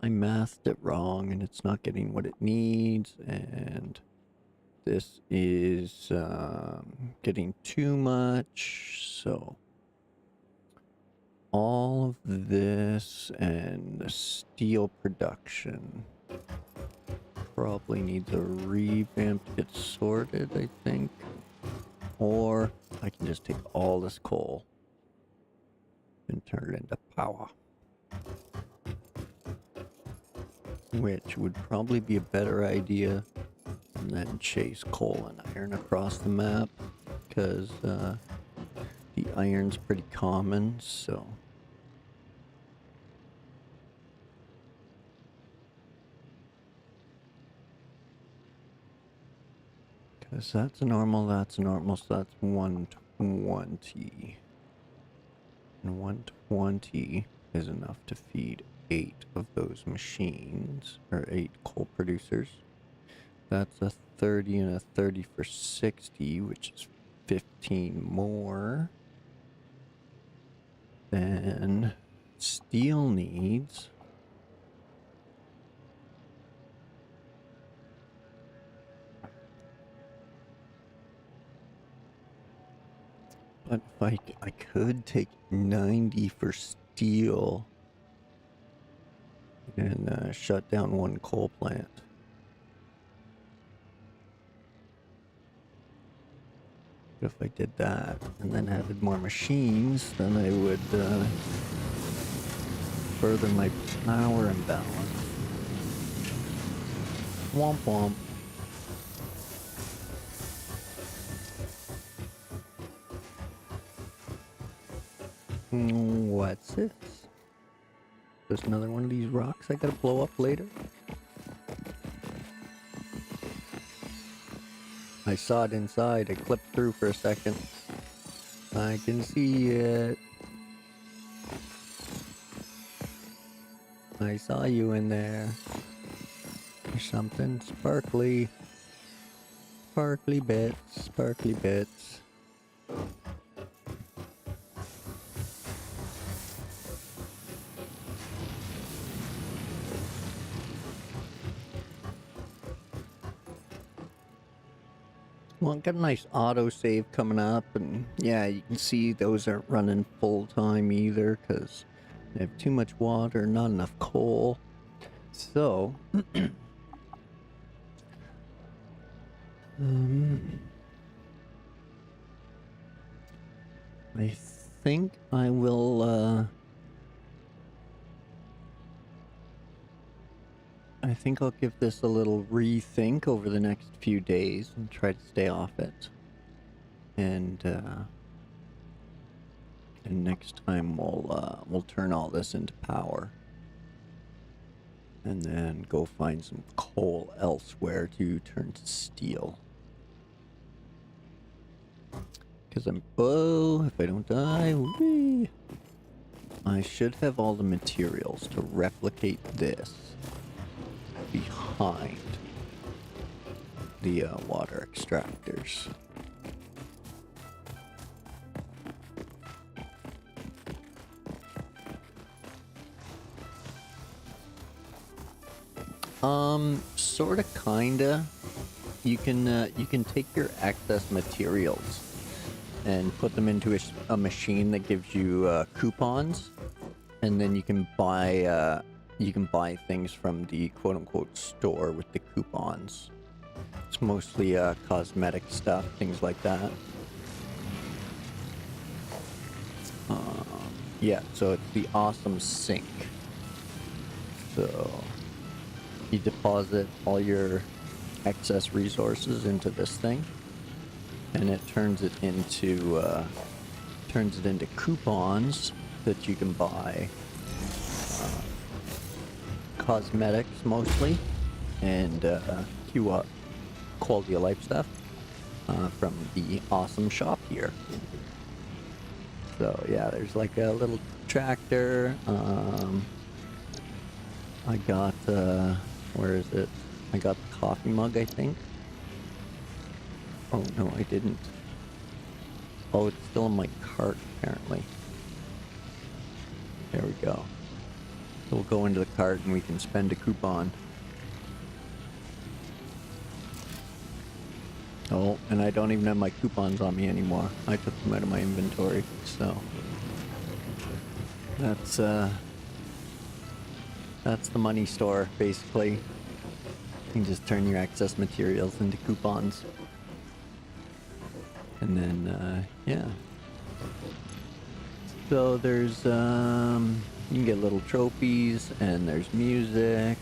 I mathed it wrong and it's not getting what it needs. And this is getting too much. So all of this and the steel production probably needs a revamp to get sorted, I think. Or I can just take all this coal and turn it into power. Which would probably be a better idea than chase coal and iron across the map. Because the iron's pretty common, so... Because that's normal, so that's 120. And 120 is enough to feed 8 of those machines, or 8 coal producers. That's a 30 and a 30 for 60, which is 15 more than steel needs. But if I could take 90 for steel and shut down one coal plant. If I did that and then added more machines, then I would further my power imbalance. Womp womp. What's this? There's another one of these rocks I gotta blow up later? I saw it inside. I clipped through for a second. I can see it. I saw you in there. There's something sparkly. Sparkly bits. Sparkly bits. Well, got a nice autosave coming up, and yeah, you can see those aren't running full time either because they have too much water, not enough coal. So, I think I will, I think I'll give this a little rethink over the next few days and try to stay off it. And next time we'll turn all this into power. And then go find some coal elsewhere to turn to steel. Because if I don't die, whee, I should have all the materials to replicate this behind the water extractors. Sorta, kinda. You can take your excess materials and put them into a machine that gives you coupons, and then you can buy things from the quote-unquote store with the coupons. It's mostly cosmetic stuff, things like that. Yeah, so it's the awesome sink. So you deposit all your excess resources into this thing, and it turns it into coupons that you can buy cosmetics mostly, and queue up quality of life stuff from the awesome shop here. So yeah, there's like a little tractor. I got where is it? I got the coffee mug, I think. Oh no, I didn't. Oh, it's still in my cart apparently. There we go. So we'll go into the cart and we can spend a coupon. Oh, and I don't even have my coupons on me anymore. I took them out of my inventory, so that's the money store basically. You can just turn your excess materials into coupons. And then yeah. So there's you can get little trophies, and there's music.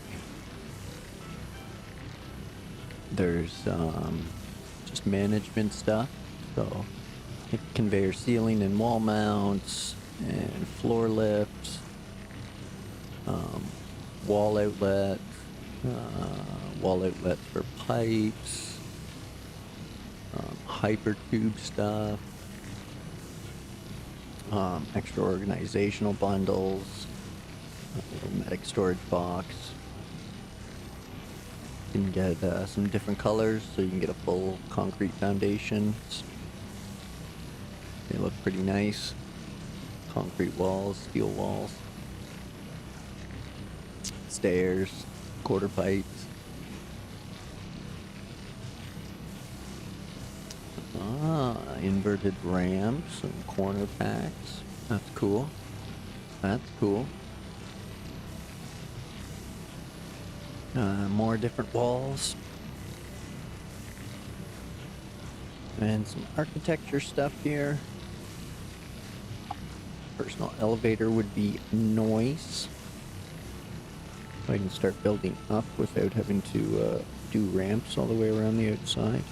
There's just management stuff. So like conveyor ceiling and wall mounts and floor lifts, wall outlet, wall outlets for pipes, hyper tube stuff, extra organizational bundles, medic storage box. You can get some different colors, so you can get a full concrete foundation. They look pretty nice. Concrete walls, steel walls, stairs, quarter pipes. Inverted ramps and corner packs. That's cool. That's cool. More different walls. And some architecture stuff here. Personal elevator would be nice. I can start building up without having to do ramps all the way around the outside.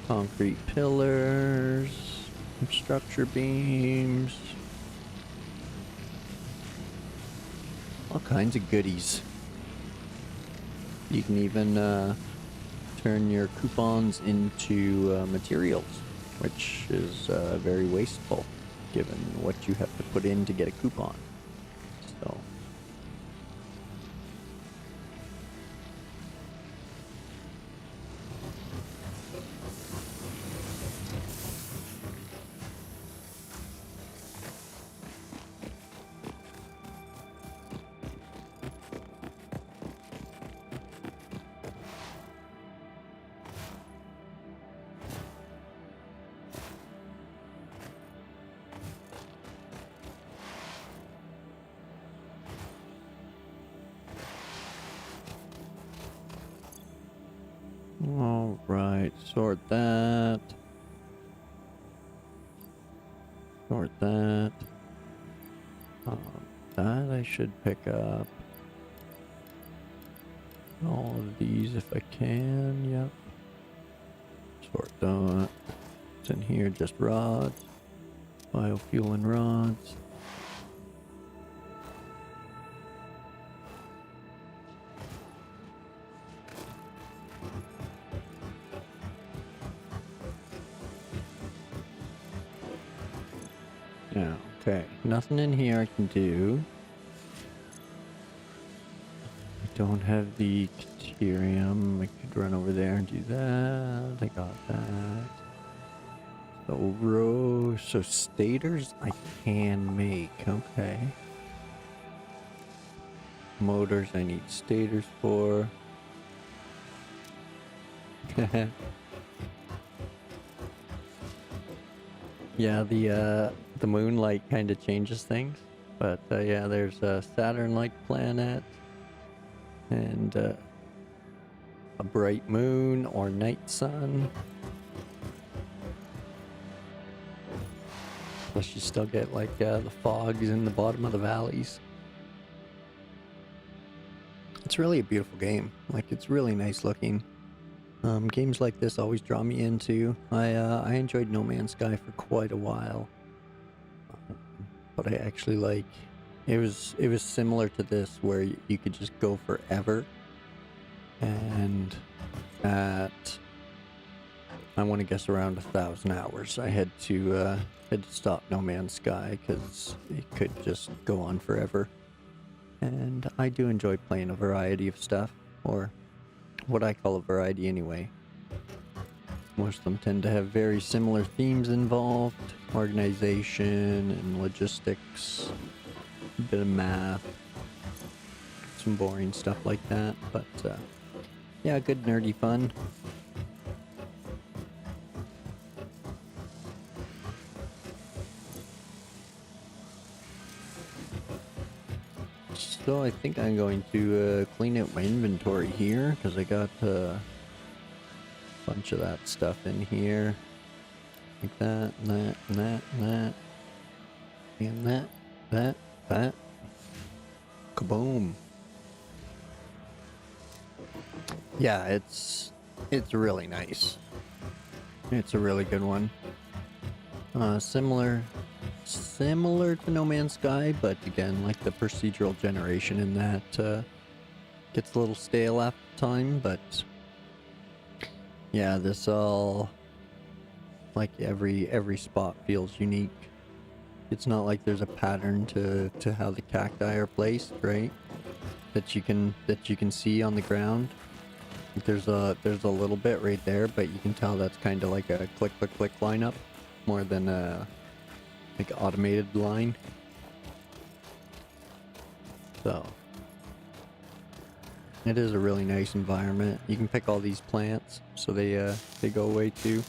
Concrete pillars, structure beams, all kinds of goodies. You can even turn your coupons into materials, which is very wasteful given what you have to put in to get a coupon. So all right, sort that. Sort that. That I should pick up. All of these if I can, yep. Sort that. What's in here? Just rods. Biofuel and rods. Yeah, okay. Nothing in here I can do. I don't have the deuterium. I could run over there and do that. I got that. So stators I can make. Okay. Motors I need stators for. Yeah, the moonlight kind of changes things, but yeah, there's a Saturn-like planet and a bright moon or night sun. Plus, you still get like the fogs in the bottom of the valleys. It's really a beautiful game. Like, it's really nice looking. Games like this always draw me into. I enjoyed No Man's Sky for quite a while, but I actually like it was similar to this where you could just go forever, and at I want to guess around 1,000 hours I had to stop No Man's Sky because it could just go on forever. And I do enjoy playing a variety of stuff, or what I call a variety anyway. Most of them tend to have very similar themes involved: organization and logistics, a bit of math, some boring stuff like that, but yeah, good nerdy fun. So I think I'm going to clean out my inventory here, because I got bunch of that stuff in here, like that, and that, and that, and that, and that, kaboom. Yeah, it's really nice. It's a really good one. Similar to No Man's Sky, but again, like the procedural generation in that gets a little stale after time, but yeah, this all, like every spot feels unique. It's not like there's a pattern to how the cacti are placed, right? That you can see on the ground. There's a little bit right there, but you can tell that's kind of like a click click click lineup more than a like automated line. So it is a really nice environment. You can pick all these plants, so they go away too.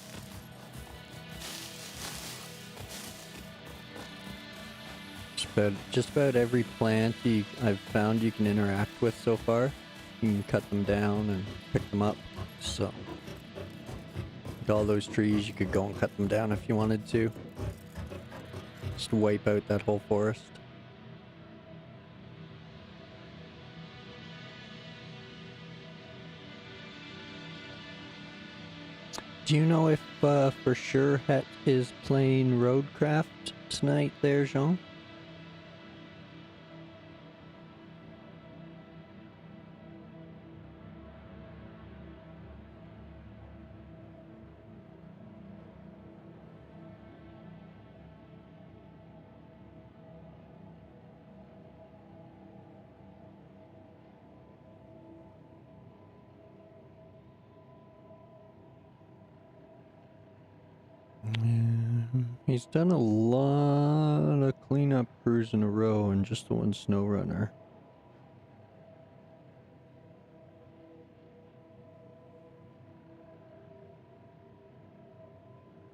Just about every plant I've found you can interact with so far. You can cut them down and pick them up. So like all those trees, you could go and cut them down if you wanted to. Just wipe out that whole forest. Do you know if for sure Het is playing Roadcraft tonight there, Jean? Yeah, he's done a lot of cleanup crews in a row and just the one snow runner.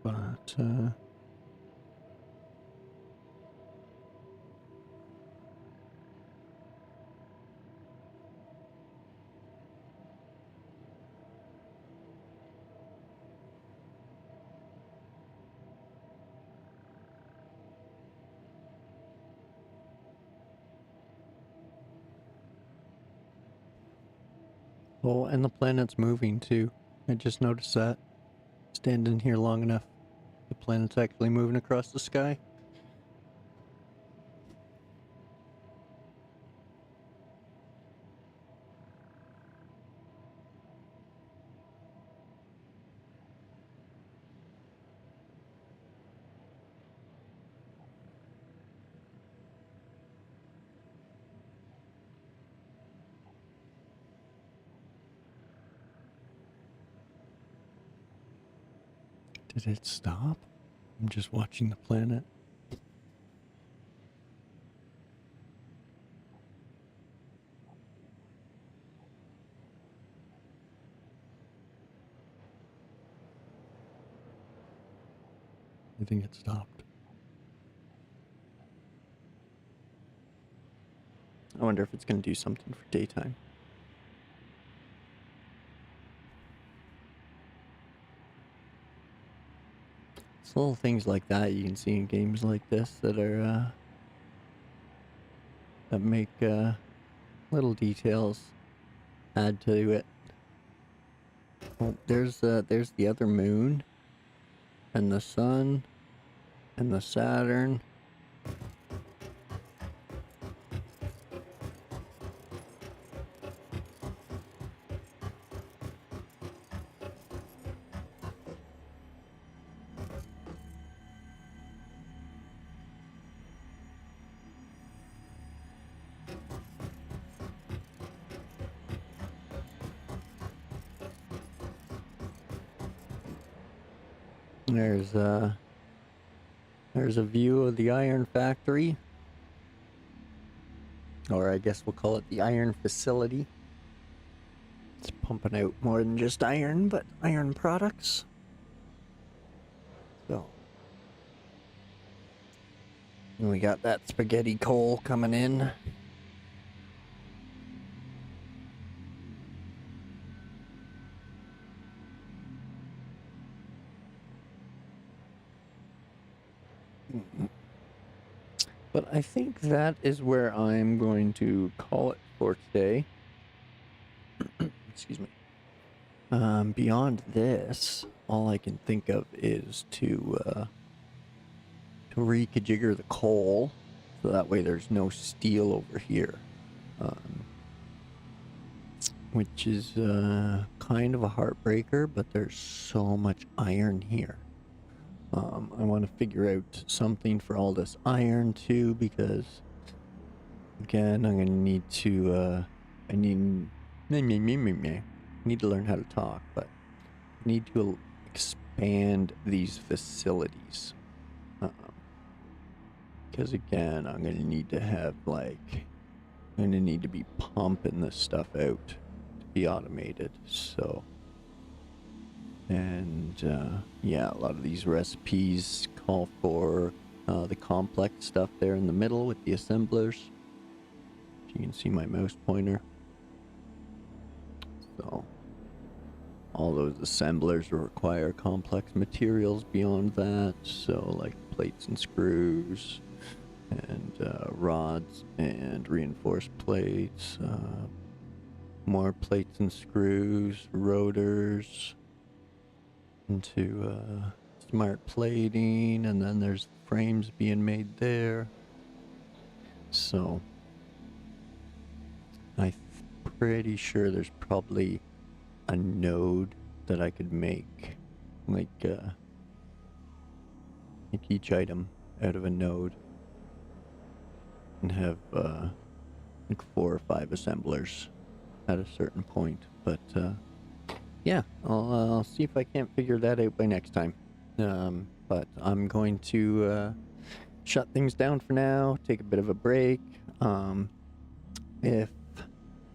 But oh, and the planet's moving too. I just noticed that. Standing here long enough, the planet's actually moving across the sky. Did it stop? I'm just watching the planet. I think it stopped. I wonder if it's going to do something for daytime. It's little things like that you can see in games like this that are that make little details add to it. Oh, there's the other moon, and the sun, and the Saturn. There's a view of the iron factory, or I guess we'll call it the iron facility. It's pumping out more than just iron, but iron products. So, and we got that spaghetti coal coming in. But I think that is where I'm going to call it for today. Excuse me. Beyond this, all I can think of is to rekajigger the coal, so that way there's no steel over here. Which is kind of a heartbreaker, but there's so much iron here. I want to figure out something for all this iron too, because again, I'm gonna need to I need to learn how to talk, but I need to expand these facilities. Because again, I'm gonna need to have I'm gonna need to be pumping this stuff out to be automated. So. And yeah, a lot of these recipes call for the complex stuff there in the middle with the assemblers. You can see my mouse pointer. So all those assemblers require complex materials beyond that. So like plates and screws and rods and reinforced plates, more plates and screws, rotors, into smart plating, and then there's frames being made there. So I'm pretty sure there's probably a node that I could make, like each item out of a node, and have like 4 or 5 assemblers at a certain point. But yeah, I'll see if I can't figure that out by next time. But I'm going to shut things down for now, take a bit of a break. If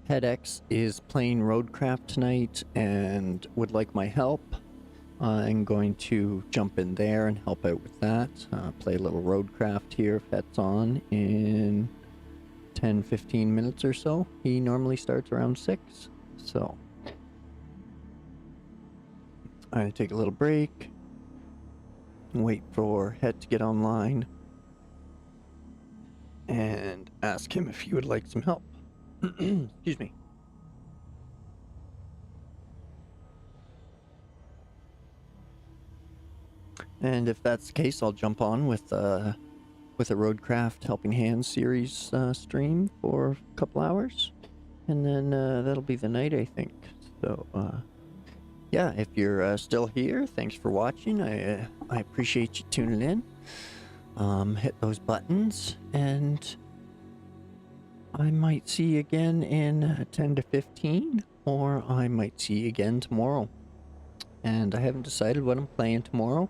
HeadX is playing Roadcraft tonight and would like my help, I'm going to jump in there and help out with that. Play a little Roadcraft here if that's on in 10-15 minutes or so. He normally starts around 6, so I'm going to take a little break and wait for Het to get online and ask him if he would like some help. Excuse me. And if that's the case, I'll jump on with a Roadcraft Helping Hands series stream for a couple hours, and then that'll be the night, I think. So yeah, if you're still here, thanks for watching. I appreciate you tuning in. Hit those buttons, and I might see you again in 10 to 15, or I might see you again tomorrow. And I haven't decided what I'm playing tomorrow.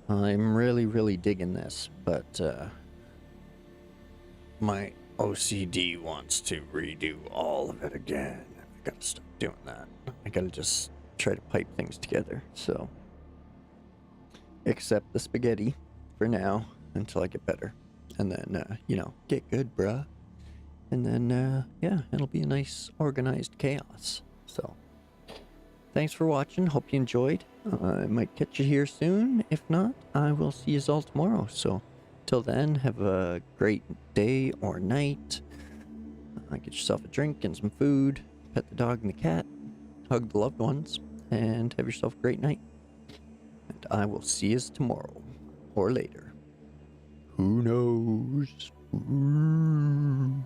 I'm really digging this, but my OCD wants to redo all of it again. I gotta stop doing that. I gotta just try to pipe things together. So, accept the spaghetti for now until I get better, and then get good, bruh. And then yeah, it'll be a nice organized chaos. So, thanks for watching. Hope you enjoyed. I might catch you here soon. If not, I will see you all tomorrow. So, till then, have a great day or night. Get yourself a drink and some food. Pet the dog and the cat. hug the loved ones, and have yourself a great night. And I will see you tomorrow or later. Who knows? Ooh.